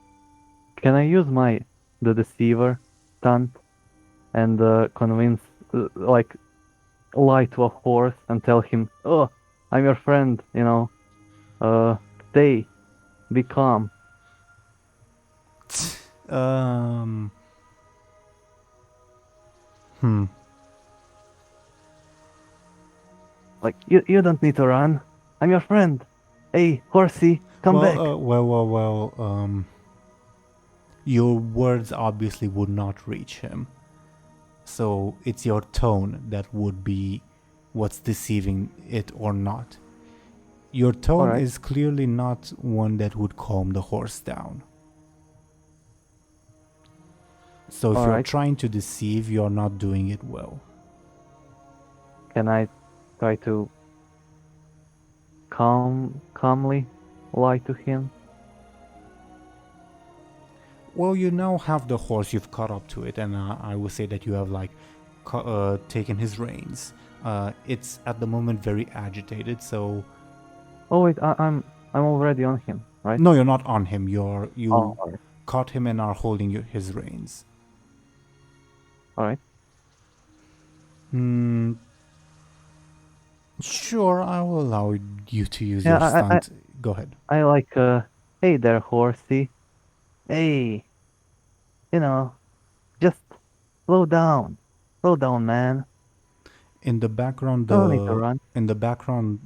Can I use the deceiver stunt and convince, like, lie to a horse and tell him, "Oh, I'm your friend, you know, stay, be calm." Like, you don't need to run. I'm your friend. Hey, horsey, come back. Your words obviously would not reach him. So it's your tone that would be what's deceiving it or not. Your tone Alright. is clearly not one that would calm the horse down. So if you're Alright. trying to deceive, you're not doing it well. Can I try to calmly lie to him? Well, you now have the horse, you've caught up to it, and I will say that you have like taken his reins. It's at the moment very agitated, so... Oh wait, I'm already on him, right? No, you're not on him, you alright. caught him and are holding his reins. Alright. Sure, I will allow you to use Yeah, your stunt. Go ahead. I like, hey there, horsey. Hey, you know, just slow down. Slow down, man. In the background, No need to run.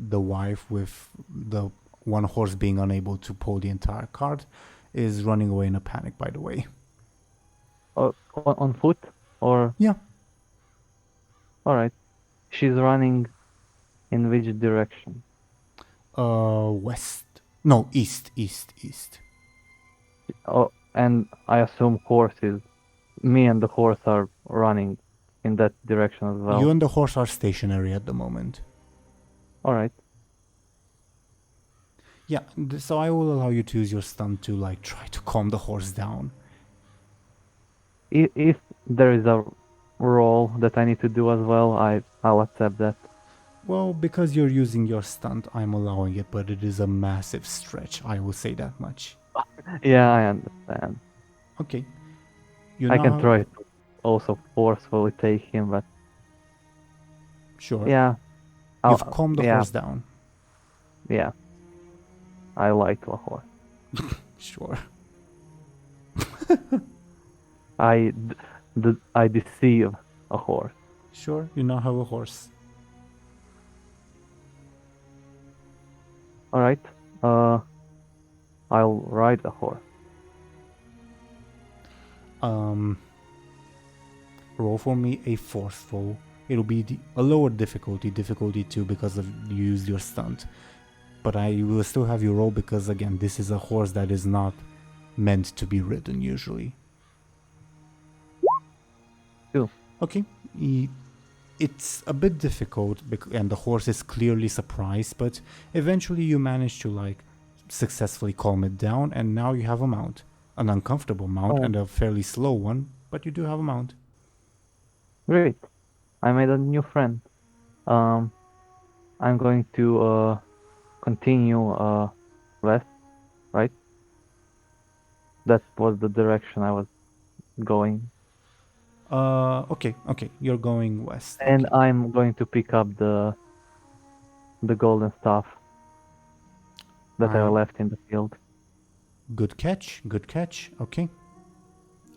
the wife with the one horse being unable to pull the entire cart is running away in a panic. By the way. On foot? Or, Yeah. alright. She's running in which direction? West. No, east. Oh, and I assume horses. Me and the horse are running in that direction as well. You and the horse are stationary at the moment. Alright. Yeah, so I will allow you to use your stunt to like try to calm the horse down. If there is a roll that I need to do as well, I'll accept that. Well, because you're using your stunt, I'm allowing it, but it is a massive stretch, I will say that much. Yeah, I understand. Okay. I can try to also forcefully take him, but Sure. yeah. You've calmed the horse down. Yeah. I like a horse. Sure. I deceive a horse. Sure, you now have a horse. Alright. I'll ride the horse. Roll for me a forceful. It'll be a lower difficulty 2 because of you used your stunt. But I will still have you roll because again, this is a horse that is not meant to be ridden usually. 2. Okay. It's a bit difficult and the horse is clearly surprised, but eventually you manage to like successfully calm it down, and now you have a mount. An uncomfortable mount and a fairly slow one, but you do have a mount. Great. I made a new friend. I'm going to continue west, right? That was the direction I was going. Okay, you're going west. And okay. I'm going to pick up the golden staff that I left in the field. Good catch. Okay.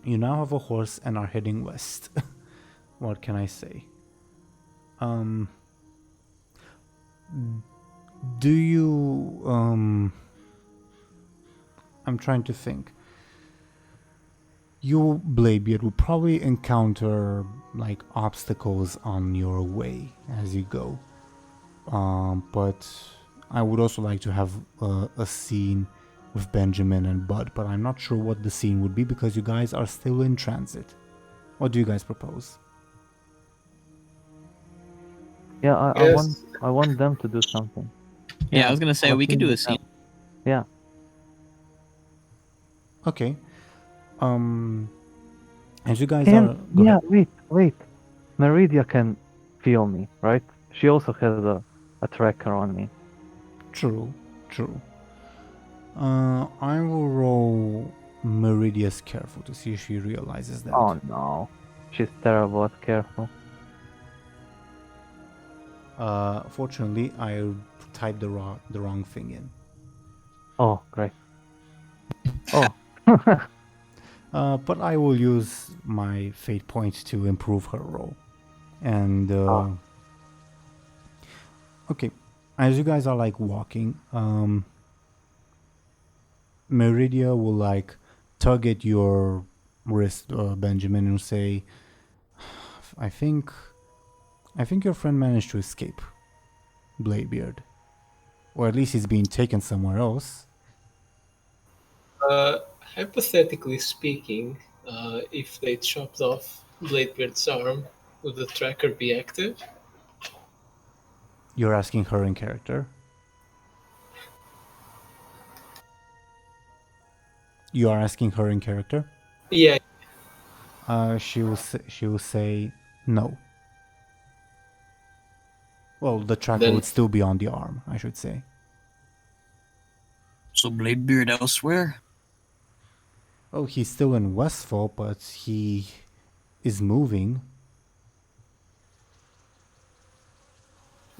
You now have a horse and are heading west. What can I say? Do you I'm trying to think. You, Bladebeard, will probably encounter like obstacles on your way as you go. But I would also like to have a scene with Benjamin and Buhd, but I'm not sure what the scene would be because you guys are still in transit. What do you guys propose? Yeah, Yes. I want them to do something. Yeah, I was gonna say we could do a scene. Yeah. Okay. As you guys And are... Go yeah, ahead. wait. Meridia can feel me, right? She also has a tracker on me. True. I will roll Meridia's careful to see if she realizes that. Oh no. She's terrible at careful. Fortunately, I typed the wrong thing in. Oh, great. Oh. But I will use my fate point to improve her roll. And okay, as you guys are like walking, Meridia will like tug at your wrist, Benjamin, and say, I think your friend managed to escape, Bladebeard. Or at least he's being taken somewhere else. Hypothetically speaking, if they chopped off Bladebeard's arm, would the tracker be active? You're asking her in character? You are asking her in character? Yeah. She will say no. Well, the tracker Then- would still be on the arm, I should say. So Bladebeard elsewhere? Oh, he's still in Westfall, but he is moving.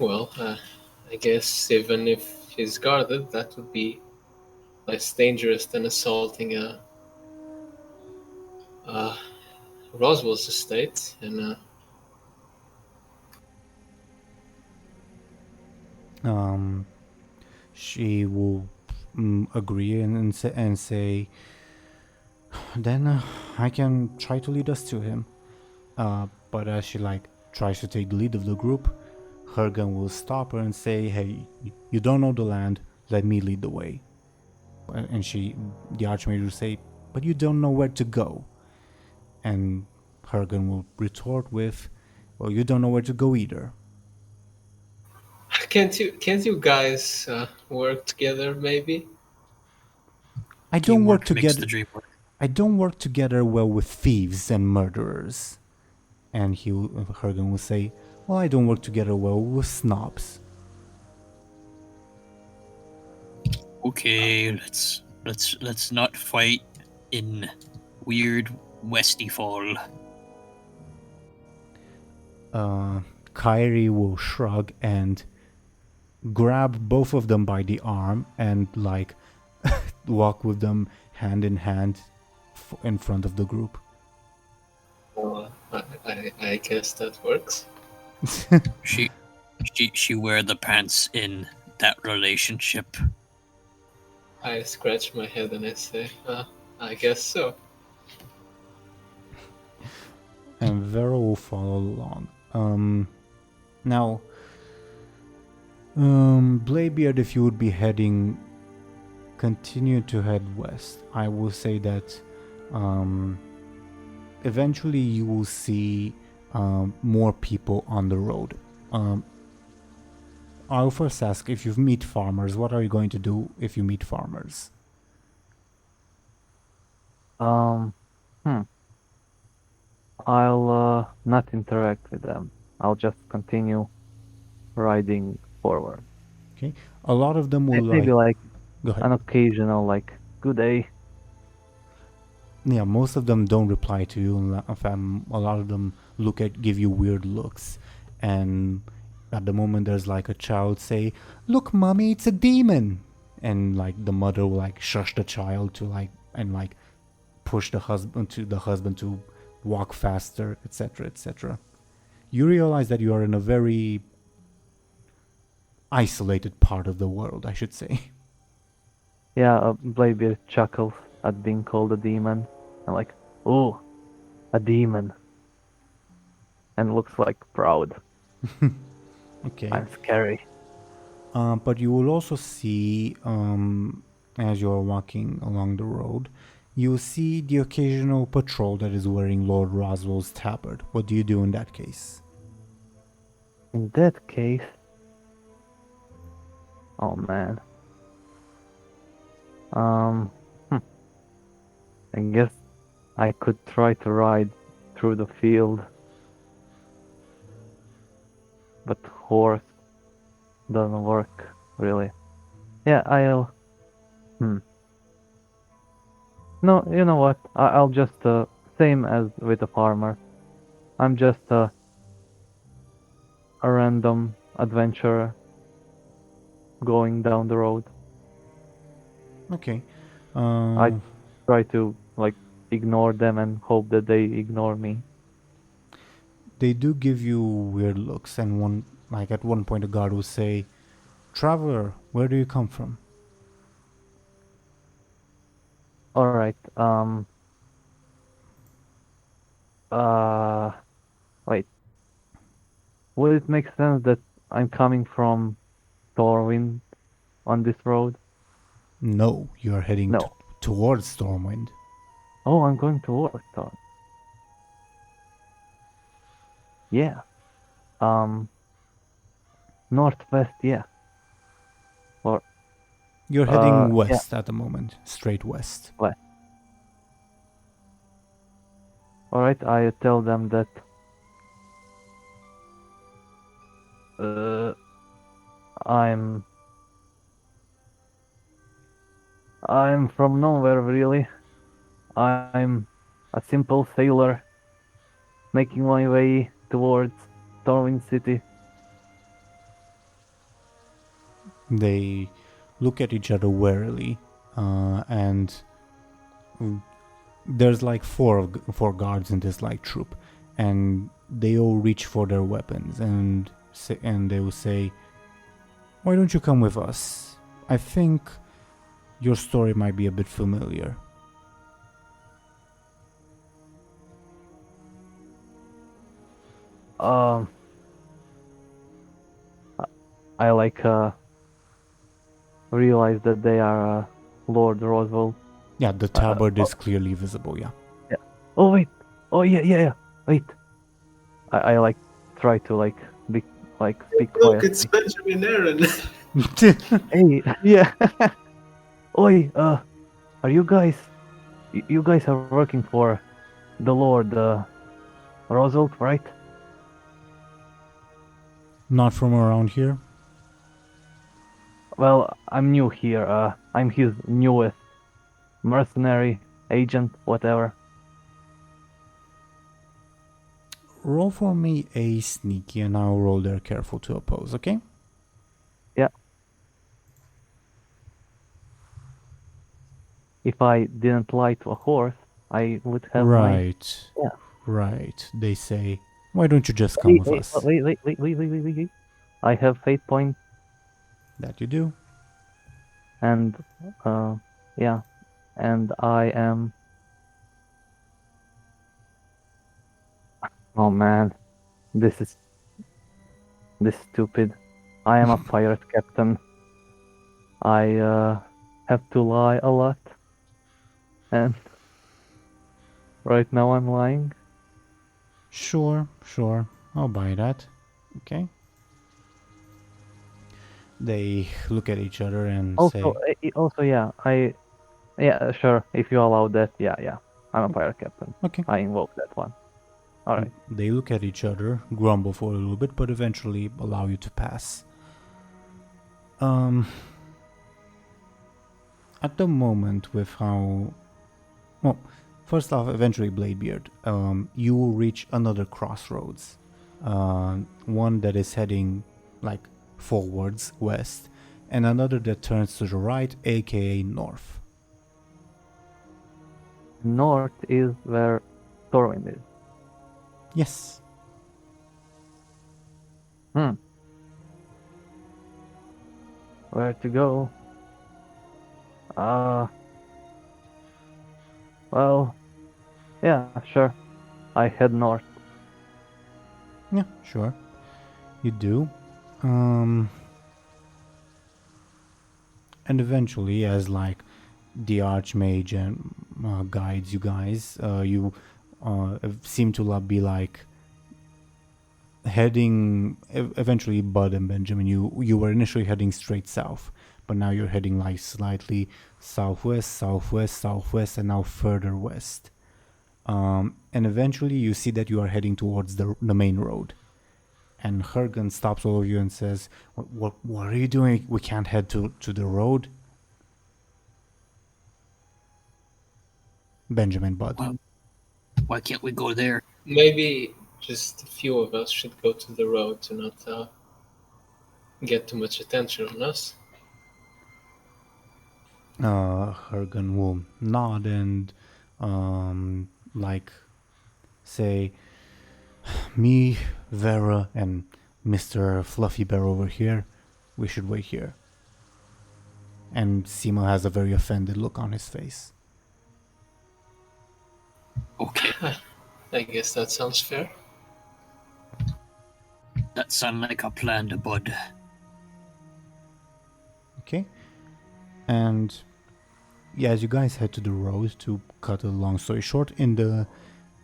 Well, I guess even if he's guarded, that would be less dangerous than assaulting Roswell's estate. And She will agree and say, then I can try to lead us to him. But as she tries to take the lead of the group, Hergen will stop her and say, "Hey, you don't know the land. Let me lead the way." And the Archmage will say, "But you don't know where to go." And Hergen will retort with, "Well, you don't know where to go either." can't you guys work together? Maybe. I don't work Teamwork makes the together. dream work. I don't work together well with thieves and murderers. And Hergen will say, "Well, I don't work together well with snobs." Okay, let's not fight in weird Westy Fall. Kyrie will shrug and grab both of them by the arm and walk with them hand in hand in front of the group. Well, I guess that works. She wear the pants in that relationship. I scratch my head and I say, I guess so. And Vera will follow along. Now, Bladebeard, if you would be continue to head west. I will say that eventually you will see more people on the road. I'll first ask, if you meet farmers, what are you going to do if you meet farmers? I'll not interact with them. I'll just continue riding forward. Okay. A lot of them will Maybe Go ahead. an occasional good day. Yeah, most of them don't reply to you. In fact, a lot of them give you weird looks. And at the moment, there's a child say, "Look, mommy, it's a demon!" And the mother will shush the child to and push the husband to walk faster, etc., etc. You realize that you are in a very isolated part of the world, I should say. Yeah, Bladebeard chuckles at being called a demon. I'm "Oh, a demon." And looks proud. Okay. I'm scary. But you will also see, as you are walking along the road, you see the occasional patrol that is wearing Lord Roswell's tabard. What do you do in that case? In that case... Oh man. I guess I could try to ride through the field. But horse doesn't work, really. Yeah, I'll... No, you know what? I'll just, same as with the farmer. I'm just a random adventurer going down the road. Okay. I try to, ignore them and hope that they ignore me. They do give you weird looks, and at one point a guard will say, "Traveler, where do you come from?" Alright, wait. Would it make sense that I'm coming from Thorwind on this road? No, you are heading No. towards Stormwind. Oh, I'm going towards Thorwind. Yeah. Northwest, yeah. Or You're heading yeah. west at the moment, straight west. West. Alright, I tell them that I'm from nowhere, really. I'm a simple sailor making my way towards Stormwind City. They look at each other warily, and there's like four guards in this like troop, and they all reach for their weapons and they will say, "Why don't you come with us? I think your story might be a bit familiar." I like realize that they are Lord Roswell. Yeah, the tabard is clearly visible. Yeah. Oh wait. Oh yeah. Wait. I like try to like be like speak Look, quietly. it's Benjamin Aaran. Hey, yeah. Oi, are you guys? You guys are working for the Lord Roswell, right? Not from around here. Well, I'm new here. I'm his newest mercenary agent, whatever. Roll for me a sneaky, and I'll roll there careful to oppose. Okay. Yeah. If I didn't lie to a horse, I would have my... Right. Yeah. Right. They say, "Why don't you just come with us?" Wait. I have fate points, That you do. and yeah, and I am... Oh man, this is stupid. I am a pirate captain. I have to lie a lot, and right now I'm lying. Sure. I'll buy that. Okay. They look at each other and Also, say, yeah, sure. If you allow that, yeah. I'm a pirate captain. "Okay." I invoke that one. All right. They look at each other, grumble for a little bit, but eventually allow you to pass. At the moment, with how... Well, first off, eventually, Bladebeard, you will reach another crossroads. One that is heading, like, forwards, west, and another that turns to the right, aka north. North is where Thorwind is. Yes. Where to go? Well, yeah, sure. I head north. Yeah, sure. You do. And eventually, as like the Archmage and guides you guys, you seem to be like heading. Eventually, Buhd and Benjamin, you were initially heading straight south, but now you're heading like slightly southwest, and now further west. And eventually, you see that you are heading towards the main road. And Hergen stops all of you and says, what are you doing? We can't head to the road. Benjamin, Buhd. Well, why can't we go there? Maybe just a few of us should go to the road to not get too much attention on us. Hergen will nod and like say, "Me, Vera, and Mr. Fluffy Bear over here, we should wait here." And Simo has a very offended look on his face. Okay, I guess that sounds fair. that sounds like a plan to Buhd. Okay. And yeah, as you guys head to the road, to cut a long story short, in the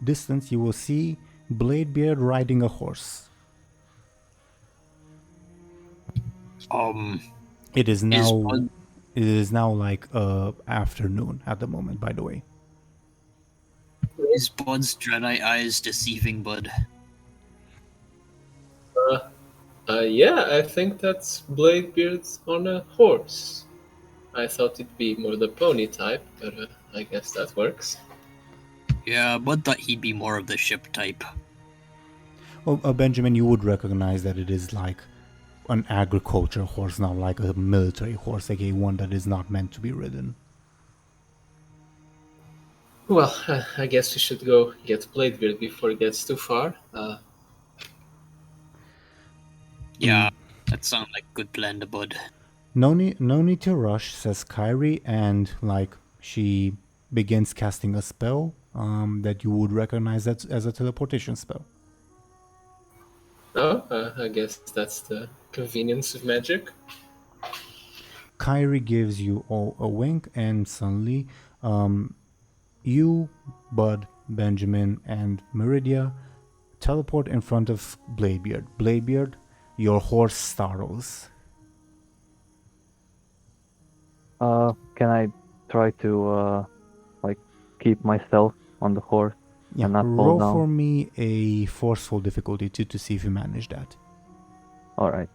distance you will see Bladebeard riding a horse. It is now like afternoon at the moment, by the way. Is Buhd's Dreadeye eyes deceiving Buhd? Yeah, I think that's Bladebeard on a horse. I thought it'd be more the pony type, but I guess that works. Yeah, Buhd thought he'd be more of the ship type. Well, Benjamin, you would recognize that it is like an agriculture horse, not like a military horse, aka one that is not meant to be ridden. Well, I guess we should go get Bladebeard before it gets too far. Yeah, that sounds like a good plan to Buhd. No need to rush, says Kyrie, and like she begins casting a spell that you would recognize as a teleportation spell. I guess that's the convenience of magic. Kyrie gives you all a wink, and suddenly you, Buhd, Benjamin, and Meridia teleport in front of Bladebeard. Bladebeard, your horse startles. Can I try to like keep myself on the horse Yeah, and not fall roll down? for me a forceful difficulty to see if you manage that. All right.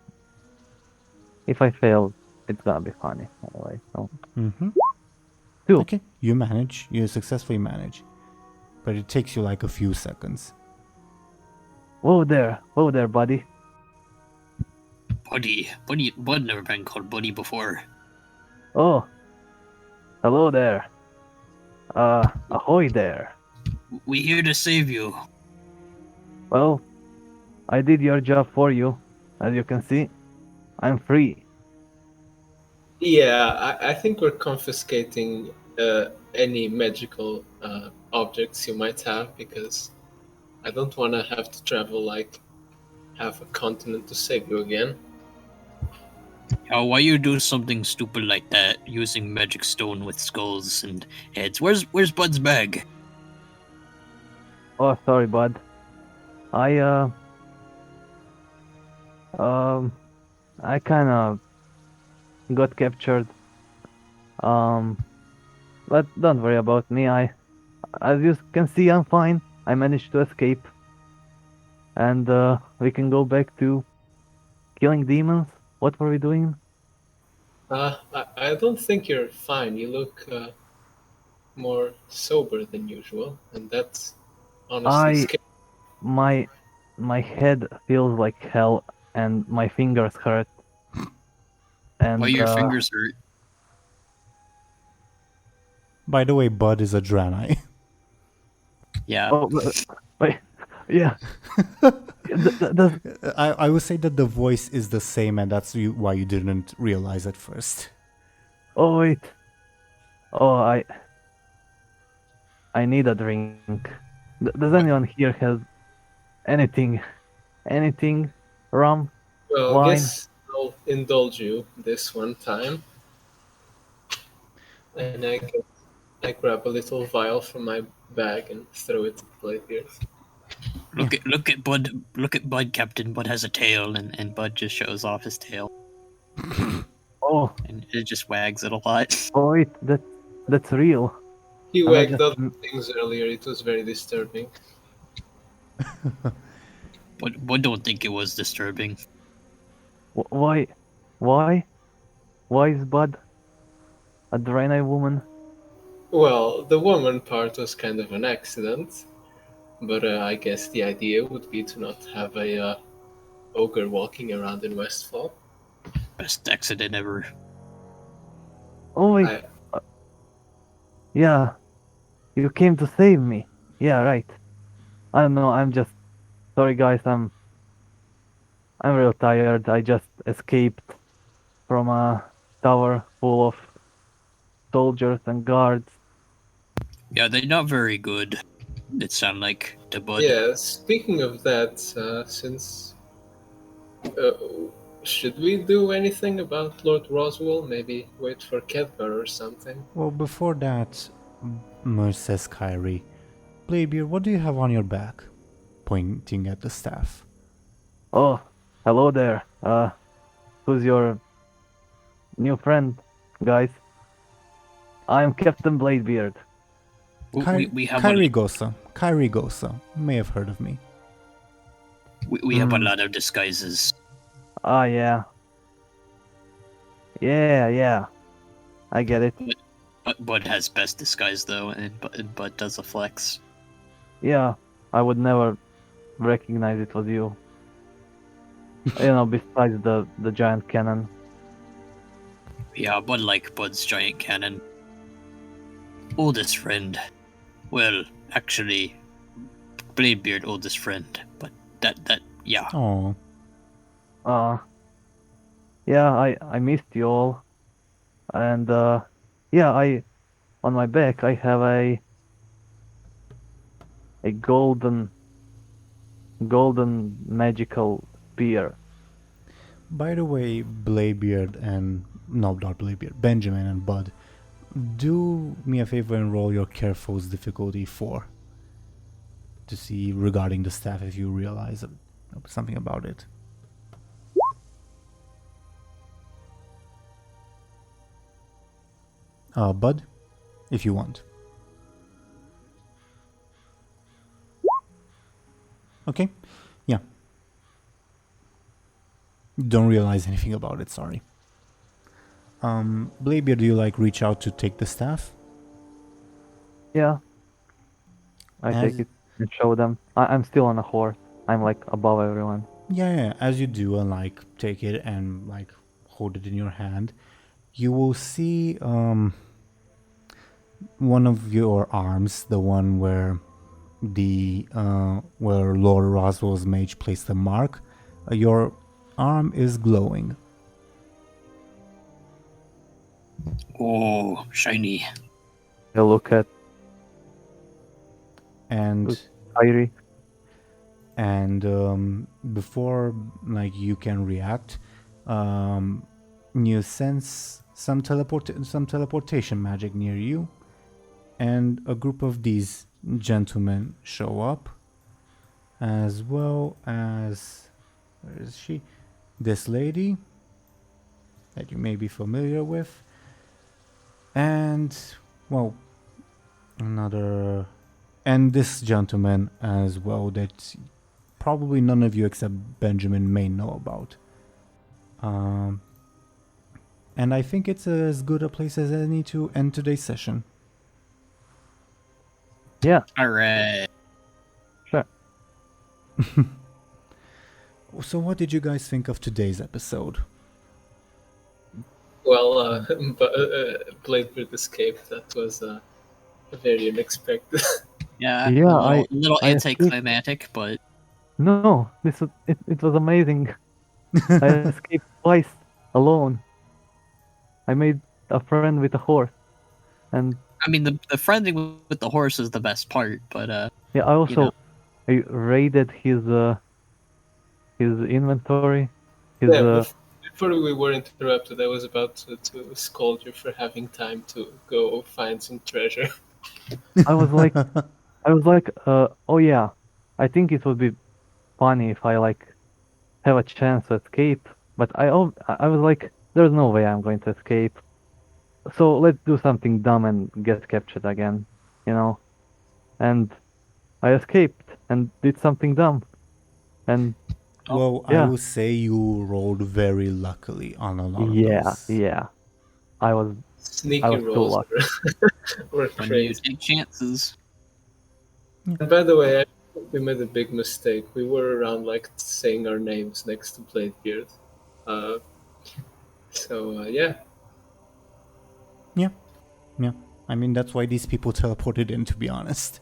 If I fail, it's gonna be funny anyway. So Mm-hmm. 2. Okay, you successfully manage. But it takes you like a few seconds. Whoa there, buddy. Buddy, Buhd never been called Buddy before. Oh, hello there. Ahoy there. We here to save you. Well, I did your job for you. As you can see, I'm free. Yeah, I think we're confiscating any magical objects you might have, because I don't want to have to travel like half a continent to save you again. Why you do something stupid like that, using magic stone with skulls and heads? Where's Buhd's bag? Oh, sorry, bud. I kind of got captured. But don't worry about me. As you can see, I'm fine. I managed to escape, and we can go back to killing demons. What were we doing? I don't think you're fine. You look more sober than usual, and that's honestly scary. My head feels like hell, and my fingers hurt. And Why your fingers hurt? By the way, Buhd is a Draenei. Yeah. Oh, wait, yeah. I would say that the voice is the same, and that's why you didn't realize at first. Oh wait. Oh, I need a drink. Does anyone here have anything rum? Well, Wine? I guess I'll indulge you this one time. And I grab a little vial from my bag and throw it to Bladebeard. Look at Buhd, Captain. Buhd has a tail, and Buhd just shows off his tail, Oh, and it just wags it a lot. oh wait, that's real. He I wagged just- other things earlier. It was very disturbing. Buhd don't think it was disturbing. Why is Bud a Draenei woman? Well, the woman part was kind of an accident, but I guess the idea would be to not have a ogre walking around in Westfall. Best accident ever. Oh wait, yeah, you came to save me. Yeah, right. I don't know. I'm just sorry, guys. I'm real tired. I just escaped from a tower full of soldiers and guards. Yeah, they're not very good. It sound like to Buhd. Yeah, speaking of that, since should we do anything about Lord Roswell? Maybe wait for Kedgar or something. Well, before that, says Kyrie, Bladebeard, what do you have on your back? Pointing at the staff. Oh, hello there. Who's your new friend, guys? I'm Captain Bladebeard. We have Kyrie Gosa. Kyrie Gosa. May have heard of me. we have a lot of disguises. Ah, yeah. Yeah. I get it. Buhd has best disguise though, and Buhd does a flex. Yeah, I would never recognize it was you. Besides the giant cannon. Yeah, Bud like Bud's giant cannon. Oldest friend. Well, actually, Bladebeard oldest friend. But yeah. Oh, Yeah, I missed you all. And on my back I have a golden magical spear. by the way, Bladebeard and no, not Bladebeard, Benjamin and Bud, do me a favor and roll your Carefo's difficulty 4 to see regarding the staff if you realize something about it. Bud, if you want. Okay, yeah. Don't realize anything about it, sorry. Bladebeard, do you reach out to take the staff? Yeah, I As- take it and show them. I'm still on a horse. I'm above everyone. Yeah, as you do and take it and hold it in your hand, you will see one of your arms, the one where where Lord Roswell's mage placed the mark, your arm is glowing. Oh, shiny. I look at And Kyrie. and before you can react, you sense some teleportation magic near you, and a group of these gentlemen show up, as well as, where is she? This lady that you may be familiar with, and well, and this gentleman as well that probably none of you except Benjamin may know about. And I think it's as good a place as any to end today's session. Yeah, Alright. sure. So what did you guys think of today's episode? Well, Bladebeard escaped. That was very unexpected. Yeah, Yeah, a little I anticlimactic, but No, it was amazing. I escaped twice alone. I made a friend with a horse, and I mean the friending with the horse is the best part. But yeah, I also know. I raided his inventory. Before we were interrupted, I was about to scold you for having time to go find some treasure. I was like, oh yeah, I think it would be funny if I have a chance to escape, but I was like, there's no way I'm going to escape. So let's do something dumb and get captured again, And I escaped and did something dumb, and Well, yeah. I will say you rolled very luckily on a lot of those. yeah, I was Sneaky I was too rolls lucky. were when you crazy. take chances. And by the way, I think we made a big mistake. We were around saying our names next to Bladebeard. Yeah. Yeah. I mean, that's why these people teleported in, to be honest.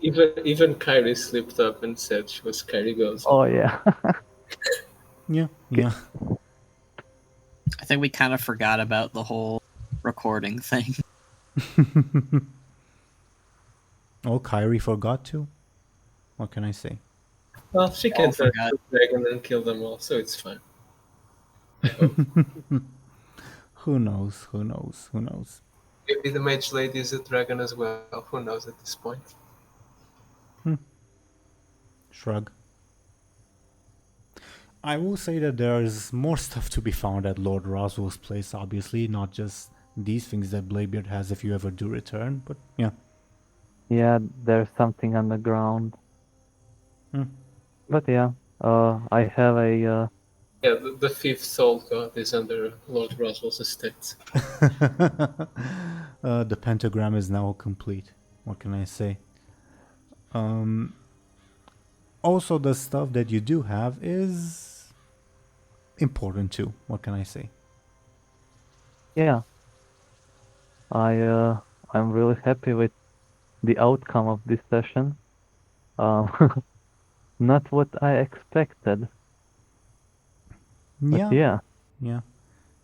Even Kyrie slipped up and said she was Kyrie Goes. Oh yeah. Yeah. I think we kind of forgot about the whole recording thing. Oh, Kyrie forgot to? What can I say? Well, she all can turn forgot. the dragon and kill them all, so it's fine. Who knows? Maybe the mage lady is a dragon as well. Who knows at this point? Shrug. I will say that there's more stuff to be found at Lord Roswell's place, obviously, not just these things that Bladebeard has if you ever do return, but yeah. Yeah, there's something on the ground. But yeah, I have a Yeah, the fifth soul god is under Lord Roswell's estate. The pentagram is now complete. What can I say? Also, the stuff that you do have is important too. What can I say? Yeah, I'm really happy with the outcome of this session. Not what I expected, but Yeah, yeah, yeah.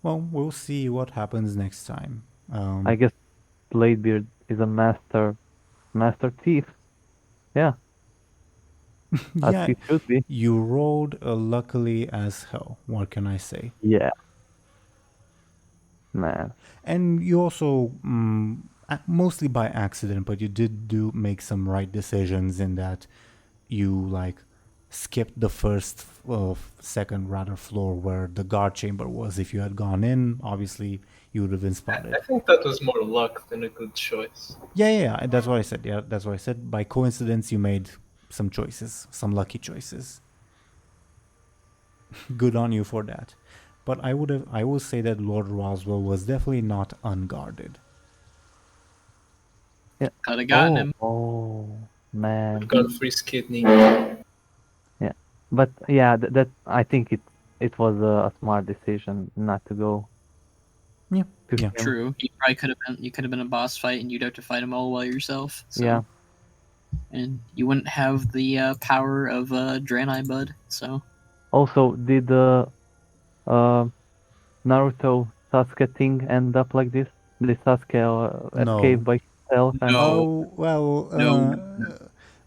Well, we'll see what happens next time. I guess Bladebeard is a master thief. Yeah, as Yeah, he should be. you rolled luckily as hell. What can I say? Yeah, man. And you also, mostly by accident, but you did do make some right decisions in that you like skipped the first, second rather floor where the guard chamber was. If you had gone in, obviously you would have been spotted. I think that was more luck than a good choice. Yeah, that's what I said. Yeah, that's what I said. By coincidence, you made some choices, some lucky choices. Good on you for that. But I will say that Lord Roswell was definitely not unguarded. Yeah. Could have gotten him. Oh, man. Godfrey's kidney. Yeah, but yeah, that I think it was a smart decision not to go. Yeah, to yeah. him. True. You probably could have been. You could have been a boss fight, and you'd have to fight them all by yourself. So. Yeah. And you wouldn't have the power of Draenei Buhd. So. Also, did Naruto Sasuke thing end up like this? Did Sasuke No. escape by himself? And No. Oh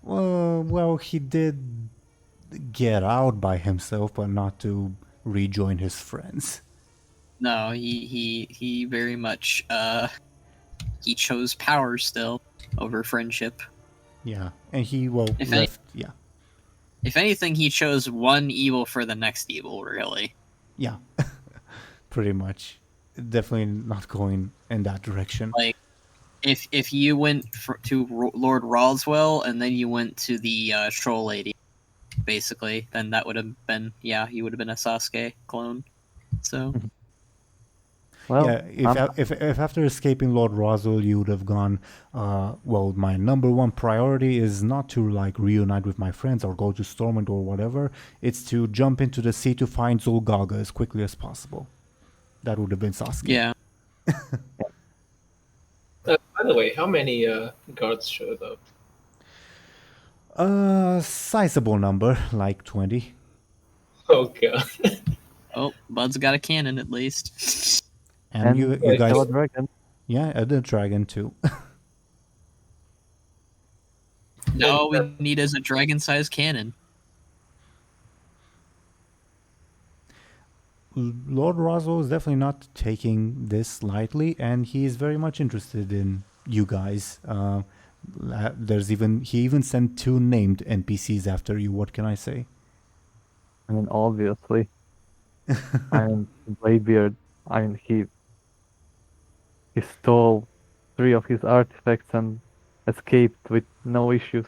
well, well, he did get out by himself, but not to rejoin his friends. No, he very much he chose power still over friendship. Yeah, and he If any- left. Yeah, If anything, he chose one evil for the next evil. Really. yeah, pretty much. Definitely not going in that direction. Like, if you went to Lord Roswell and then you went to the troll lady, basically, then that would have been you would have been a Sasuke clone. So. well, Yeah, if after escaping Lord Roswell you would have gone, well, my number one priority is not to like reunite with my friends or go to Stormwind or whatever. It's to jump into the sea to find Zulgaga as quickly as possible. That would have been Sasuke. Yeah. By the way, how many guards showed up? Sizable number, like 20. Oh god. Oh, Bud's got a cannon at least. And you Wait, guys, Yellow Dragon. yeah, and the dragon too. No, all we need is a dragon-sized cannon. Lord Roswell is definitely not taking this lightly, and he is very much interested in you guys. He even sent 2 named NPCs after you. What can I say? I mean, obviously. And Bladebeard, I mean, he stole 3 of his artifacts and escaped with no issues.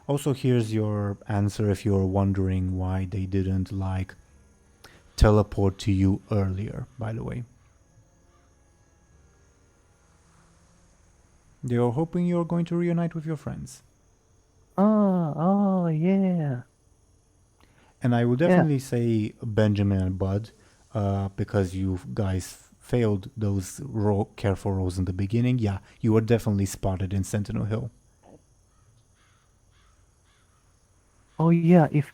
Also, here's your answer if you're wondering why they didn't like teleport to you earlier, by the way. They were hoping you're going to reunite with your friends. Oh, yeah. And I would definitely say Benjamin and Buhd, because you guys failed those careful rolls in the beginning. Yeah, you were definitely spotted in Sentinel Hill. Oh yeah, if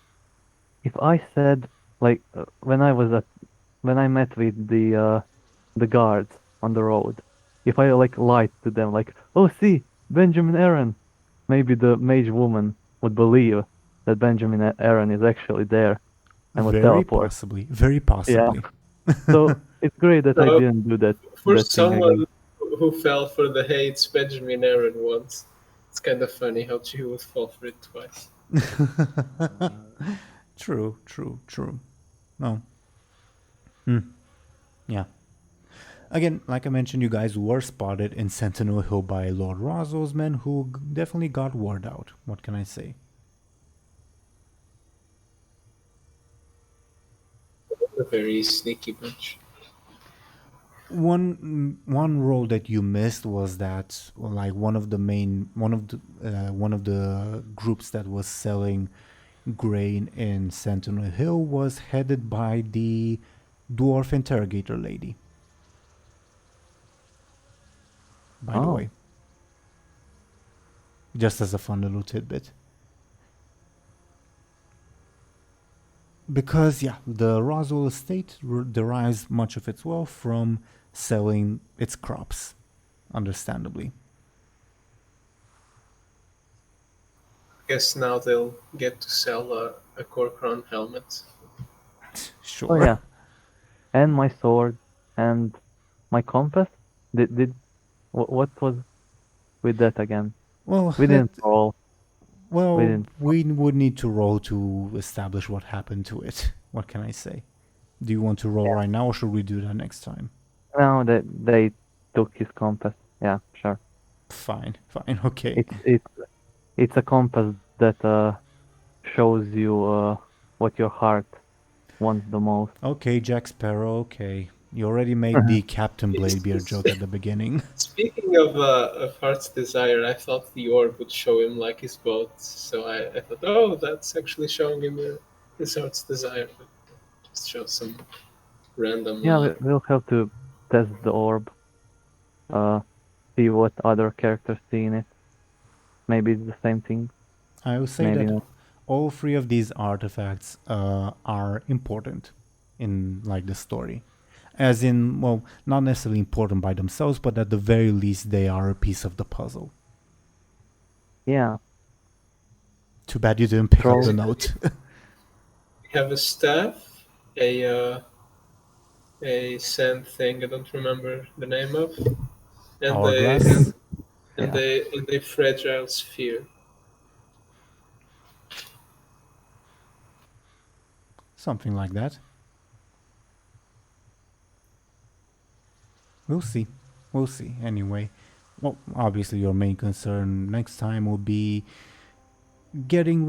I said like when I met with the guards on the road, if I like lied to them like, oh see, Benjamin Aaran, maybe the mage woman would believe that Benjamin Aaran is actually there and would Very teleport. Very possibly. So it's great that I didn't do that. For that thing someone again. who fell for the hates Benjamin Aaran once, it's kind of funny how she would fall for it twice. True. No. Yeah. Again, like I mentioned, you guys were spotted in Sentinel Hill by Lord Roswell's men, who definitely got word out. What can I say? A very sneaky bunch. One role that you missed was that, like, one of the groups that was selling grain in Sentinel Hill was headed by the dwarf interrogator lady. By the Oh. way. Just as a fun little tidbit. Because, yeah, the Roswell estate derives much of its wealth from selling its crops, understandably. Guess now they'll get to sell a Corcoran helmet. Sure. Oh yeah. And my sword and my compass. What was with that again? Well, We didn't roll. well, we didn't- we would need to roll to establish what happened to it. What can I say? Do you want to roll right now, or should we do that next time? No, they took his compass. Yeah, sure. Fine, okay. It's a compass that shows you what your heart wants the most. Okay, Jack Sparrow, okay. You already made the Captain Bladebeard joke at the beginning. Speaking of Heart's Desire, I thought the orb would show him like his boat, so I thought, oh, that's actually showing him his Heart's Desire. But just shows some random. Yeah, we'll have to test the orb. See what other characters see in it. Maybe it's the same thing. I will say Maybe that not. all three of these artifacts are important in like the story. As in, well, not necessarily important by themselves, but at the very least they are a piece of the puzzle. Yeah. Too bad you didn't pick up the Troll. note. We have a staff, a sand thing I don't remember the name of, and Hourglass? a fragile sphere. Something like that. We'll see. We'll see. Anyway, well, obviously your main concern next time will be getting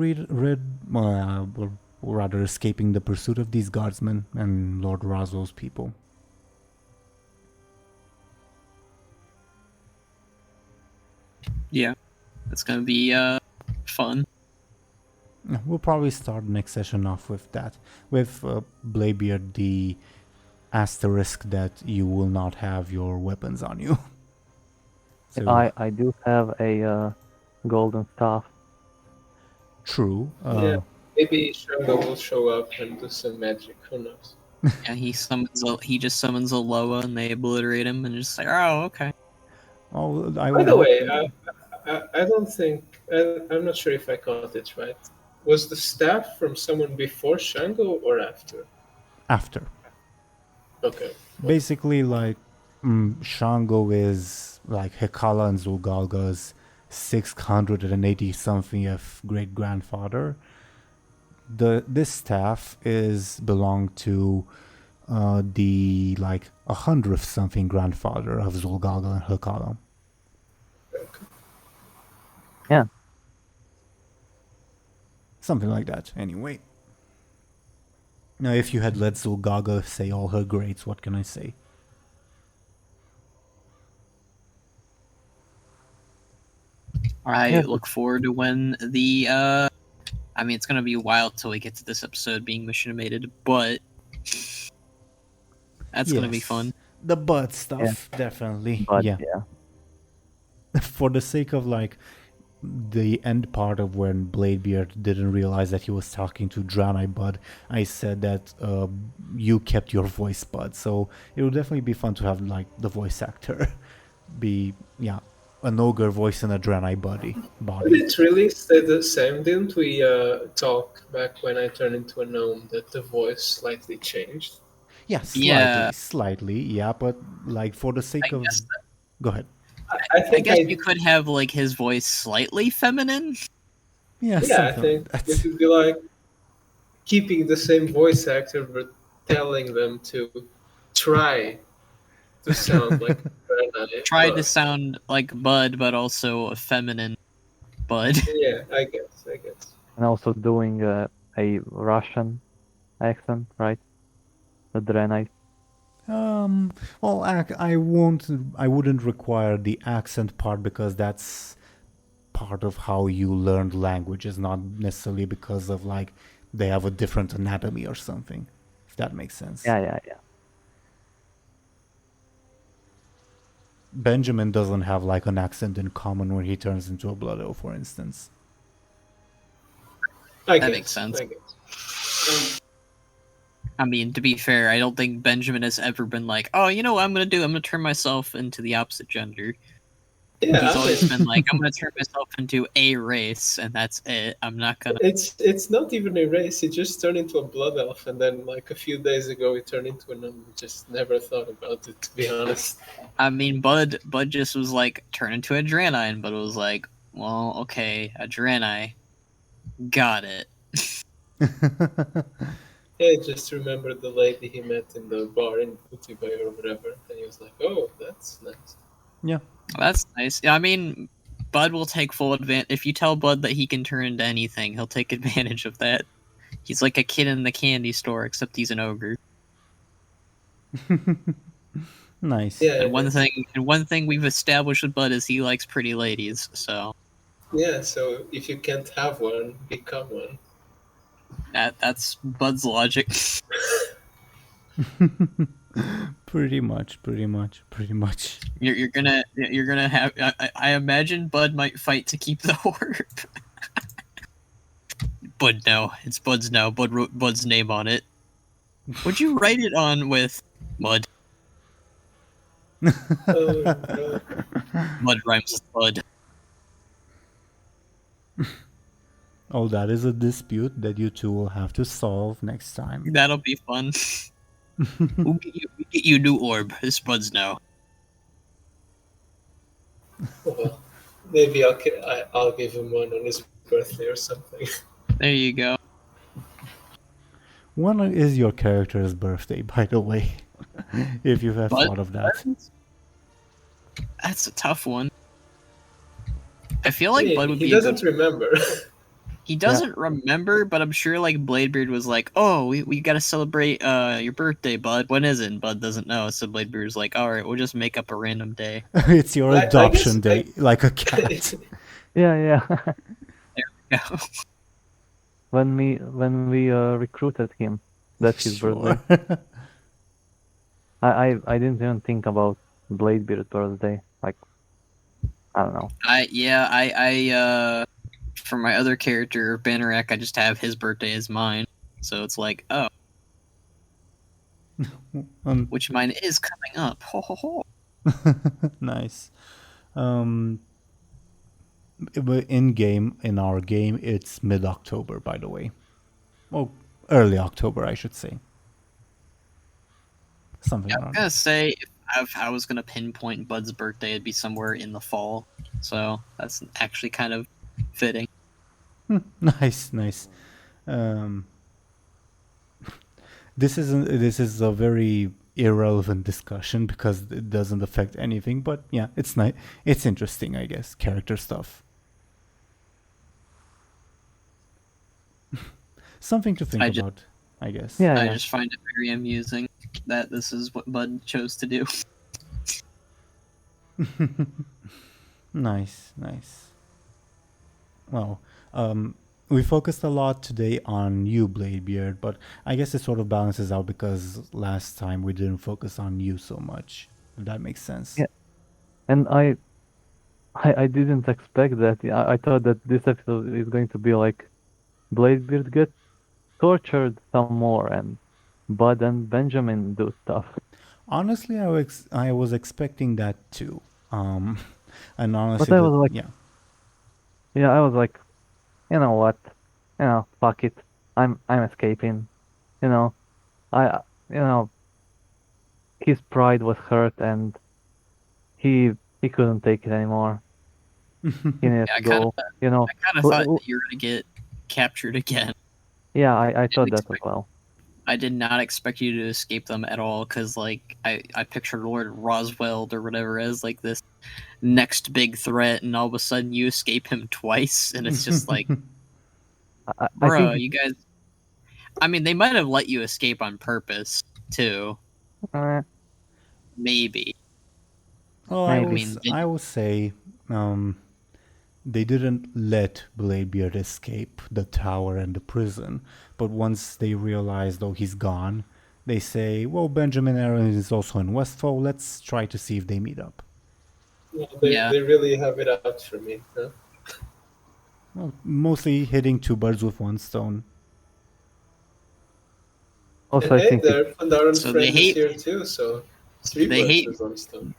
or rather escaping the pursuit of these guardsmen and Lord Roswell's people. Yeah, that's gonna be fun. We'll probably start next session off with that. With Bladebeard, the asterisk that you will not have your weapons on you. So, I do have a golden staff. true. Yeah. Maybe Shango will show up and do some magic. Who knows? Yeah, he just summons a Loa and they obliterate him and just like, oh, okay. Oh, By the way, I don't think I'm not sure if I caught it right. Was the staff from someone before Shango or after? after. Okay. Basically, like, Shango is like Hekala and Zulgalga's 680 something of great grandfather. This staff belonged to the like 100th something grandfather of Zulgalga and Hekala. Yeah. Something like that, anyway. Now, if you had let Zulgaga say all her greats, what can I say? I Yeah. look forward to when the I mean, it's gonna be a while till we get to this episode being machinimated, but that's gonna be Yes. fun. The Buhd stuff, definitely. But yeah. yeah. For the sake of like the end part of when Bladebeard didn't realize that he was talking to Draenei Buhd, I said that you kept your voice, Buhd. So it would definitely be fun to have like the voice actor be an ogre voice in a Draenei body. Did it really stay the same? Didn't we talk back when I turned into a gnome that the voice slightly changed? Yeah, Yeah. slightly, yeah, but like for the sake I of guess go ahead. I guess you could have like his voice slightly feminine. Yeah, Yeah, I something think like it that. could be like keeping the same voice actor but telling them to try to sound like Draenei. Tried to sound like Bud, but also a feminine Bud. Yeah, I guess. And also doing a Russian accent, right? The Draenei. Well, I wouldn't require the accent part because that's part of how you learned languages, not necessarily because of like they have a different anatomy or something, if that makes sense. Yeah. Benjamin doesn't have like an accent in common when he turns into a Blood Elf, for instance. That makes sense. I guess. I mean, to be fair, I don't think Benjamin has ever been like, oh, you know what I'm gonna do? I'm gonna turn myself into the opposite gender. Yeah, He's always been like, I'm gonna turn myself into a race, and that's it. I'm not gonna. It's not even a race. He just turned into a blood elf, and then like a few days ago, he turned into an. Just never thought about it, to be honest. I mean, Bud just was like, turn into a Draenei, and Bud was like, well, okay, a Draenei. Got it. Yeah, I just remembered the lady he met in the bar in Buhd or whatever, and he was like, "Oh, that's nice." Yeah. That's nice. I mean, Bud will take full advantage. If you tell Bud that he can turn into anything, he'll take advantage of that. He's like a kid in the candy store, except he's an ogre. Nice. Yeah, And one thing we've established with Bud is he likes pretty ladies. So yeah. So if you can't have one, become one. that's Bud's logic. Pretty much. You're gonna have. I imagine Bud might fight to keep the orb. Bud, no, it's Bud's now. Bud wrote Bud's name on it. Would you write it on with Mud? Oh, no. Mud rhymes with Bud. Oh, that is a dispute that you two will have to solve next time. That'll be fun. we get you a new orb. This Bud's now. Well, maybe I'll give him one on his birthday or something. There you go. When is your character's birthday, by the way? If you have Bud? thought of that. That's a tough one. I feel like Bud would he be. doesn't remember. He doesn't remember, but I'm sure like Bladebeard was like, "Oh, we gotta celebrate your birthday, Bud. When is it?" And Bud doesn't know, so Bladebeard's like, "All right, we'll just make up a random day." It's your adoption day, like a cat. Yeah. Yeah. when we recruited him, that's his birthday. I didn't even think about Bladebeard's birthday. Like, I don't know. I for my other character, Bannerack, I just have his birthday as mine. So it's like, oh. Which mine is coming up. Ho ho ho. Nice. In our game, it's mid-October, by the way. Well, early October, I should say. Something Yeah, I'm around gonna say if I was gonna pinpoint Bud's birthday, it'd be somewhere in the fall. So that's actually kind of fitting. Nice. This is a very irrelevant discussion because it doesn't affect anything. But yeah, it's nice. It's interesting, I guess. Character stuff. Something to think about, I guess. Yeah. I just find it very amusing that this is what Bud chose to do. Nice. Well, we focused a lot today on you, Bladebeard, but I guess it sort of balances out because last time we didn't focus on you so much. If that makes sense. Yeah. And I didn't expect that. I thought that this episode is going to be like Bladebeard gets tortured some more and Bud and Benjamin do stuff. Honestly, I was expecting that too. And honestly, But I was like, yeah, I was like, you know what, fuck it, I'm escaping, his pride was hurt and he couldn't take it anymore. He needed to go. I kind of thought that you were gonna get captured again. Yeah, I thought that as well. I did not expect you to escape them at all, because like I pictured Lord Roswell or whatever as like this next big threat, and all of a sudden you escape him twice, and it's just like, bro, you guys. I mean, they might have let you escape on purpose too. Maybe. Well, I will say, they didn't let Bladebeard escape the tower and the prison, but once they realized, oh, he's gone, they say, well, Benjamin Aaran is also in Westfall, let's try to see if they meet up. Yeah, Yeah. they really have it out for me. Huh? Well, mostly hitting two birds with one stone. Also, And I hey, think their Pandaren So friend they is hate- here too, so 3 they birds hate- with one stone.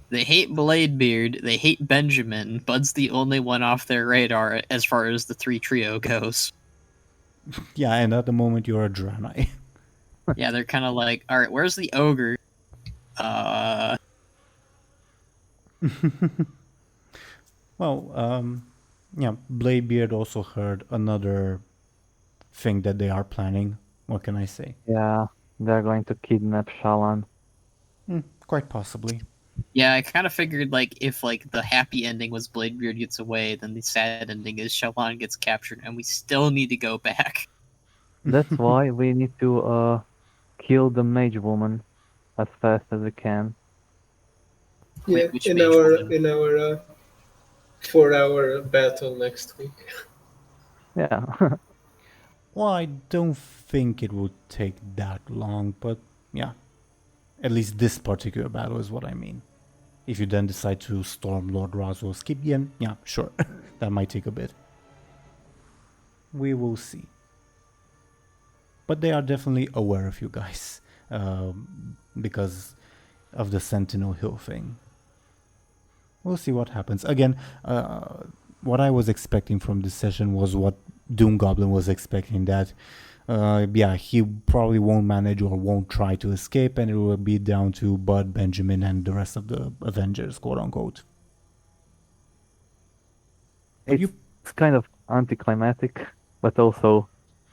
They hate Bladebeard. They hate Benjamin. Bud's the only one off their radar as far as the three trio goes. Yeah, and at the moment you're a Draenei. Yeah, they're kind of like, all right, where's the ogre? Well, yeah, Bladebeard also heard another thing that they are planning. What can I say? yeah, they're going to kidnap Shallan. Quite possibly. Yeah, I kind of figured like if like the happy ending was Bladebeard gets away, then the sad ending is Shallan gets captured, and we still need to go back. That's why we need to kill the mage woman as fast as we can. Yeah, which in mage our woman? 4-hour battle next week. Yeah. Well, I don't think it would take that long, but yeah. At least this particular battle is what I mean. If you then decide to storm Lord Roswell's keep, yeah, sure. That might take a bit. We will see. But they are definitely aware of you guys. Because of the Sentinel Hill thing. We'll see what happens. Again, what I was expecting from this session was what DoomGoblin was expecting, that yeah, he probably won't manage or won't try to escape, and it will be down to Buhd, Benjamin, and the rest of the Avengers, quote unquote. But It's kind of anticlimactic, but also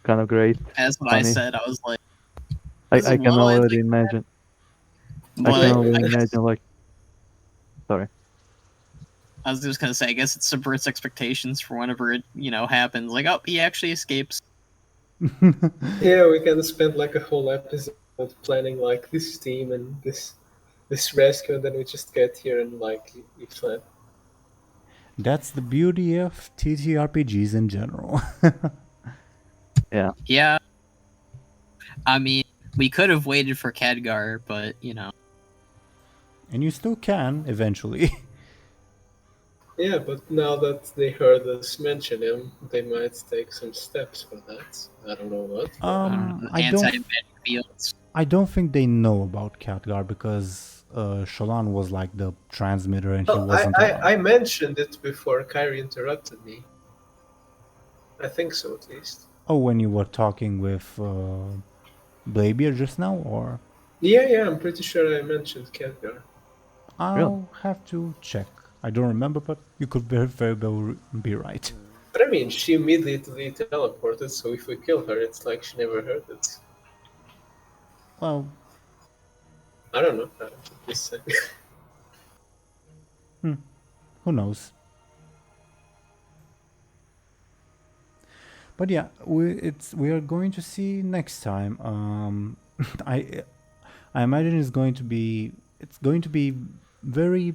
kind of great. As what I funny. said, I was like, I can well, I already think- imagine. I but can already I guess- imagine, like, sorry. I was just gonna say, I guess it subverts expectations for whenever it, happens. Like, oh, he actually escapes. Yeah, we can spend like a whole episode planning like this team and this rescue, and then we just get here and like we plan. That's the beauty of TTRPGs in general. Yeah. I mean, we could have waited for Khadgar, but, And you still can, eventually. Yeah, but now that they heard us mention him, they might take some steps for that. I don't know what. anti-magic fields. I don't think they know about Khadgar because Shallan was like the transmitter and he Oh, wasn't around. I mentioned it before Kyrie interrupted me. I think so, at least. Oh, when you were talking with Bladebeard just now, or? Yeah, I'm pretty sure I mentioned Khadgar. I'll have to check. I don't remember, but you could very well be right. But I mean, she immediately teleported, so if we kill her, it's like she never heard it. Well, I don't know. Just saying. who knows? But yeah, we are going to see next time. I imagine it's going to be very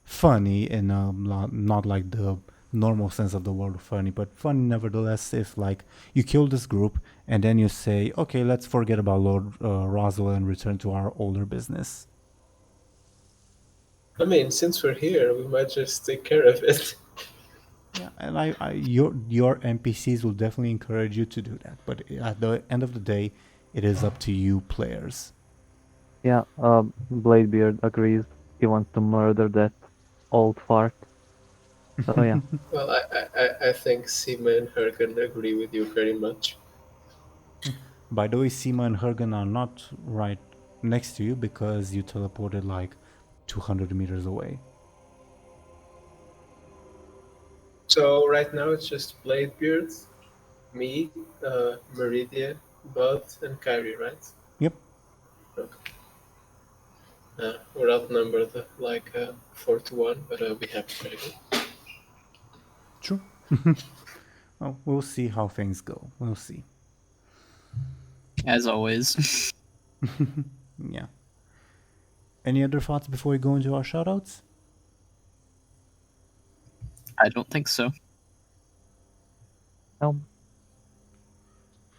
funny in not like the normal sense of the word funny, but funny nevertheless. If like you kill this group and then you say, okay, let's forget about Lord Roswell and return to our older business. I mean, since we're here, we might just take care of it. Yeah, and your NPCs will definitely encourage you to do that. But at the end of the day, it is up to you players. Yeah, Bladebeard agrees. He wants to murder that old fart. So yeah. Well, I think Seema and her can agree with you very much. By the way, Seema and Hergen are not right next to you because you teleported like 200 meters away. So right now it's just Bladebeard, me, Meridia, Buhd, and Kyrie, right? Yep. Okay. We're outnumbered like 4-1, but we have very good. True. Well, we'll see how things go. We'll see. As always. Yeah. Any other thoughts before we go into our shoutouts? I don't think so.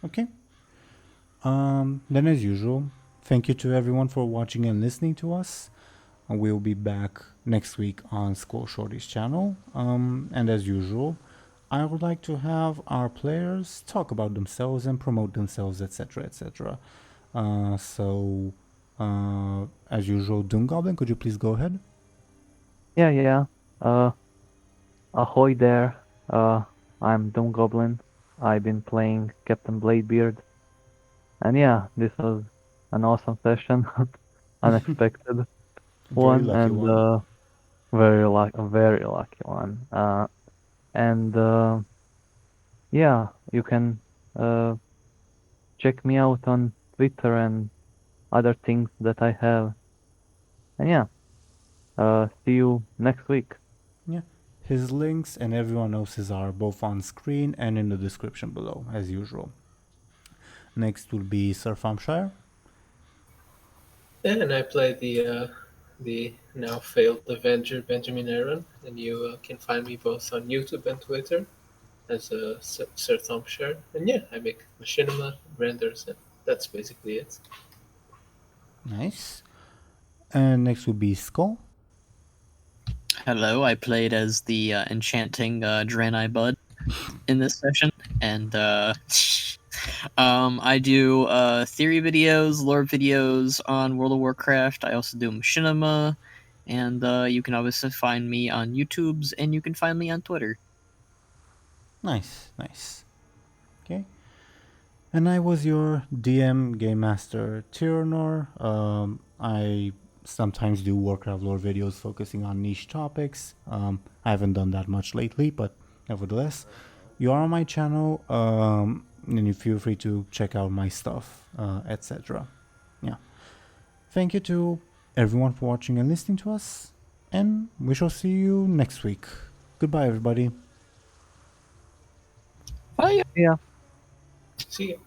Okay. Then as usual, thank you to everyone for watching and listening to us. We'll be back next week on Skoll Shorties channel. And as usual, I would like to have our players talk about themselves and promote themselves, etc., etc. As usual, DoomGoblin, could you please go ahead? Yeah. Ahoy there. I'm DoomGoblin. I've been playing Captain Bladebeard. And yeah, this was an awesome session. Unexpected Very one, lucky and one. very lucky one. Yeah, you can check me out on Twitter and other things that I have. And yeah, see you next week. Yeah. His links and everyone else's are both on screen and in the description below, as usual. Next will be Sir Thompshire. Yeah, and I play the now failed Avenger Benjamin Aaran, and you can find me both on YouTube and Twitter as Sir Thompshire. And yeah, I make machinima renders, and that's basically it. Nice. And next will be Skoll. Hello, I played as the enchanting Draenei Buhd in this session, and I do theory videos, lore videos on World of Warcraft. I also do machinima, and you can obviously find me on YouTube's, and you can find me on Twitter. Nice. Okay. And I was your DM Game Master Teeironor. I sometimes do Warcraft lore videos focusing on niche topics. I haven't done that much lately, but nevertheless, you are on my channel, and you feel free to check out my stuff, etc. Yeah. Thank you to everyone for watching and listening to us, and we shall see you next week. Goodbye, everybody. Bye. Yeah. See you.